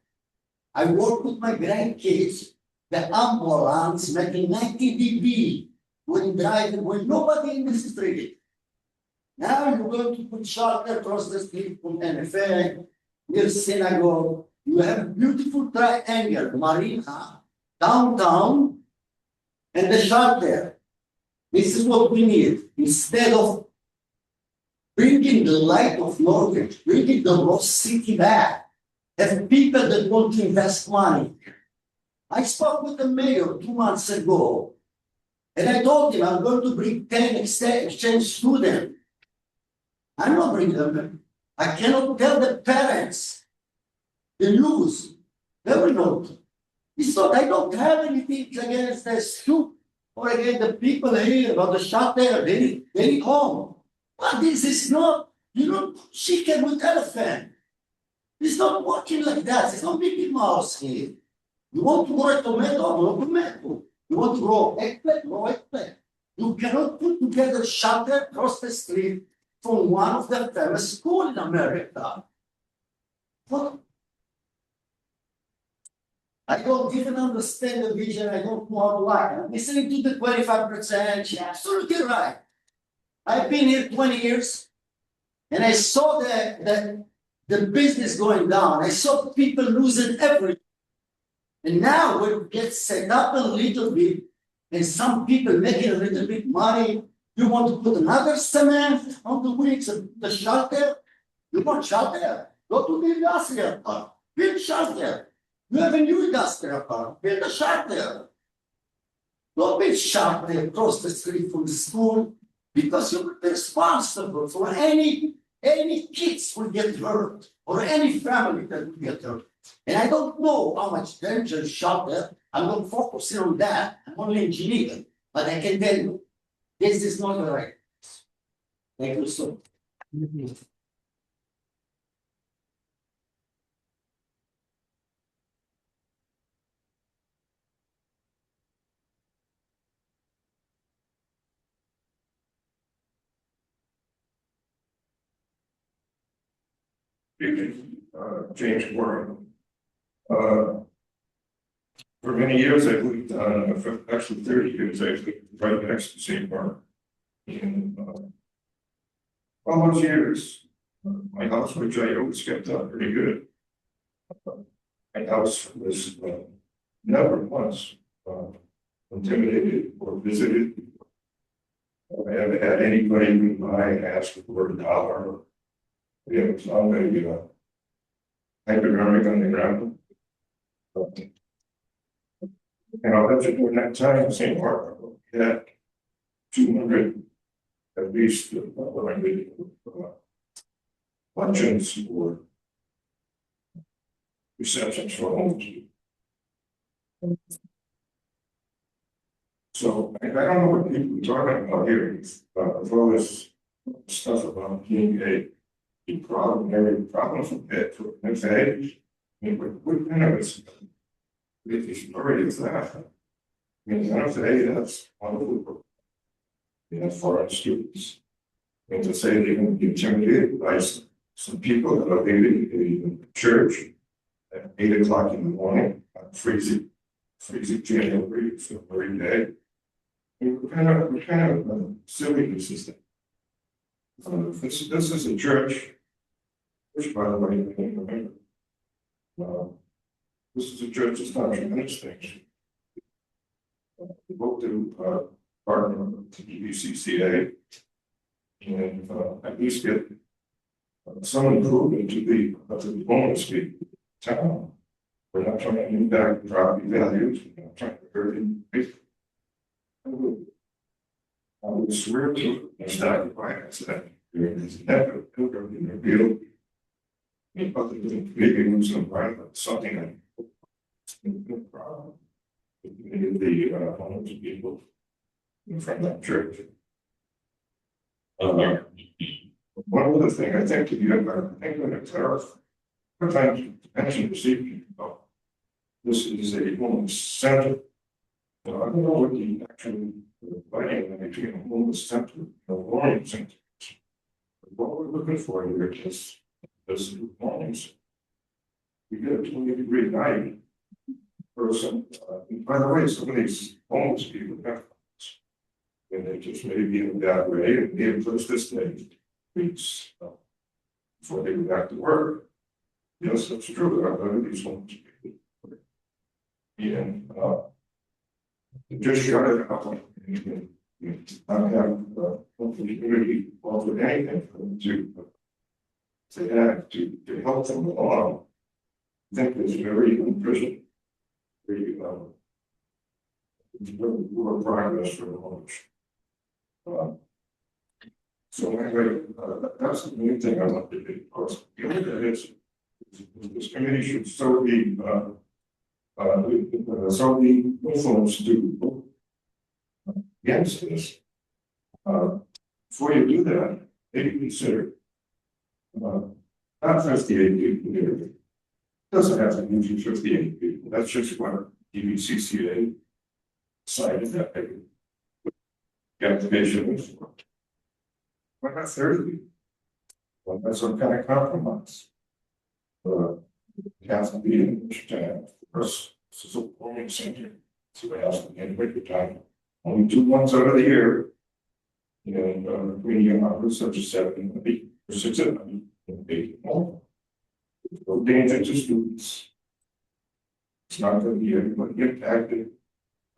I work with my grandkids, the ambulance making 90 dB when driving, when nobody in the street. Now you're going to put shelter across the street from NFA, near synagogue. You have a beautiful triangle, marina, downtown, and the shelter. This is what we need. Instead of bringing the light of Norwich, bringing the lost city back, have people that want to invest money. I spoke with the mayor 2 months ago, and I told him I'm going to bring 10 exchange students. I'm not bringing them. I cannot tell the parents the news. They will not. It's not, I don't have anything against the school or against the people here about the shelter. They need home. But this is not, chicken with elephant. It's not working like that. It's not Mickey Mouse here. You want to grow a tomato, grow tomato. You want to grow eggplant, grow eggplant. You cannot put together shelter across the street from one of the famous schools in America. What? I don't even understand the vision. I don't know how to like. I'm listening to the 25%. You're absolutely right. I've been here 20 years, and I saw the business going down. I saw people losing everything. And now when it gets set up a little bit, and some people making a little bit money, you want to put another cement on the wings of the shelter? You want shelter? Go to the industrial park. Build shelter. You have a new industrial park. Build a shelter. Don't build shelter across the street from the school, because you're responsible for any kids will get hurt or any family that will get hurt. And I don't know how much danger shelter. I'm not focusing on that. I'm only engineering, but I can tell you, this is not the right. Thank you so much. James Warren. For many years, I lived on, actually 30 years, I lived right next to St. Mark. And all those years, my house, which I always kept up pretty good, my house was never once intimidated or visited. I haven't had anybody come by and ask for $1. We have found a hypodermic on the ground. And I'll let you during that time, St. Mark, we had 200 at least luncheons or receptions for homes. So I don't know what people are talking about here, with all this stuff about being a problem, every problem from it to an age. I mean, what kind of it's already that. I mean, NFA, that's wonderful. For our students. And to say they can be intimidated by some people that are leaving the church at 8 o'clock in the morning, freezing January, February day. I mean, what kind of silliness is that? This is a church, which by the way, I think remember. This is a church that's done tremendous things. We hope to partner with the UCCA and at least get some improvement to the homeless people in town. We're not trying to impact property values. We're not trying to hurt anything. I would swear to establish finance that there is never in the field Maybe lose some right, something like. Maybe the homeless people from that church. One other thing I think if you have, I think that it's sometimes you mention this evening, this is a homeless center. I don't know what the actual dividing between a homeless center and a warming center. What we're looking for here is warnings. We get a 20-degree night person. By the way, some of these homeless people have and they just may be in that way and be in place this day weeks before they go back to work. Yes, that's true. There are these homeless people. And just shut it up and not have hopefully community involved with anything for them to add to help them along. I think it's very prison. Very more progress for the homeless. So anyway, that's the main thing I want to do. Of course, the other thing is this committee should so be influenced to against this. Before you do that, maybe consider not 58 people here. It doesn't have to be 58 people. That's just what DVCCA decided that the application was for. Why not 30 people? Well, that's some kind of compromise. It has to be in which time. First, this is a warming center. So it has to be in winter time. Only 2 months out of the year. And when you have such a 7 and 8 or 6 and 8 more. No danger to students. It's not going to be anybody impacted.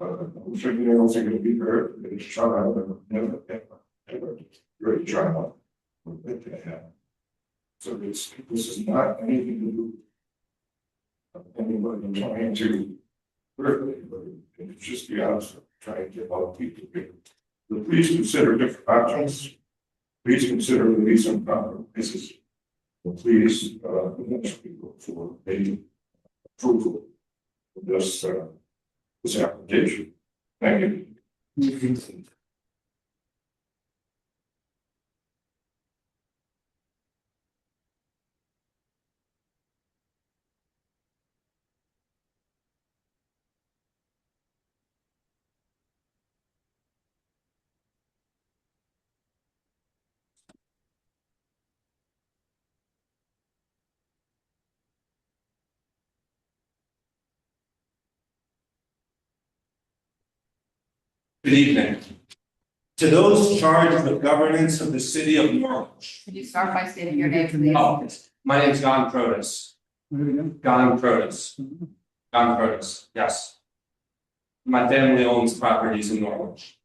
I'm sure you know going to be hurt. It's child or never very child. So this is not anything to do with anybody trying to hurt anybody. It's just the opposite, trying to help people. But please consider different options. Please consider releasing compromises. Please convince people for a approval of this application. Thank you. Good evening. To those charged with governance of the city of Norwich. Could you start by stating your name, please? Oh, my name is Gon Protus. Gon Protus. Gon Protus, yes. My family owns properties in Norwich.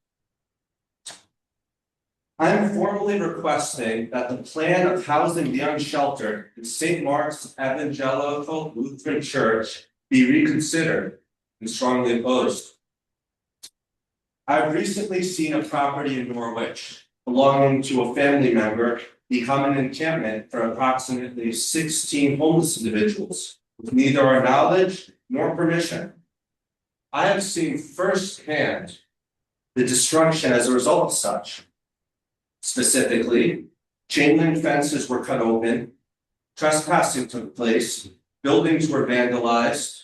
I am formally requesting that the plan of housing the unsheltered in St. Mark's Evangelical Lutheran Church be reconsidered and strongly opposed. I've recently seen a property in Norwich belonging to a family member become an encampment for approximately 16 homeless individuals with neither our knowledge nor permission. I have seen firsthand the destruction as a result of such. Specifically, chain link fences were cut open, trespassing took place, buildings were vandalized,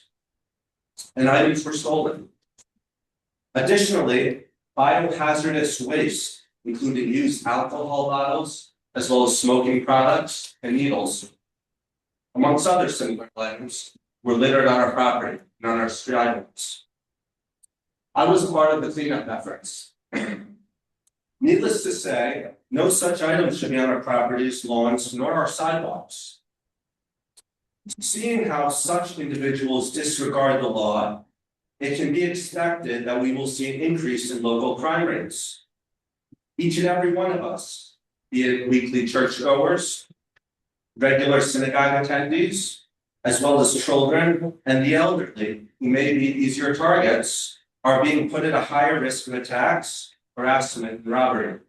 and items were stolen. Additionally, biohazardous waste, including used alcohol bottles, as well as smoking products and needles, amongst other similar items, were littered on our property and on our sidewalks. I was part of the cleanup efforts. Needless to say, no such items should be on our properties, lawns, nor our sidewalks. Seeing how such individuals disregard the law, it can be expected that we will see an increase in local crime rates. Each and every one of us, be it weekly churchgoers, regular synagogue attendees, as well as children and the elderly, who may be easier targets, are being put at a higher risk of attacks, harassment, and robbery.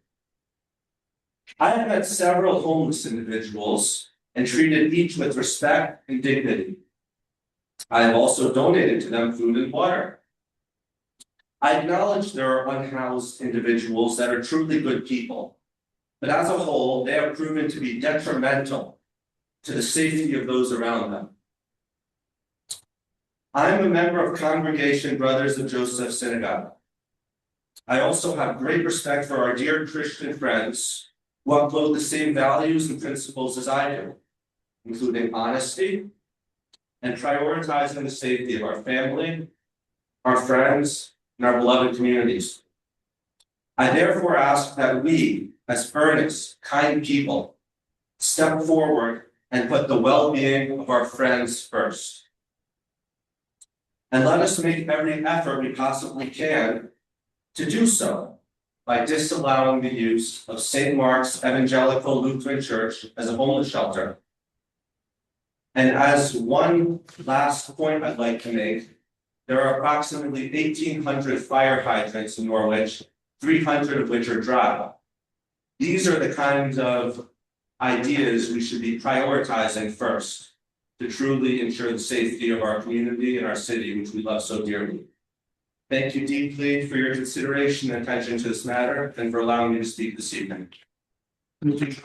I have met several homeless individuals and treated each with respect and dignity. I have also donated to them food and water. I acknowledge there are unhoused individuals that are truly good people, but as a whole, they have proven to be detrimental to the safety of those around them. I am a member of Congregation Brothers of Joseph Synagogue. I also have great respect for our dear Christian friends who uphold the same values and principles as I do, including honesty and prioritizing the safety of our family, our friends, and our beloved communities. I therefore ask that we, as earnest, kind people, step forward and put the well-being of our friends first. And let us make every effort we possibly can to do so by disallowing the use of St. Mark's Evangelical Lutheran Church as a homeless shelter. And as one last point I'd like to make, there are approximately 1,800 fire hydrants in Norwich, 300 of which are dry. These are the kinds of ideas we should be prioritizing first to truly ensure the safety of our community and our city, which we love so dearly. Thank you deeply for your consideration and attention to this matter and for allowing me to speak this evening. Good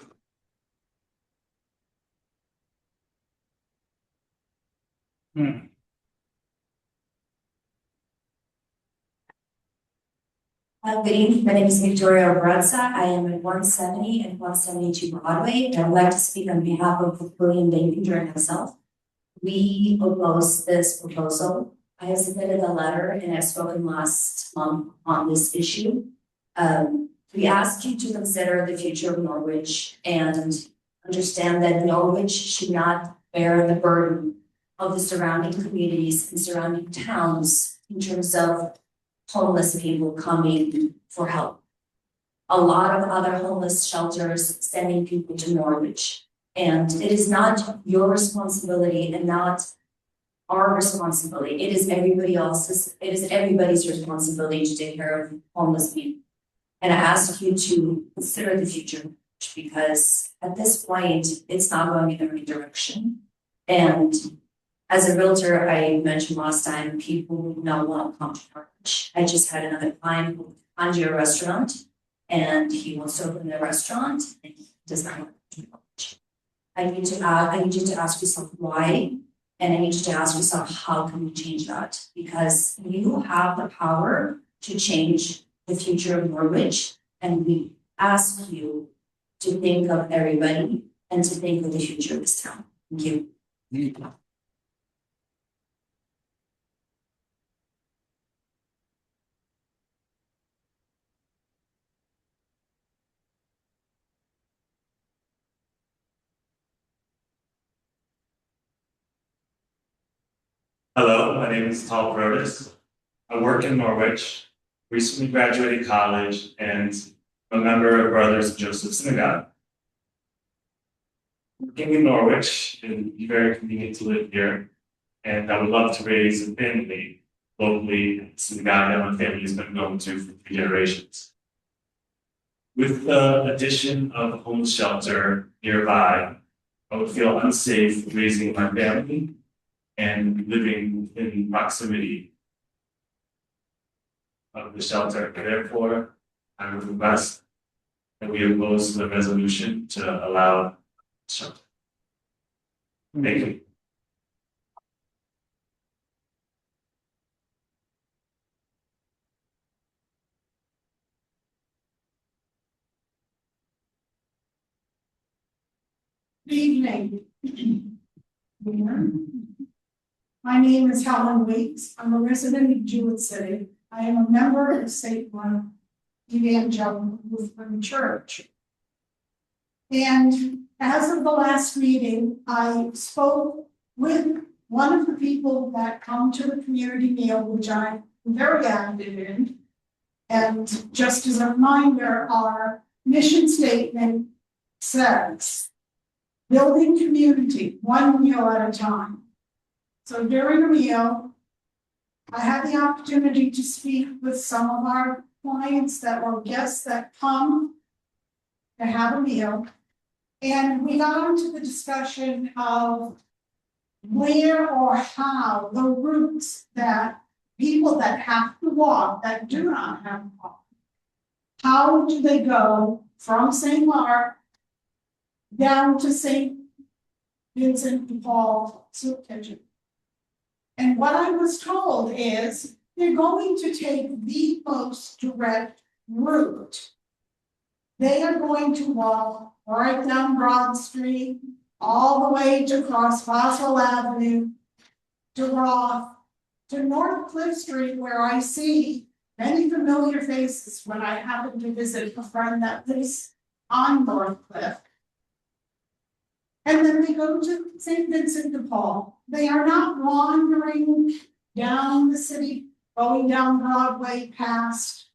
evening, my name is Victoria Obradza. I am at 170 and 172 Broadway, and I would like to speak on behalf of William Danger and myself. We oppose this proposal. I have submitted a letter and I've spoken last month on this issue. We ask you to consider the future of Norwich and understand that Norwich should not bear the burden of the surrounding communities and surrounding towns in terms of homeless people coming for help. A lot of other homeless shelters sending people to Norwich. And it is not your responsibility and not our responsibility. It is everybody's responsibility to take care of homeless people. And I ask you to consider the future because at this point, it's not going in the right direction. And as a realtor, I mentioned last time, people would not want to come to Norwich. I just had another client who found a restaurant and he wants to open a restaurant and he does not want to come to Norwich. I need you to ask yourself why, and I need you to ask yourself how can we change that? Because you have the power to change the future of Norwich, and we ask you to think of everybody and to think of the future of this town. Thank you. Hello, my name is Tal Brodus. I work in Norwich, recently graduated college, and I'm a member of Brothers of Joseph Synagogue. Working in Norwich, it would be very convenient to live here, and I would love to raise a family locally at Synagogue that my family has been going to for 3 generations. With the addition of a homeless shelter nearby, I would feel unsafe raising my family and living in proximity of the shelter. Therefore, I would request that we oppose the resolution to allow shelter. Thank you. Good evening. My name is Helen Weeks. I'm a resident of Jewett City. I am a member of St. Mark Evangelical Lutheran Church. And as of the last meeting, I spoke with one of the people that come to the community meal, which I'm very active in. And just as a reminder, our mission statement says, building community, one meal at a time. So during a meal, I had the opportunity to speak with some of our clients that were guests that come to have a meal. And we got onto the discussion of where or how the routes that people that have to walk, that do not have to walk, how do they go from St. Mark down to St. Vincent de Paul soup kitchen? And what I was told is they're going to take the most direct route. They are going to walk right down Broad Street, all the way to cross Boswell Avenue, to Roth, to North Cliff Street, where I see many familiar faces when I happen to visit a friend that lives on North Cliff. And then they go to St. Vincent de Paul. They are not wandering down the city, going down Broadway past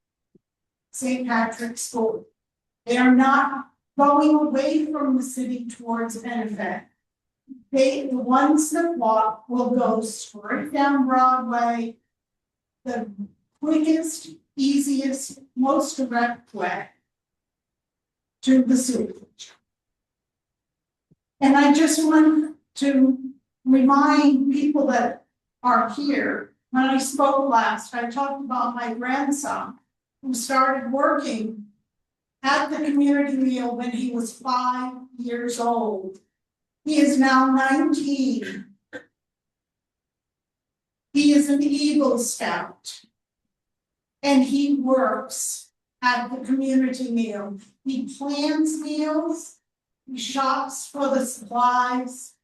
St. Patrick's School. They are not going away from the city towards Benefit. The ones that walk will go straight down Broadway, the quickest, easiest, most direct way to the sewage. And I just want to remind people that are here, when I spoke last, I talked about my grandson who started working at the community meal when he was 5 years old. He is now 19. He is an Eagle Scout. And he works at the community meal. He plans meals, he shops for the supplies,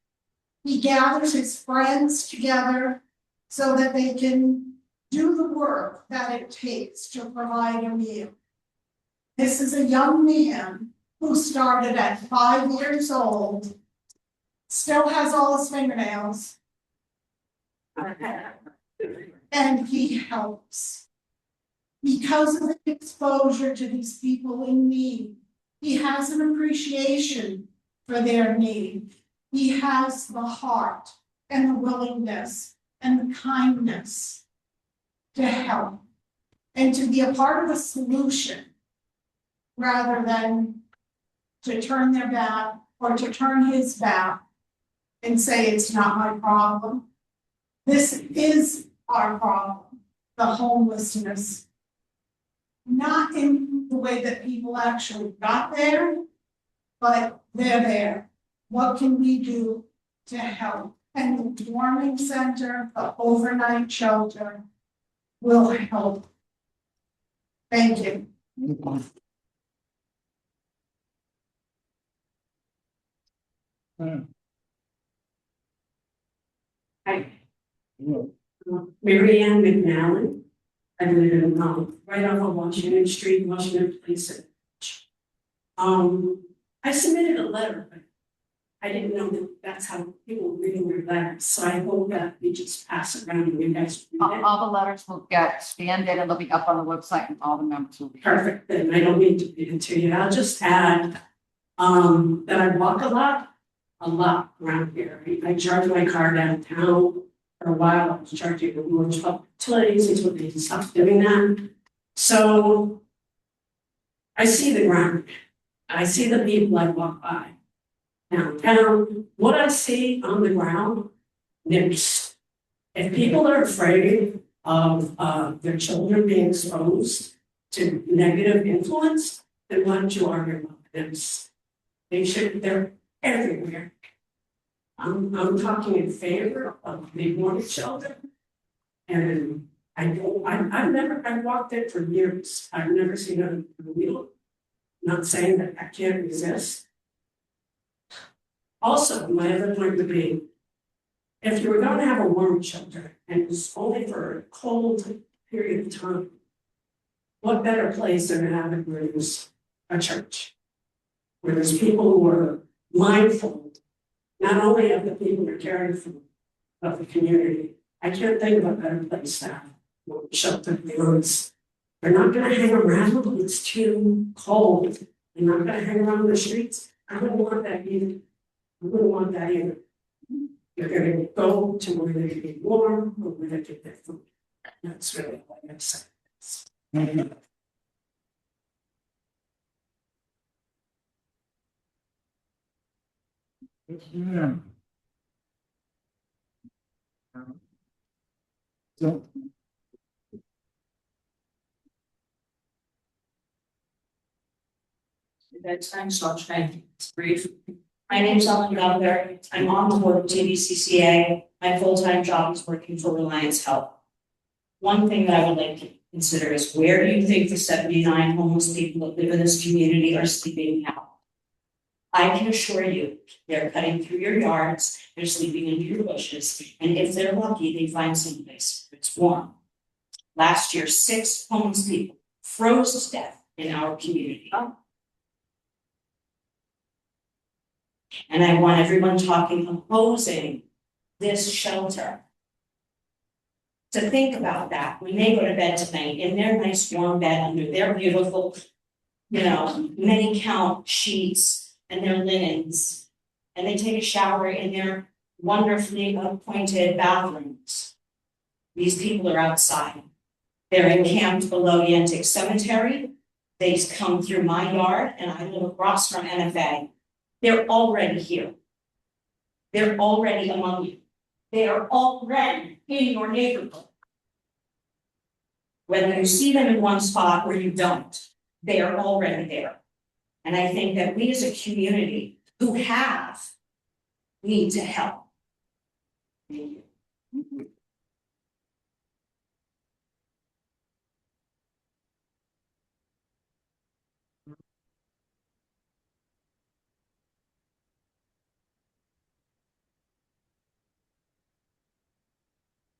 he gathers his friends together so that they can do the work that it takes to provide a meal. This is a young man who started at 5 years old, still has all his fingernails, and he helps. Because of the exposure to these people in need, he has an appreciation for their need. He has the heart and the willingness and the kindness to help and to be a part of a solution rather than to turn their back or to turn his back and say it's not my problem. This is our problem, the homelessness. Not in the way that people actually got there, but they're there. What can we do to help? And the warming center, the overnight shelter will help. Thank you. Hi. Mary Ann McNally. I live in right off of Washington Street, Washington Place. I submitted a letter, but I didn't know that that's how people read their letters. So I hope that we just pass it around and you guys read it. All the letters will get scanned in and they'll be up on the website and all the members will be. Perfect, then I don't need to read it to you. I'll just add that I walk a lot around here. I charge my car downtown. For a while, I was charging the more utilities until they stopped doing that. So I see the ground. I see the people I walk by downtown. What I see on the ground, if people are afraid of their children being exposed to negative influence, then why don't you argue about this? They're everywhere. I'm talking in favor of the Norwich shelter. And I've walked it for years. I've never seen a wheel. Not saying that I can't resist. Also, my other point would be, if you were going to have a warm shelter and it was only for a cold period of time, what better place than to have it where there's a church, where there's people who are mindful not only of the people who are caring for of the community. I can't think of a better place to have shelter because they're not going to hang around when it's too cold. They're not going to hang around the streets. I wouldn't want that either. You're going to go to where they can be warm or where they can get food. That's really what I'm saying. Yes, ma'am. So, Bedtime, so I'll try and keep this brief. My name's Ellen Gallagher. I'm on the board of TVCCA. My full-time job is working for Reliance Health. One thing that I would like to consider is where do you think the 79 homeless people that live in this community are sleeping now? I can assure you, they're cutting through your yards, they're sleeping under your bushes, and if they're lucky, they find someplace where it's warm. Last year, 6 homeless people froze to death in our community. And I want everyone talking opposing this shelter to think about that when they go to bed tonight in their nice warm bed under their beautiful, many count sheets and their linens. And they take a shower in their wonderfully appointed bathrooms. These people are outside. They're encamped below Yantic Cemetery. They come through my yard and I live across from NFA. They're already here. They're already among you. They are already in your neighborhood. Whether you see them in one spot or you don't, they are already there. And I think that we as a community who need to help. Thank you.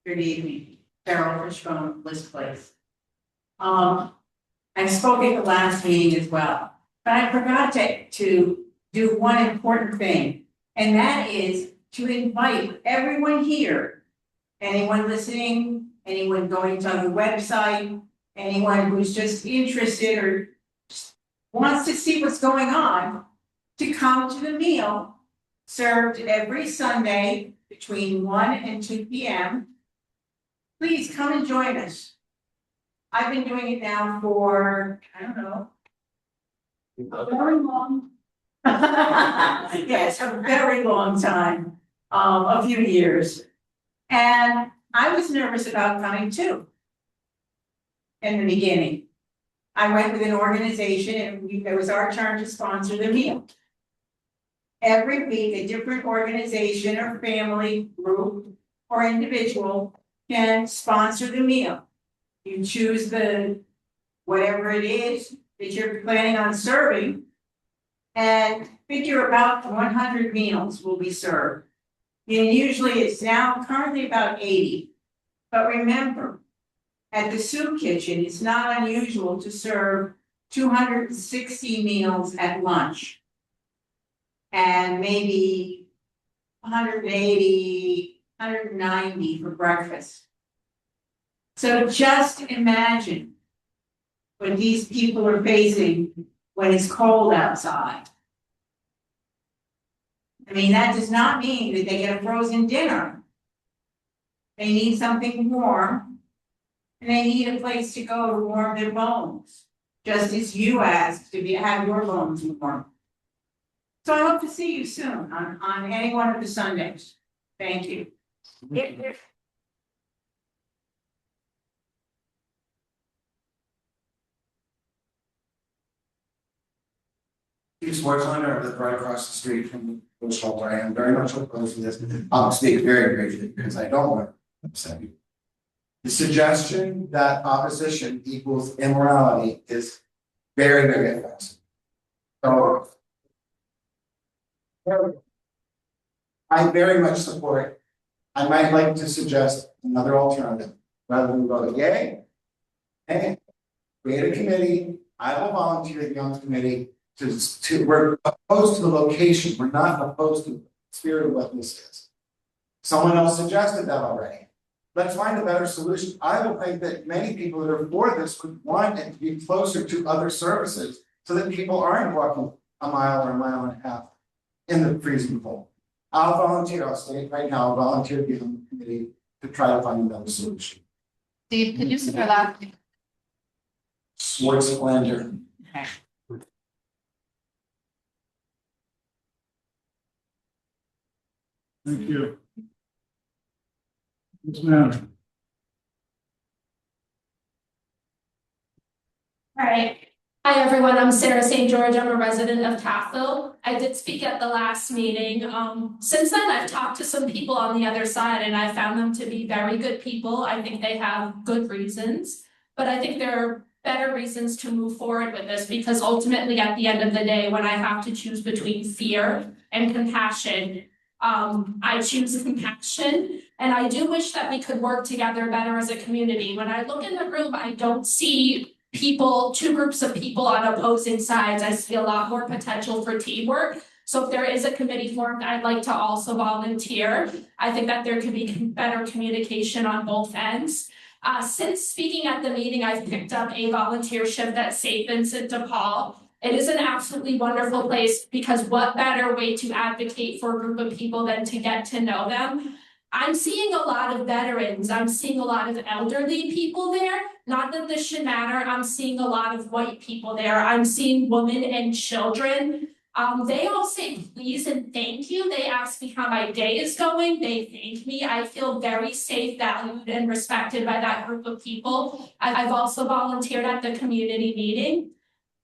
Good evening, Carol Fish from Bliss Place. I spoke at the last meeting as well, but I forgot to do one important thing, and that is to invite everyone here, anyone listening, anyone going to the website, anyone who's just interested or wants to see what's going on, to come to the meal served every Sunday between 1 and 2 p.m. Please come and join us. I've been doing it now for, I don't know, a very long. Yes, a very long time, a few years. And I was nervous about coming too. In the beginning. I went with an organization and it was our turn to sponsor the meal. Every week, a different organization or family group or individual can sponsor the meal. You choose whatever it is that you're planning on serving, and figure about 100 meals will be served. And usually it's now currently about 80. But remember, at the soup kitchen, it's not unusual to serve 260 meals at lunch. And maybe 180, 190 for breakfast. So just imagine what these people are facing when it's cold outside. I mean, that does not mean that they get a frozen dinner. They need something warm, and they need a place to go to warm their bones, just as you asked to have your bones warm. So I hope to see you soon on any one of the Sundays. Thank you. Steve Swartzlander, I live right across the street from the shelter. I am very much opposed to this. I'll speak very briefly because I don't want to upset you. The suggestion that opposition equals immorality is very, very offensive. So I very much support. I might like to suggest another alternative rather than go to yay. Hey, create a committee. I will volunteer to be on the committee. We're opposed to the location. We're not opposed to the spirit of what this is. Someone else suggested that already. Let's find a better solution. I will think that many people that are for this would want it to be closer to other services so that people aren't walking a mile or a mile and a half in the freezing cold. I'll volunteer. I'll say it right now. I'll volunteer to be on the committee to try to find another solution. Steve, could you say your last name? Swartzlander. Okay. Thank you. Yes, ma'am. All right. Hi, everyone. I'm Sarah St. George. I'm a resident of Tathville. I did speak at the last meeting. Since then, I've talked to some people on the other side, and I found them to be very good people. I think they have good reasons, but I think there are better reasons to move forward with this, because ultimately, at the end of the day, when I have to choose between fear and compassion, I choose compassion. And I do wish that we could work together better as a community. When I look in the room, I don't see two groups of people on opposing sides. I see a lot more potential for teamwork. So if there is a committee formed, I'd like to also volunteer. I think that there could be better communication on both ends. Since speaking at the meeting, I've picked up a volunteer shift at St. Vincent de Paul. It is an absolutely wonderful place, because what better way to advocate for a group of people than to get to know them? I'm seeing a lot of veterans. I'm seeing a lot of elderly people there. Not that this should matter. I'm seeing a lot of white people there. I'm seeing women and children. They all say please and thank you. They ask me how my day is going. They thank me. I feel very safe, valued, and respected by that group of people. I've also volunteered at the community meeting.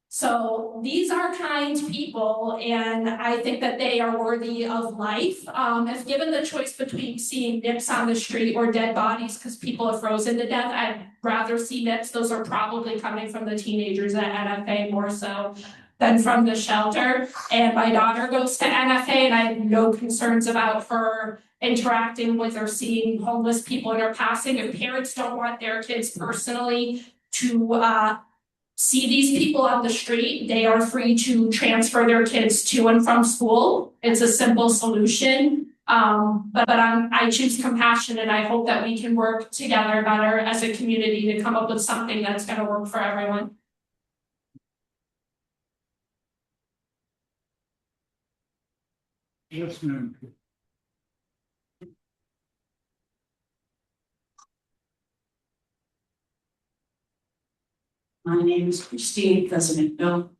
So these are kind people, and I think that they are worthy of life. If given the choice between seeing nips on the street or dead bodies because people are frozen to death, I'd rather see nips. Those are probably coming from the teenagers at NFA more so than from the shelter. And my daughter goes to NFA, and I have no concerns about her interacting with or seeing homeless people in her passing. If parents don't want their kids personally to see these people on the street, they are free to transfer their kids to and from school. It's a simple solution. But I choose compassion, and I hope that we can work together better as a community to come up with something that's going to work for everyone. Yes, ma'am. My name is Christine, President Bill.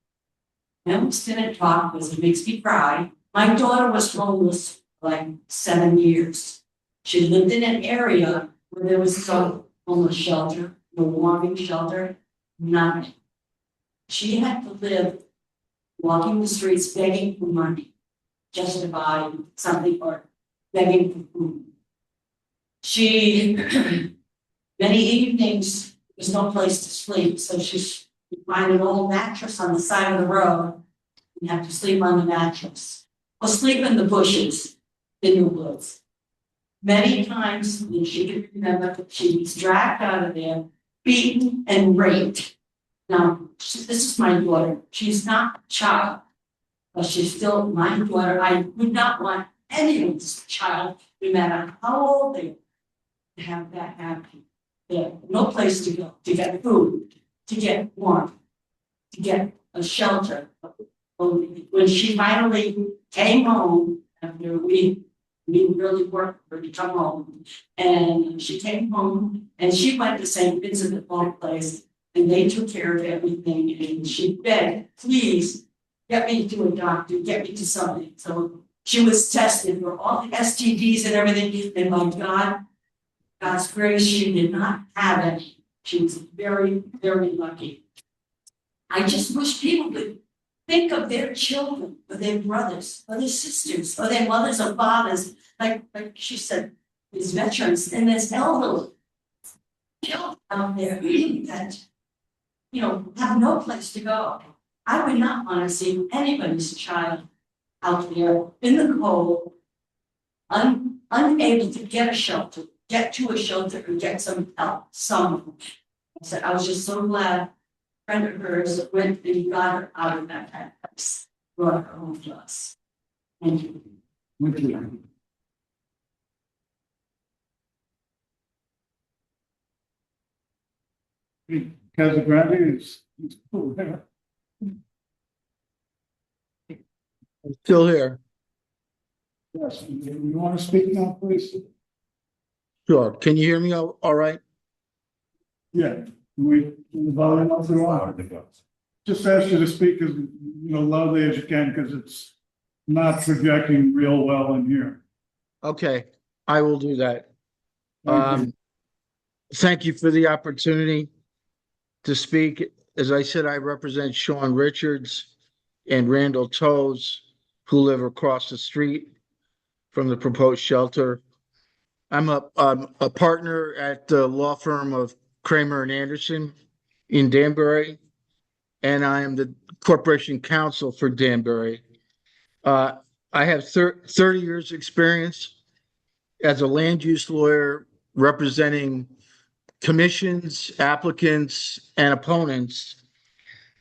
I almost didn't talk because it makes me cry. My daughter was homeless for like 7 years. She lived in an area where there was no homeless shelter, no warming shelter, nothing. She had to live walking the streets begging for money just to buy something, or begging for food. She, many evenings, there's no place to sleep, so she's find an old mattress on the side of the road. You have to sleep on the mattress, or sleep in the bushes in the woods. Many times, when she could remember, she was dragged out of there, beaten and raped. Now, this is my daughter. She's not a child, but she's still my daughter. I would not want anyone's child, no matter how old they are, to have that happen. They have no place to go, to get food, to get warmth, to get a shelter. When she finally came home, after we really worked for her to come home, and she came home and she went to St. Vincent de Paul place, and they took care of everything, and she begged, please, get me to a doctor, get me to something. So she was tested for all the STDs and everything, and by God's grace, she did not have any. She was very, very lucky. I just wish people would think of their children, or their brothers, or their sisters, or their mothers or fathers. Like she said, these veterans and there's elderly children out there that, have no place to go. I would not want to see anybody's child out there in the cold, unable to get a shelter, get to a shelter and get some help, I was just so glad a friend of hers went and got her out of that place, brought her home to us. Thank you. Thank you. Casagrande is still there. Still here. Yes, you want to speak now, please? Sure. Can you hear me all right? Yeah, we volume up the line. Just ask you to speak as loudly as you can, because it's not projecting real well in here. Okay, I will do that. Thank you. Thank you for the opportunity to speak. As I said, I represent Sean Richards and Randall Toes, who live across the street from the proposed shelter. I'm a partner at the law firm of Kramer and Anderson in Danbury, and I am the corporation counsel for Danbury. Uh, I have 30 years experience as a land use lawyer representing commissions, applicants, and opponents.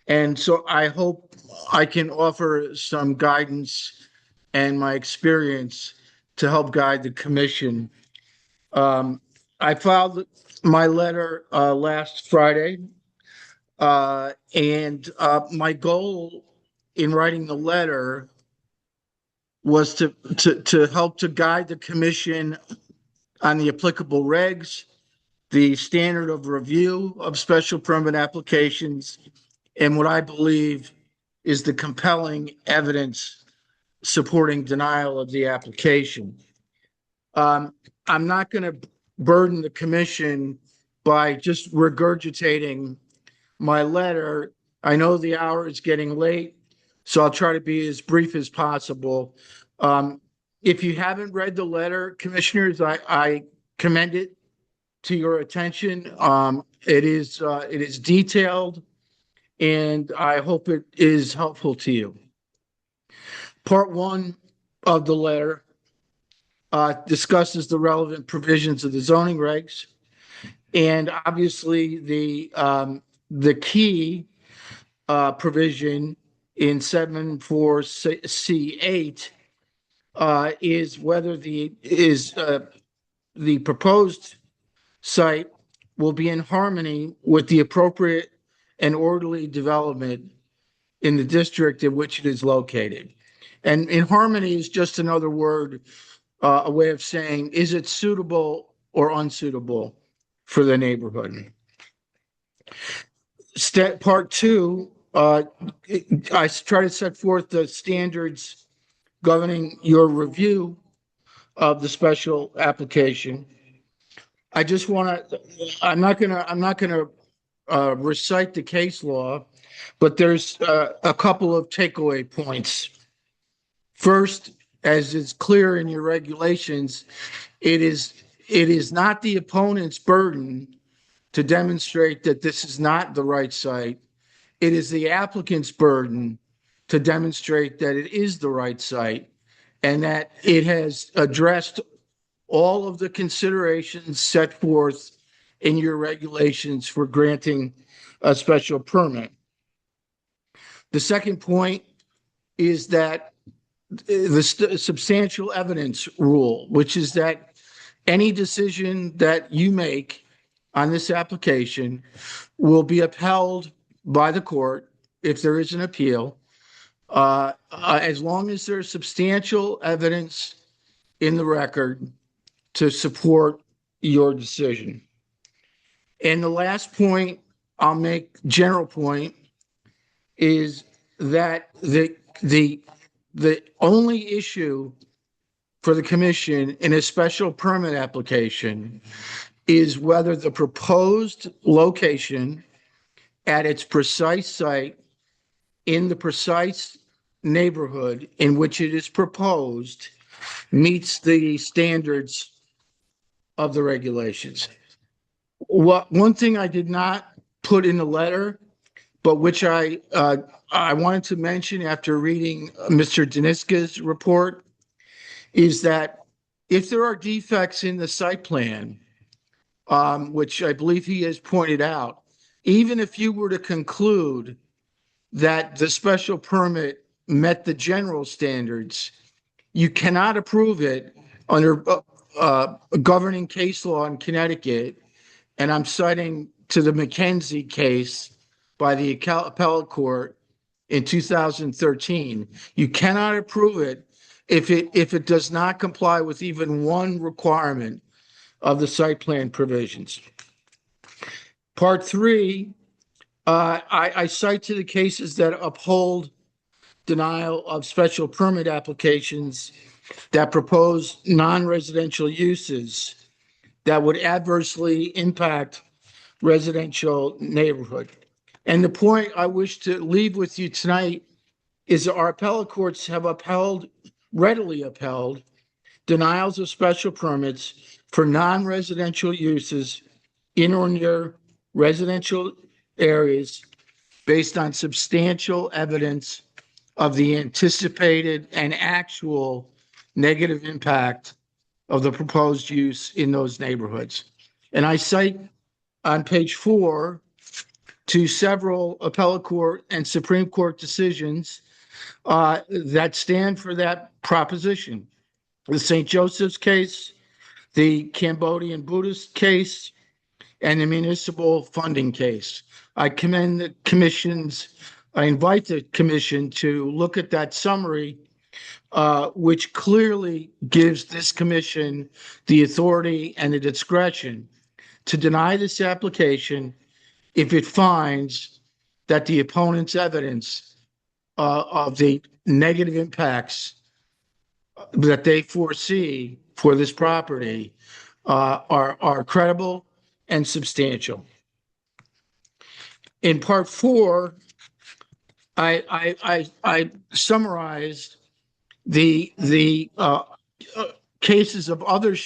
And so I hope I can offer some guidance and my experience to help guide the commission. I filed my letter last Friday, and my goal in writing the letter was to help to guide the commission on the applicable regs, the standard of review of special permit applications, and what I believe is the compelling evidence supporting denial of the application. I'm not going to burden the commission by just regurgitating my letter. I know the hour is getting late, so I'll try to be as brief as possible. If you haven't read the letter, commissioners, I commend it to your attention. It is detailed, and I hope it is helpful to you. Part one of the letter discusses the relevant provisions of the zoning regs, and obviously the key provision in 7.4C8 is whether the proposed site will be in harmony with the appropriate and orderly development in the district in which it is located. And in harmony is just another word, a way of saying, is it suitable or unsuitable for the neighborhood? Part two, I try to set forth the standards governing your review of the special application. I just want to, I'm not gonna recite the case law, but there's a couple of takeaway points. First, as is clear in your regulations, it is not the opponent's burden to demonstrate that this is not the right site. It is the applicant's burden to demonstrate that it is the right site and that it has addressed all of the considerations set forth in your regulations for granting a special permit. The second point is that the substantial evidence rule, which is that any decision that you make on this application will be upheld by the court if there is an appeal, as long as there's substantial evidence in the record to support your decision. And the last point I'll make, general point, is that the only issue for the commission in a special permit application is whether the proposed location at its precise site in the precise neighborhood in which it is proposed meets the standards of the regulations. One thing I did not put in the letter, but which I wanted to mention after reading Mr. Deniska's report, is that if there are defects in the site plan, which I believe he has pointed out, even if you were to conclude that the special permit met the general standards, you cannot approve it under governing case law in Connecticut. And I'm citing to the McKenzie case by the appellate court in 2013. You cannot approve it if it does not comply with even one requirement of the site plan provisions. Part three, I cite to the cases that uphold denial of special permit applications that propose non-residential uses that would adversely impact residential neighborhood. And the point I wish to leave with you tonight is that our appellate courts have readily upheld denials of special permits for non-residential uses in or near residential areas based on substantial evidence of the anticipated and actual negative impact of the proposed use in those neighborhoods. And I cite on page 4 to several appellate court and Supreme Court decisions that stand for that proposition. The St. Joseph's case, the Cambodian Buddhist case, and the municipal funding case. I invite the commission to look at that summary, which clearly gives this commission the authority and the discretion to deny this application if it finds that the opponent's evidence of the negative impacts that they foresee for this property are credible and substantial. In part 4, I summarized the cases of other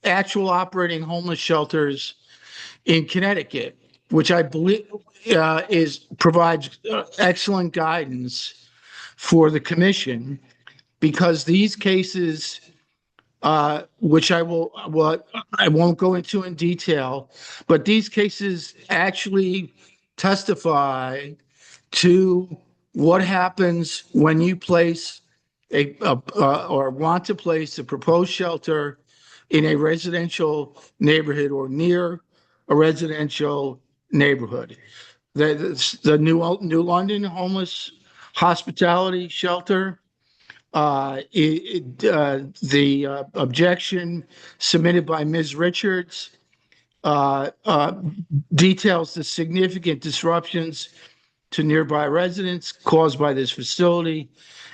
actual operating homeless shelters in Connecticut, which I believe provides excellent guidance for the commission, because these cases, which I won't go into in detail, but these cases actually testify to what happens when you place or want to place a proposed shelter in a residential neighborhood or near a residential neighborhood. The New London Homeless Hospitality Shelter, the objection submitted by Ms. Richards details the significant disruptions to nearby residents caused by this facility,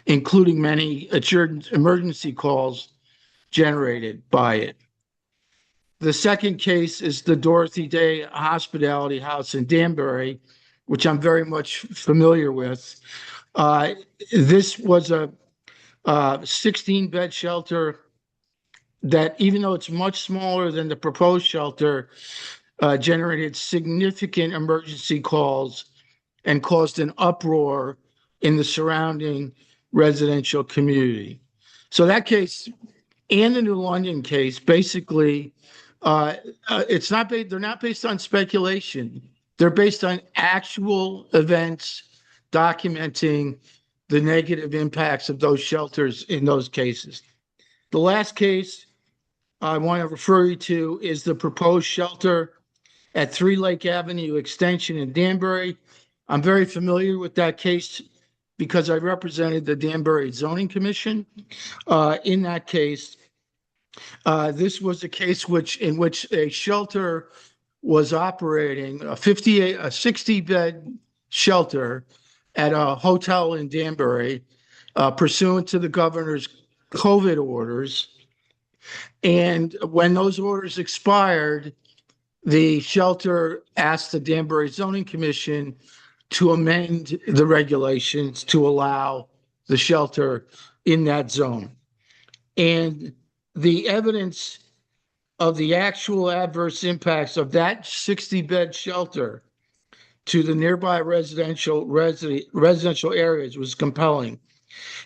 including many emergency calls generated by it. The second case is the Dorothy Day Hospitality House in Danbury, which I'm very much familiar with. This was a 16-bed shelter that, even though it's much smaller than the proposed shelter, generated significant emergency calls and caused an uproar in the surrounding residential community. So that case and the New London case, basically, they're not based on speculation. They're based on actual events documenting the negative impacts of those shelters in those cases. The last case I want to refer you to is the proposed shelter at 3 Lake Avenue Extension in Danbury. I'm very familiar with that case because I represented the Danbury Zoning Commission. In that case, this was a case in which a shelter was operating, a 60-bed shelter at a hotel in Danbury, pursuant to the governor's COVID orders. And when those orders expired, the shelter asked the Danbury Zoning Commission to amend the regulations to allow the shelter in that zone. And the evidence of the actual adverse impacts of that 60-bed shelter to the nearby residential areas was compelling.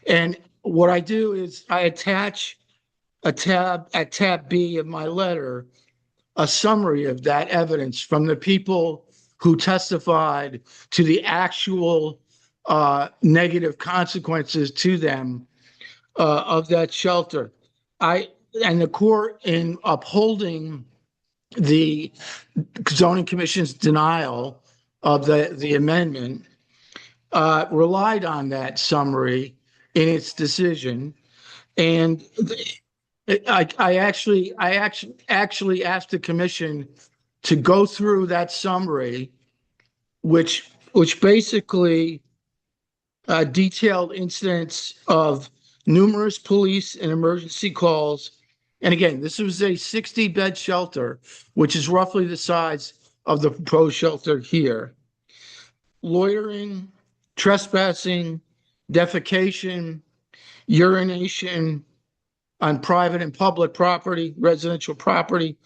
And what I do is I attach at tab B of my letter a summary of that evidence from the people who testified to the actual negative consequences to them of that shelter. And the court, in upholding the zoning commission's denial of the amendment, relied on that summary in its decision. And I actually asked the commission to go through that summary, which basically detailed incidents of numerous police and emergency calls. And again, this was a 60-bed shelter, which is roughly the size of the proposed shelter here. Loitering, trespassing, defecation, urination on private and public property, residential property,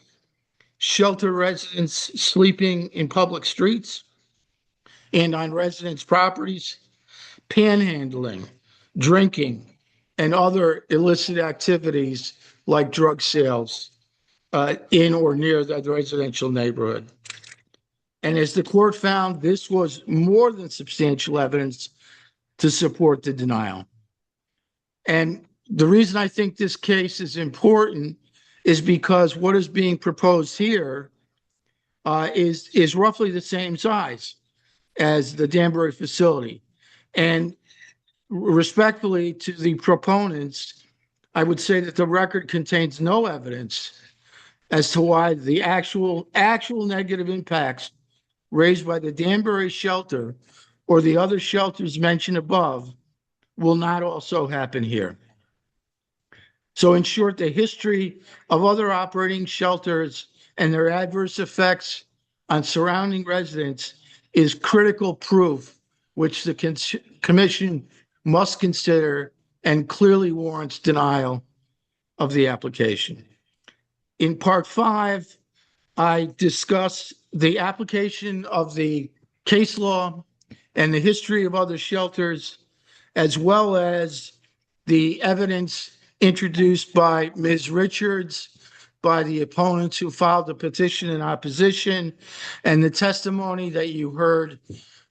shelter residents sleeping in public streets and on residents' properties, panhandling, drinking, and other illicit activities like drug sales in or near the residential neighborhood. And as the court found, this was more than substantial evidence to support the denial. And the reason I think this case is important is because what is being proposed here is roughly the same size as the Danbury facility. And respectfully to the proponents, I would say that the record contains no evidence as to why the actual negative impacts raised by the Danbury shelter or the other shelters mentioned above will not also happen here. So in short, the history of other operating shelters and their adverse effects on surrounding residents is critical proof which the commission must consider and clearly warrants denial of the application. In part 5, I discussed the application of the case law and the history of other shelters, as well as the evidence introduced by Ms. Richards, by the opponents who filed the petition in opposition, and the testimony that you heard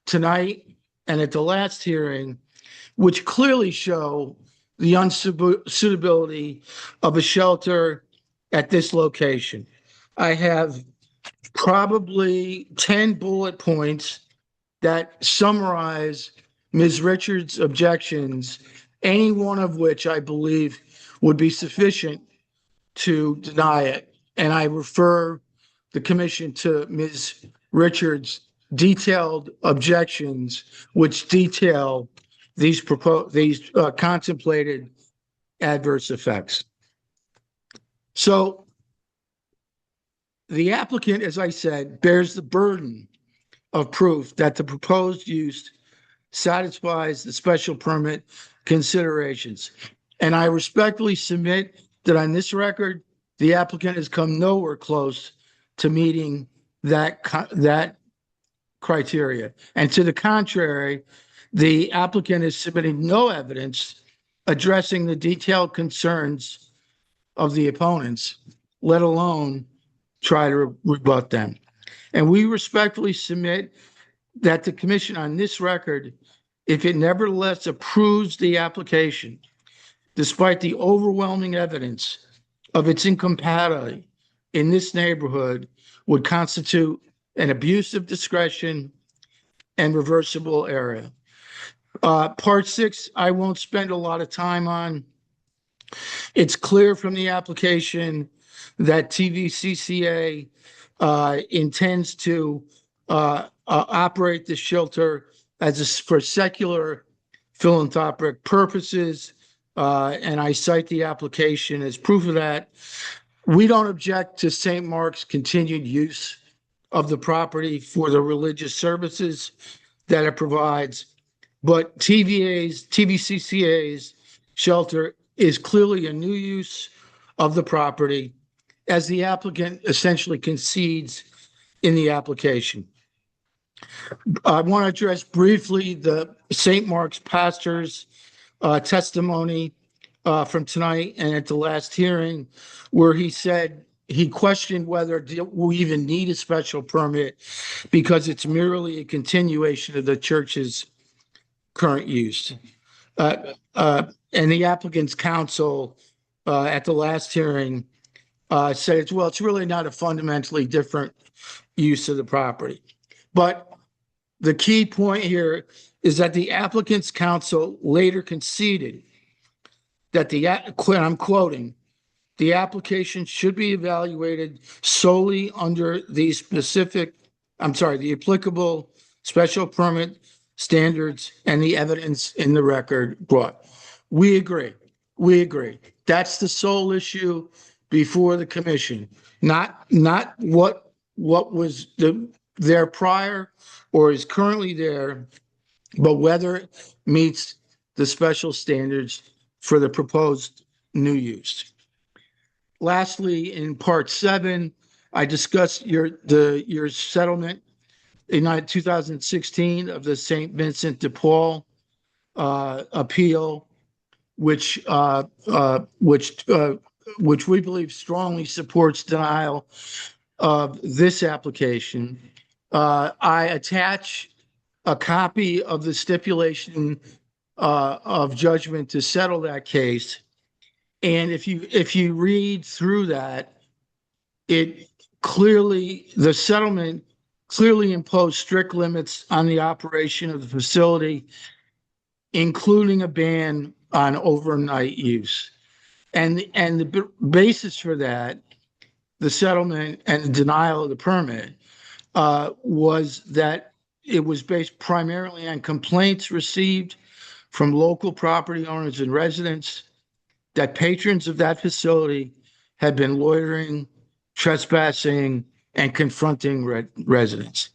tonight and at the last hearing, which clearly show the unsuitability of a shelter at this location. I have probably 10 bullet points that summarize Ms. Richards' objections, any one of which I believe would be sufficient to deny it. And I refer the commission to Ms. Richards' detailed objections, which detail these contemplated adverse effects. So the applicant, as I said, bears the burden of proof that the proposed use satisfies the special permit considerations. And I respectfully submit that on this record, the applicant has come nowhere close to meeting that criteria. And to the contrary, the applicant is submitting no evidence addressing the detailed concerns of the opponents, let alone try to rebut them. And we respectfully submit that the commission on this record, if it nevertheless approves the application, despite the overwhelming evidence of its incompatibility in this neighborhood, would constitute an abuse of discretion and reversible error. Part 6, I won't spend a lot of time on. It's clear from the application that TVCCA intends to operate the shelter for secular philanthropic purposes, and I cite the application as proof of that. We don't object to St. Mark's continued use of the property for the religious services that it provides, but TVCCA's shelter is clearly a new use of the property, as the applicant essentially concedes in the application. I want to address briefly the St. Mark's pastor's testimony from tonight and at the last hearing, where he said he questioned whether we even need a special permit because it's merely a continuation of the church's current use. And the applicant's counsel at the last hearing said it's really not a fundamentally different use of the property. But the key point here is that the applicant's counsel later conceded that I'm quoting, the application should be evaluated solely under the applicable special permit standards and the evidence in the record brought. We agree. We agree. That's the sole issue before the commission, not what was there prior or is currently there, but whether it meets the special standards for the proposed new use. Lastly, in part 7, I discussed your settlement in 2016 of the St. Vincent de Paul appeal, which we believe strongly supports denial of this application. I attach a copy of the stipulation of judgment to settle that case. And if you read through that, the settlement clearly imposed strict limits on the operation of the facility, including a ban on overnight use. And the basis for that, the settlement and the denial of the permit, was that it was based primarily on complaints received from local property owners and residents that patrons of that facility had been loitering, trespassing, and confronting residents.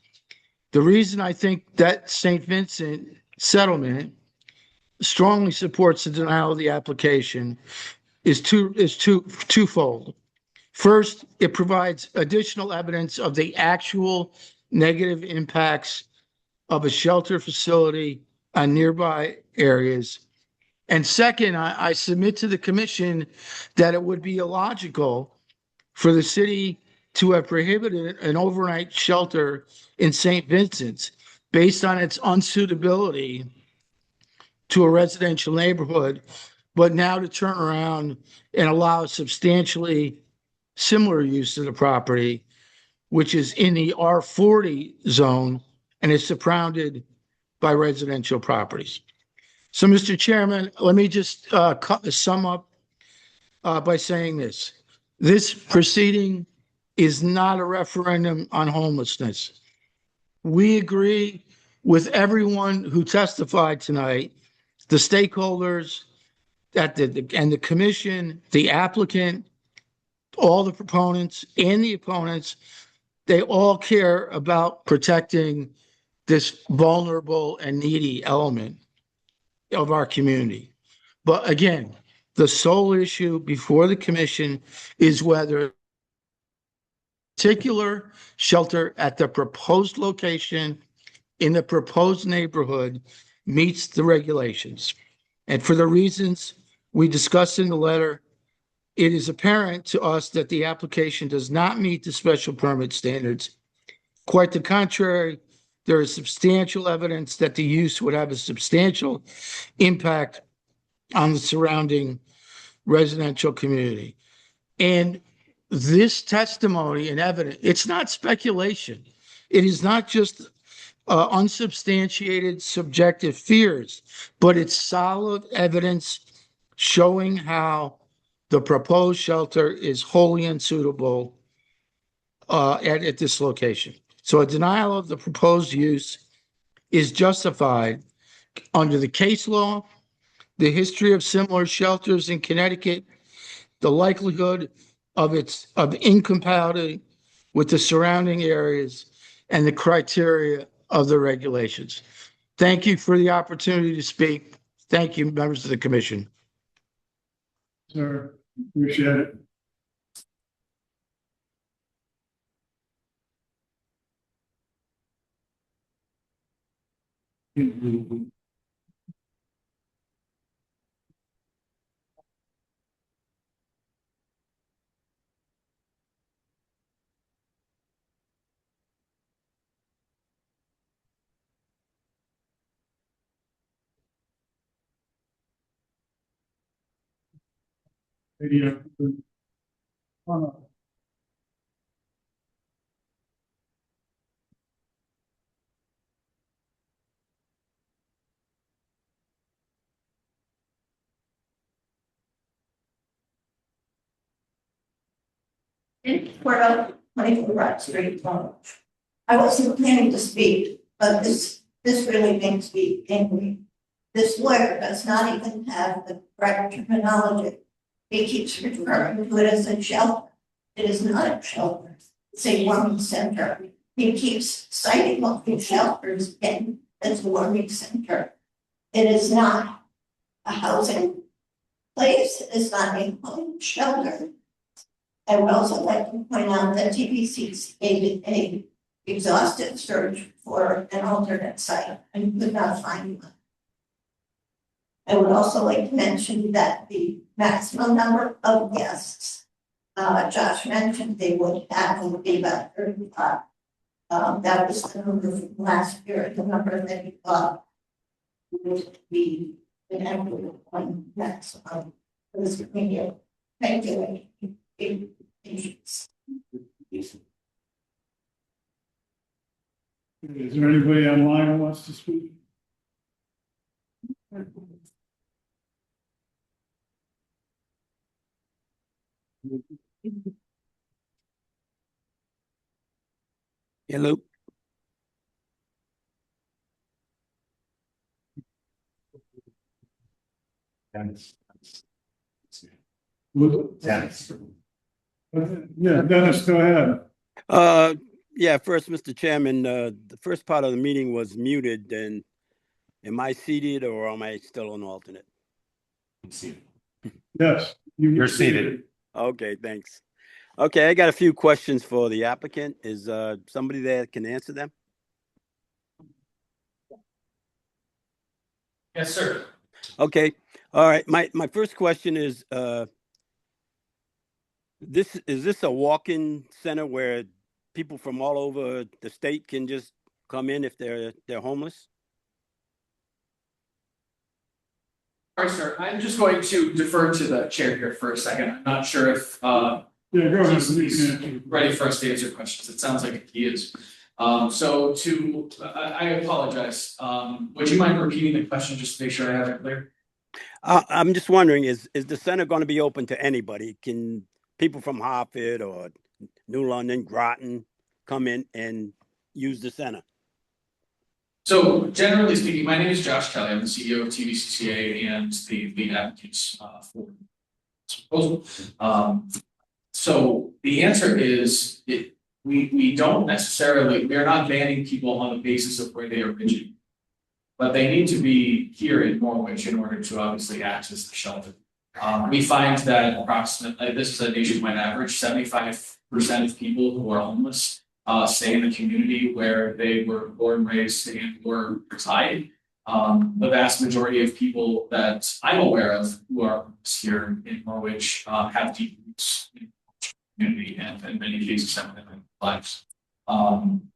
The reason I think that St. Vincent settlement strongly supports the denial of the application is twofold. First, it provides additional evidence of the actual negative impacts of a shelter facility on nearby areas. And second, I submit to the commission that it would be illogical for the city to have prohibited an overnight shelter in St. Vincent's based on its unsuitability to a residential neighborhood, but now to turn around and allow substantially similar use of the property, which is in the R40 zone and is surrounded by residential properties. So, Mr. Chairman, let me just sum up by saying this. This proceeding is not a referendum on homelessness. We agree with everyone who testified tonight, the stakeholders and the commission, the applicant, all the proponents and the opponents. They all care about protecting this vulnerable and needy element of our community. But again, the sole issue before the commission is whether particular shelter at the proposed location in the proposed neighborhood meets the regulations. And for the reasons we discussed in the letter, it is apparent to us that the application does not meet the special permit standards. Quite the contrary, there is substantial evidence that the use would have a substantial impact on the surrounding residential community. And this testimony and evidence, it's not speculation. It is not just unsubstantiated subjective fears, but it's solid evidence showing how the proposed shelter is wholly unsuitable at this location. So a denial of the proposed use is justified under the case law, the history of similar shelters in Connecticut, the likelihood of incompatibility with the surrounding areas, and the criteria of the regulations. Thank you for the opportunity to speak. Thank you, members of the commission. Sir, appreciate it. Video. For about 24 Broad Street, I wasn't planning to speak, but this really makes me angry. This lawyer does not even have the correct terminology. He keeps referring to it as a shelter. It is not a shelter. It's a warming center. He keeps citing all these shelters again as a warming center. It is not a housing place. It is not a home shelter. I would also like to point out that TBC stated a exhaustive search for an alternate site and could not find one. I would also like to mention that the maximum number of guests, Josh mentioned they would have would be about 35. That was the number from last year. The number that he thought would be the number one maximum for this community. Thank you. Is there anybody online who wants to speak? Hello. Dennis. Dennis. Yeah, Dennis, go ahead. Yeah, first, Mr. Chairman, the first part of the meeting was muted, and am I seated or am I still an alternate? Yes. You're seated. Okay, thanks. Okay, I got a few questions for the applicant. Is somebody there that can answer them? Yes, sir. Okay, all right. My first question is, is this a walk-in center where people from all over the state can just come in if they're homeless? All right, sir. I'm just going to defer to the chair here for a second. I'm not sure if Yeah, go ahead. he's ready for us to answer questions. It sounds like he is. I apologize. Would you mind repeating the question just to make sure I have it clear? I'm just wondering, is the center going to be open to anybody? Can people from Hartford or New London, Groton come in and use the center? So generally speaking, my name is Josh Kelly. I'm the CEO of TVCCA and the lead advocates for this proposal. So the answer is we don't necessarily, we're not banning people on the basis of where they originate, but they need to be here in Norwich in order to obviously access the shelter. We find that approximately, this is a nationwide average, 75% of people who are homeless stay in the community where they were born, raised, and were reside. The vast majority of people that I'm aware of who are here in Norwich have deep roots in the community and in many cases have lived their lives.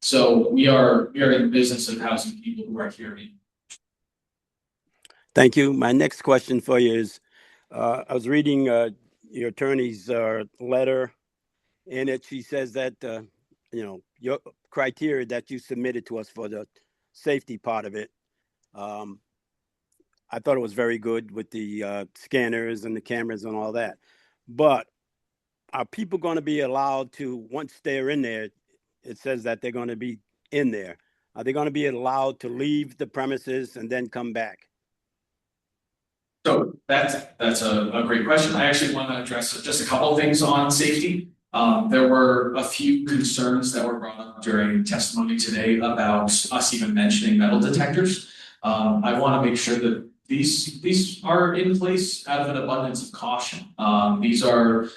So we are in the business of housing people who are here. Thank you. My next question for you is, I was reading your attorney's letter. In it, she says that, your criteria that you submitted to us for the safety part of it, I thought it was very good with the scanners and the cameras and all that. But are people going to be allowed to, once they're in there, it says that they're going to be in there. Are they going to be allowed to leave the premises and then come back? So that's a great question. I actually want to address just a couple of things on safety. There were a few concerns that were brought up during testimony today about us even mentioning metal detectors. I want to make sure that these are in place out of an abundance of caution. These are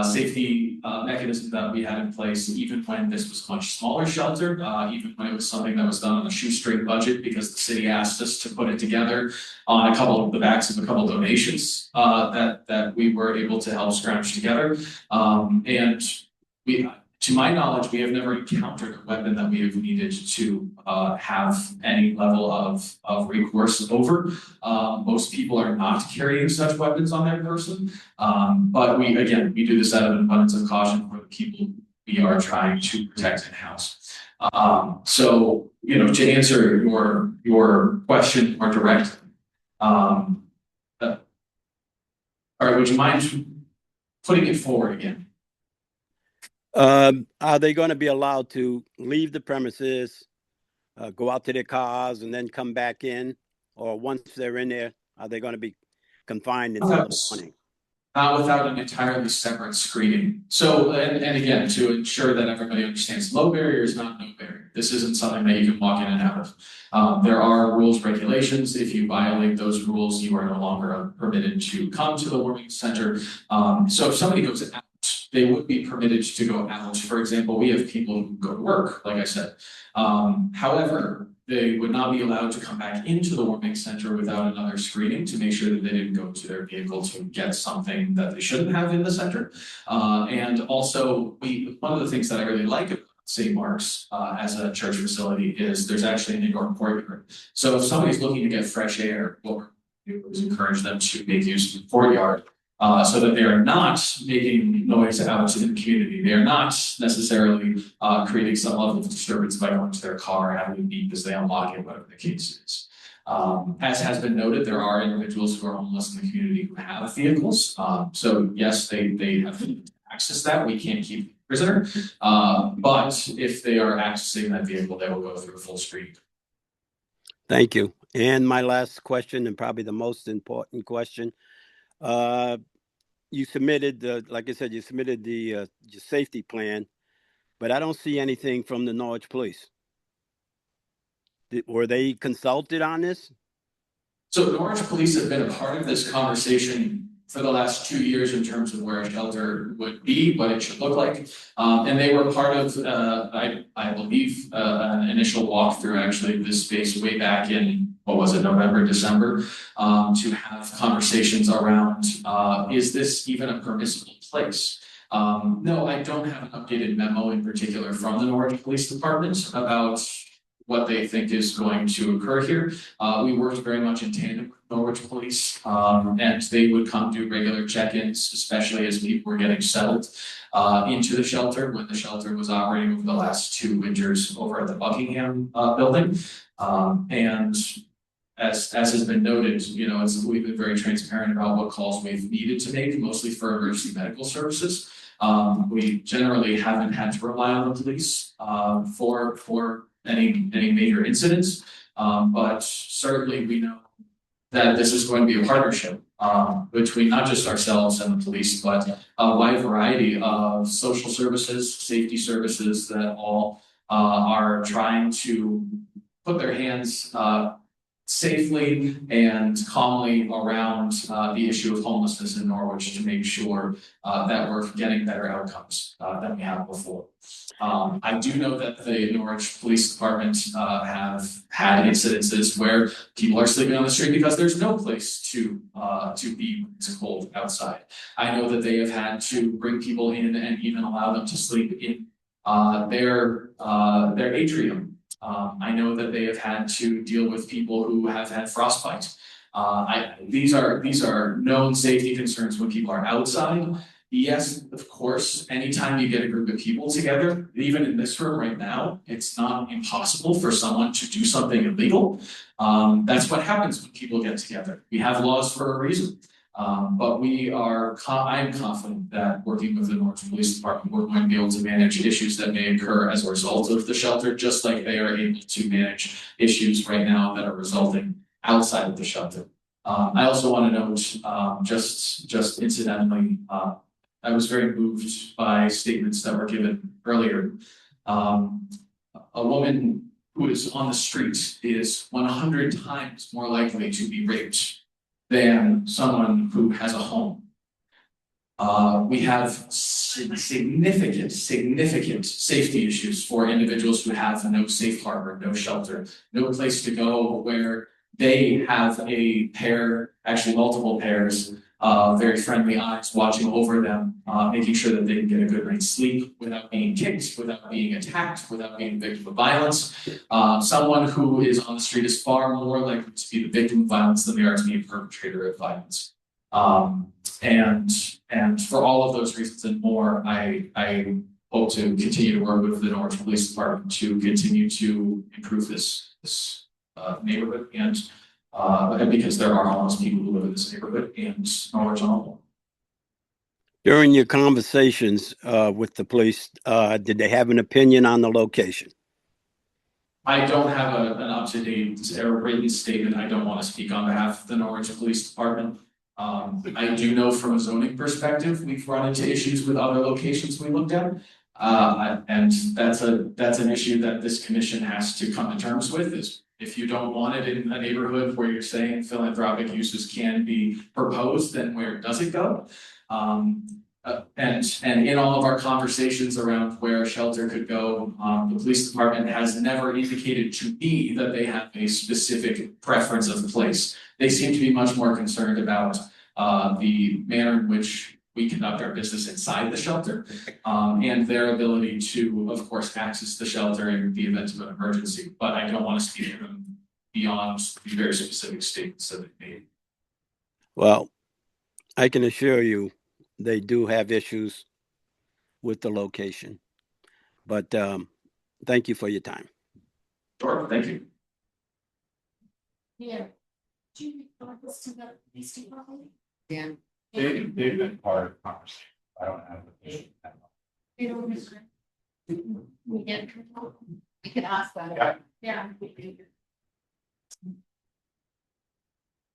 safety mechanisms that we had in place even when this was a much smaller shelter, even when it was something that was done on a shoestring budget because the city asked us to put it together on a couple of the backs of a couple of donations that we were able to help scrounge together. And we, to my knowledge, we have never encountered a weapon that we have needed to have any level of recourse over. Most people are not carrying such weapons on their person. But we do this out of an abundance of caution for the people we are trying to protect and house. So, to answer your question more directly, all right, would you mind putting it forward again? Are they going to be allowed to leave the premises, go out to their cars and then come back in? or once they're in there, are they going to be confined until the morning? Not without an entirely separate screening. So, and again, to ensure that everybody understands, low barrier is not no barrier. This isn't something that you can walk in and out of. There are rules, regulations. If you violate those rules, you are no longer permitted to come to the warming center. So if somebody goes out, they would be permitted to go out. For example, we have people who go to work, like I said. However, they would not be allowed to come back into the warming center without another screening to make sure that they didn't go to their vehicle to get something that they shouldn't have in the center. And also, one of the things that I really like about St. Mark's as a church facility is there's actually an indoor courtyard. So if somebody's looking to get fresh air, what we're going to do is encourage them to make use of the courtyard. So that they are not making noise out in the community. They are not necessarily creating some level of disturbance by going to their car, having a beep as they unlock it, whatever the case is. As has been noted, there are individuals who are homeless in the community who have vehicles. So yes, they have to access that. We can't keep them prisoner. But if they are accessing that vehicle, they will go through a full screening. Thank you. And my last question, and probably the most important question. You submitted, like I said, you submitted the your safety plan, but I don't see anything from the Norwich Police. Were they consulted on this? So Norwich Police have been a part of this conversation for the last 2 years in terms of where a shelter would be, what it should look like. And they were part of, I believe, an initial walkthrough actually of this space way back in, what was it, November, December, to have conversations around, is this even a permissible place? No, I don't have an updated memo in particular from the Norwich Police Department about what they think is going to occur here. We worked very much in tandem with Norwich Police, and they would come do regular check-ins, especially as people were getting settled into the shelter when the shelter was operating over the last 2 winters over at the Buckingham building. And as has been noted, you know, we've been very transparent about what calls we've needed to make, mostly for emergency medical services. We generally haven't had to rely on the police for any major incidents, but certainly we know that this is going to be a partnership between not just ourselves and the police, but a wide variety of social services, safety services that all are trying to put their hands safely and calmly around the issue of homelessness in Norwich to make sure that we're getting better outcomes than we have before. I do know that the Norwich Police Department have had incidences where people are sleeping on the street because there's no place to be when it's cold outside. I know that they have had to bring people in and even allow them to sleep in their atrium. I know that they have had to deal with people who have had frostbite. These are known safety concerns when people are outside. Yes, of course, anytime you get a group of people together, even in this room right now, it's not impossible for someone to do something illegal. That's what happens when people get together. We have laws for a reason. But I'm confident that working with the Norwich Police Department, we're going to be able to manage issues that may occur as a result of the shelter, just like they are able to manage issues right now that are resulting outside of the shelter. I also want to note, just incidentally, I was very moved by statements that were given earlier. A woman who is on the street is 100 times more likely to be raped than someone who has a home. We have significant safety issues for individuals who have no safe harbor, no shelter, no place to go where they have a pair, actually multiple pairs, very friendly eyes watching over them, making sure that they can get a good night's sleep without being kicked, without being attacked, without being a victim of violence. Someone who is on the street is far more likely to be the victim of violence than they are to be a perpetrator of violence. And for all of those reasons and more, I hope to continue to work with the Norwich Police Department to continue to improve this neighborhood and because there are homeless people who live in this neighborhood and Norwich on the whole. During your conversations with the police, did they have an opinion on the location? I don't have an up-to-date or written statement. I don't want to speak on behalf of the Norwich Police Department. I do know from a zoning perspective, we've run into issues with other locations we looked at. And that's an issue that this commission has to come to terms with, is if you don't want it in a neighborhood where you're saying philanthropic uses can be proposed, then where does it go? And in all of our conversations around where a shelter could go, the police department has never indicated to me that they have a specific preference of place. They seem to be much more concerned about the manner in which we conduct our business inside the shelter, and their ability to, of course, access the shelter in the event of an emergency. But I don't want to speak to them beyond the very specific statements that they made. Well, I can assure you they do have issues with the location. But thank you for your time. Sure, thank you. Yeah. Do you want this to the police department? Yeah. They've been part of the conversation. I don't have the issue. You know, we get. We can ask that. Yeah. Yeah.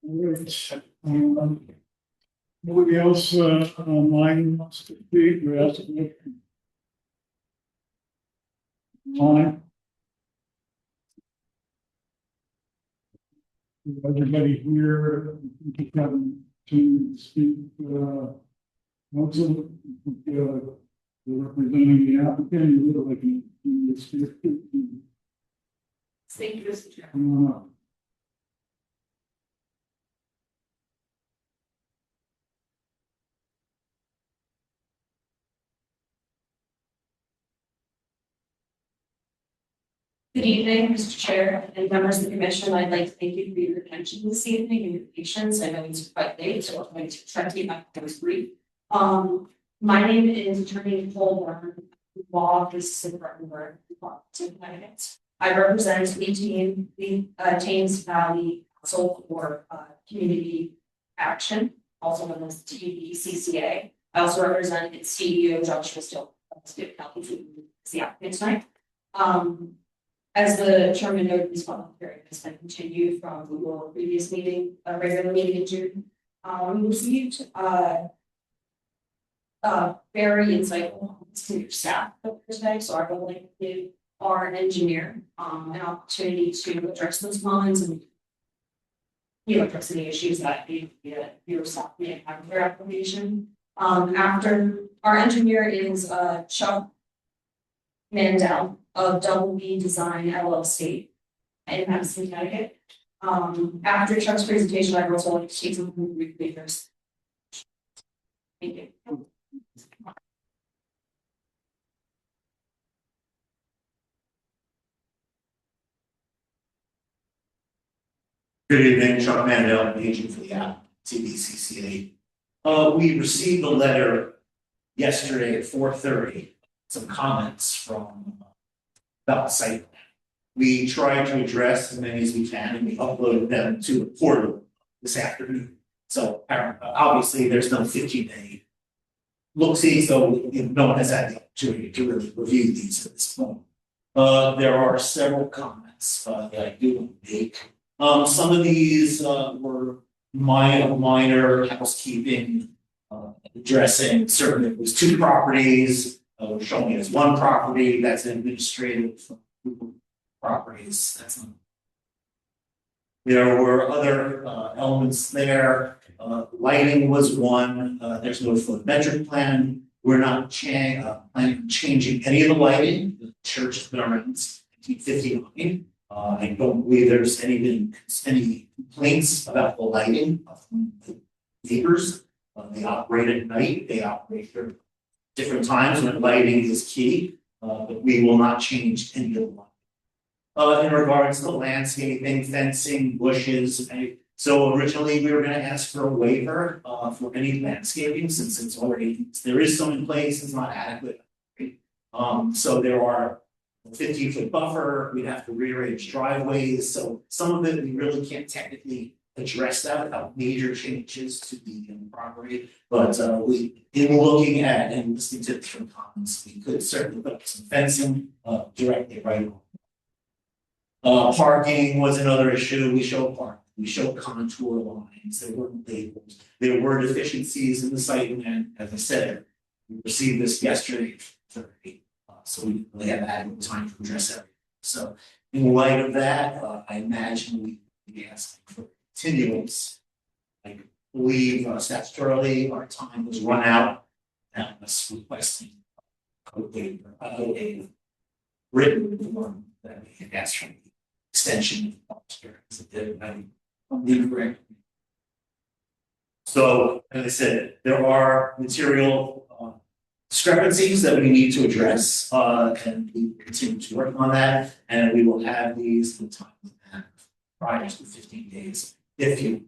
Alright, nobody else online wants to speak or ask a question? Fine. Everybody here, having to speak, council, representing the applicant, you would like to speak. Thank you, Mr. Chair. Come on up. Good evening, Mr. Chair and members of the commission. I'd like to thank you for your attention this evening and your patience. I know it's quite late, so I'm going to try to keep my things brief. My name is Attorney Nicole Byrne, law office in Breckenridge, Connecticut. I represent the Thames Valley Council for Community Action, also known as TVCCA. I also represent its CEO, Joshua Still, who is the applicant tonight. As the chairman noted, this public hearing has been continued from the previous meeting, regular meeting in June. We received very insightful comments from your staff today, so I would like to give our engineer an opportunity to address those comments and address any issues that your staff may have with their application. After our engineer is Chuck Mandel of Double B Design LLC in Madison, Connecticut. After Chuck's presentation, I'd also like to take some brief papers. Thank you. Good evening, Chuck Mandel, agent for the app, TVCCA. We received a letter yesterday at 4:30, some comments from about the site. We tried to address as many as we can, and we uploaded them to a portal this afternoon. So obviously there's no 15-day look-see, so no one has had the opportunity to really review these at this point. There are several comments that I do want to make. Some of these were minor housekeeping, addressing certain, it was 2 properties, we're showing it as 1 property, that's administrative properties, that's not. There were other elements there, lighting was one, there's no photometric plan, we're not planning on changing any of the lighting, the church has been around since 1959. I don't believe there's any complaints about the lighting of the neighbors. They operate at night, they operate for different times when lighting is key, but we will not change any of the lighting. In regards to landscaping, fencing, bushes, so originally we were going to ask for a waiver for any landscaping since it's already, there is some in place, it's not adequate. So there are 15-foot buffer, we'd have to rearrange driveways, so some of it we really can't technically address that without major changes to the property. But we, in looking at and listening to different comments, we could certainly put up some fencing directly right on. Parking was another issue. We showed parking, we showed contour lines, there weren't labels. There were deficiencies in the site plan, as I said. We received this yesterday, so we really have adequate time to address everything. So in light of that, I imagine we be asking for continuance. I believe statutorily, our time was run out, and us requesting a written form that we can ask for the extension of the correct. So, as I said, there are material discrepancies that we need to address, and we continue to work on that, and we will have these in time prior to 15 days, if the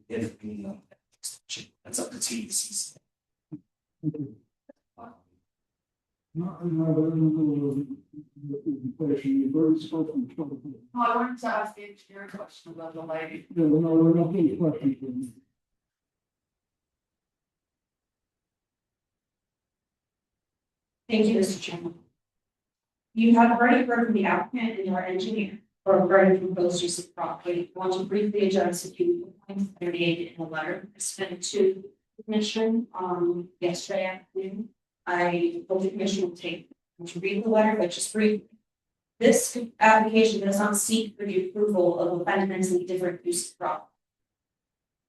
extension, that's up to TDCs. No, the presentation, you've already spoken. I wanted to ask the engineer a question about the lighting. Yeah, no, we're not getting questions. Thank you, Mr. Chairman. You have already heard from the applicant and your engineer regarding proposed use of property. I want to briefly address a few points that are made in the letter. I sent to the commission yesterday afternoon. I hope the commission will take to read the letter, but just briefly. This application does not seek for the approval of a fundamentally different use of property.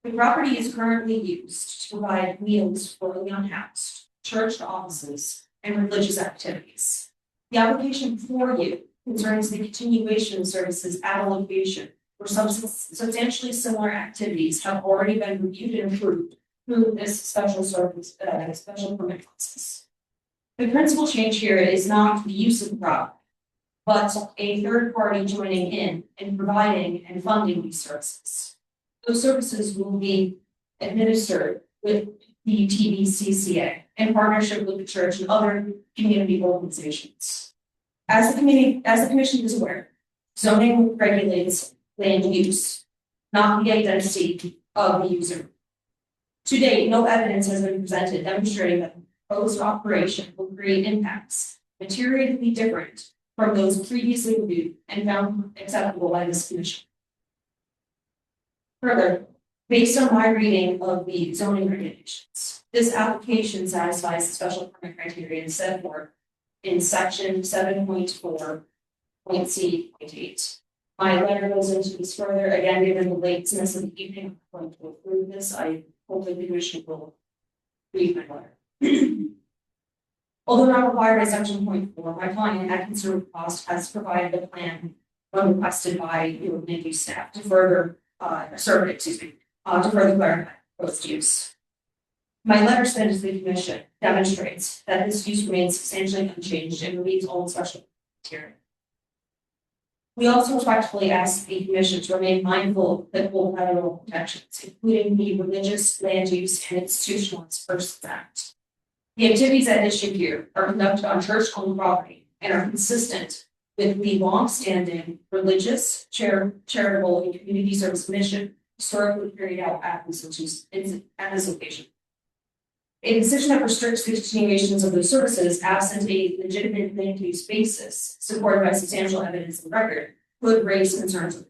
The property is currently used to provide meals for the unhoused, church offices, and religious activities. The application before you concerns the continuation of services at a location where substantially similar activities have already been reviewed and approved through this special permit process. The principal change here is not the use of the property, but a third party joining in and providing and funding these services. Those services will be administered with the TBCCA in partnership with the church and other community organizations. As the commission is aware, zoning regulates land use, not the identity of the user. To date, no evidence has been presented demonstrating that the proposed operation will create impacts materially different from those previously reviewed and found acceptable by this commission. Further, based on my reading of the zoning regulations, this application satisfies the special permit criteria set forth in section 7.4.c.8. My letter goes into this further. Again, given the lateness of the evening, I'm going to approve this. I hope the commission will read my letter. Although not required by section 0.4, my client at conservative cost has provided a plan when requested by your land use staff to further to further clarify proposed use. My letter sent to the commission demonstrates that this use remains substantially unchanged and meets all special criteria. We also respectfully ask the commission to remain mindful of applicable federal protections, including the Religious Land Use and Institutional Persons Act. The activities at issue here are conducted on church-owned property and are consistent with the long-standing religious, charitable, and community service mission historically carried out at this location. A decision that restricts the continuations of those services absent a legitimate land use basis supported by substantial evidence in the record could raise concerns.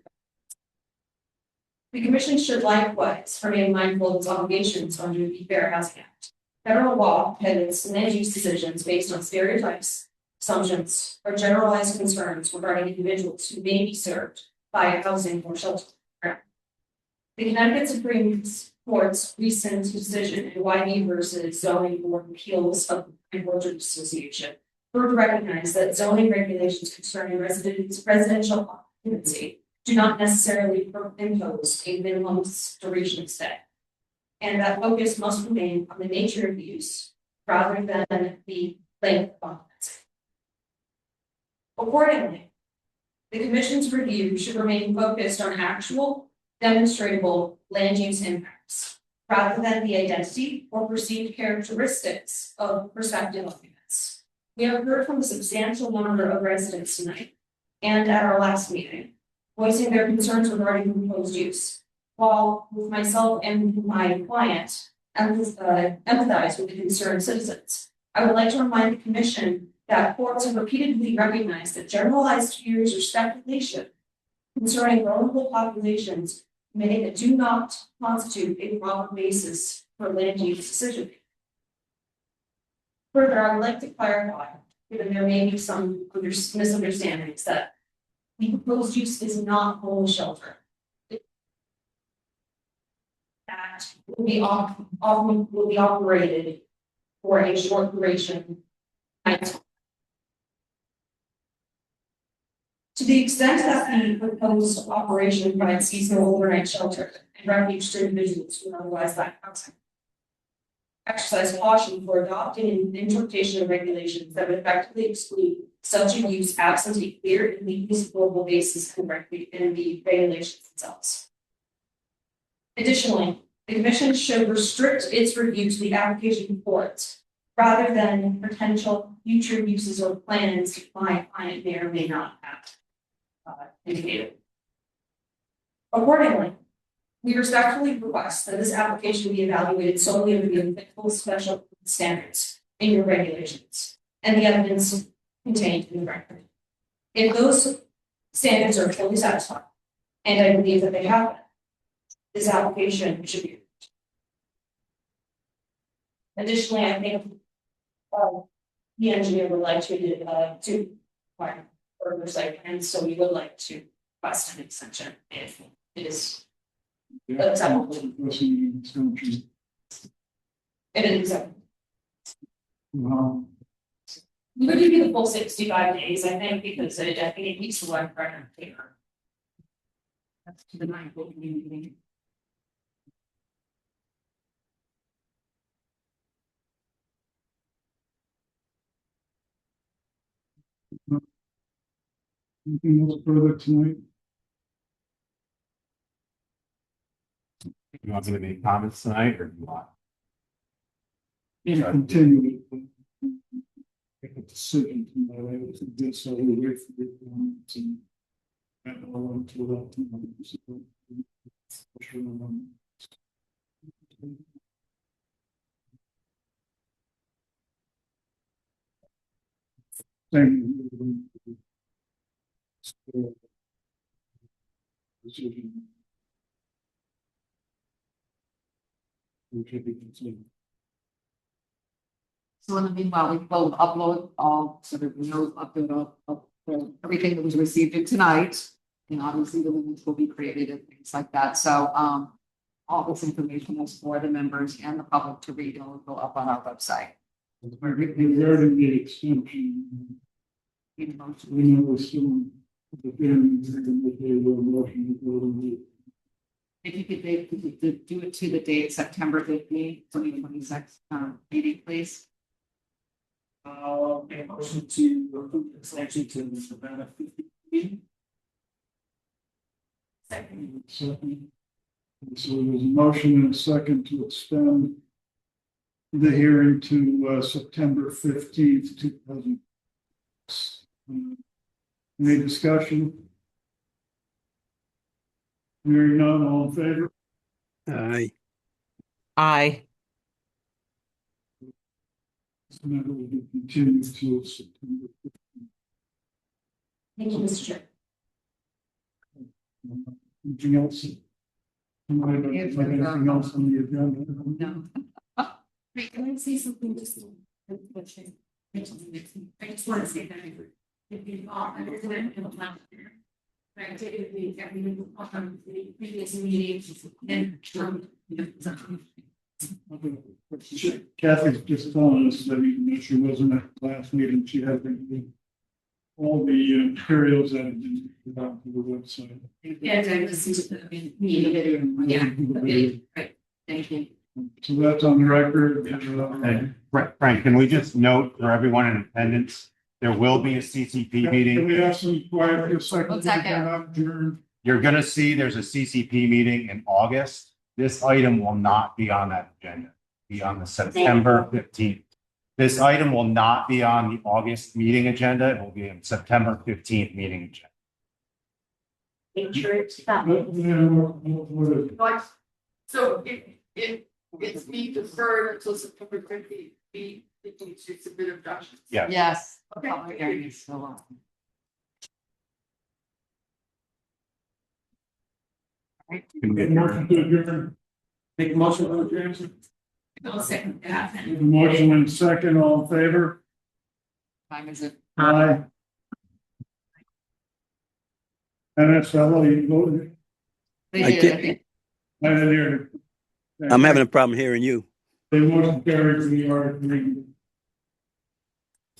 The commission should likewise remain mindful of its obligations under the Fair Housing Act. Federal law prohibits land use decisions based on stereotypes, assumptions, or generalized concerns regarding individuals who may be served by a housing or shelter program. The Connecticut Supreme Court's recent decision in Wiley versus Zoning Board of Appeals of the Board Association further recognize that zoning regulations concerning residential occupancy do not necessarily impose a minimum duration of stay, and that focus must remain on the nature of use rather than the length of occupancy. Accordingly, the Commission's review should remain focused on actual, demonstrable land use impacts, rather than the identity or perceived characteristics of prospective occupants. We have heard from a substantial number of residents tonight and at our last meeting, voicing their concerns regarding proposed use. While with myself and my client empathize with the concerned citizens, I would like to remind the Commission that courts have repeatedly recognized that generalized fears or speculation concerning vulnerable populations made that do not constitute a proper basis for land use decision. Further, I would like to clarify, given there may be some misunderstandings, that the proposed use is not homeless shelter. That will be operated for a short duration. To the extent that the proposed operation provides seasonal overnight shelter and refuge to individuals who otherwise lack housing, exercise caution for adopting an interpretation of regulations that would effectively exclude such a use absent a clear and reasonable basis in the regulations themselves. Additionally, the Commission should restrict its review to the application reports rather than potential future uses or plans my client may or may not have indicated. Accordingly, we respectfully request that this application be evaluated solely under the applicable special standards in your regulations and the evidence contained in the record. If those standards are fully satisfied, and I believe that they have been, this application should be approved. Additionally, I think the engineer would like to require further site plans, so we would like to request an extension if it is acceptable. It is acceptable. We would give you the full 65 days, I think, because I think it meets the one record paper. That's to the 9th meeting. Anything else further tonight? You want me to make comments tonight or do you want? Yeah, continue. Make a decision tonight. I guess I will wait for the comments and all until that time. Thank you. Decision. Okay, continue. So in the meanwhile, we will upload all, so that we know, upload all everything that was received in tonight. And obviously the limits will be created and things like that. So all this information is for the members and the public to read and will go up on our website. Regarding the extension. We know soon. If you could do it to the date September 15th, 2026 meeting, please. Make a motion to approve the extension to the Savannah 15. Second. So there's a motion and a second to extend the hearing to September 15th, 2000. Any discussion? Hearing none, all in favor? Aye. Aye. This matter will be continued to September 15th. Thank you, Mr. Chair. Anything else? Anything else on the agenda? No. Wait, can I say something just? I just want to say that. If you all understand the plan. Right, the previous meetings and Kathy's just telling us that even though she wasn't at the last meeting, she had all the materials that have been put out to the website. Yes, I listened to the meeting. Yeah, right, thank you. So that's on the record. Frank, can we just note for everyone in attendance, there will be a CCP Can meeting. we have some quiet for a second? One second. You're gonna see there's a CCP meeting in August. This item will not be on that agenda, be on the September 15th. This item will not be on the August meeting agenda. It will be in September 15th meeting agenda. Make sure it's done. So it's being deferred until September 15th, be to submit objections. Yes. Yes. Okay. Public hearing is still on. Motion to adjourn. Make a motion to adjourn. I'll second that. There's a motion and a second, all in favor? Time is it? Aye. NSLO, you voted? I can't, I didn't hear it. I'm having a problem hearing you. The motion carries, we are agreeing.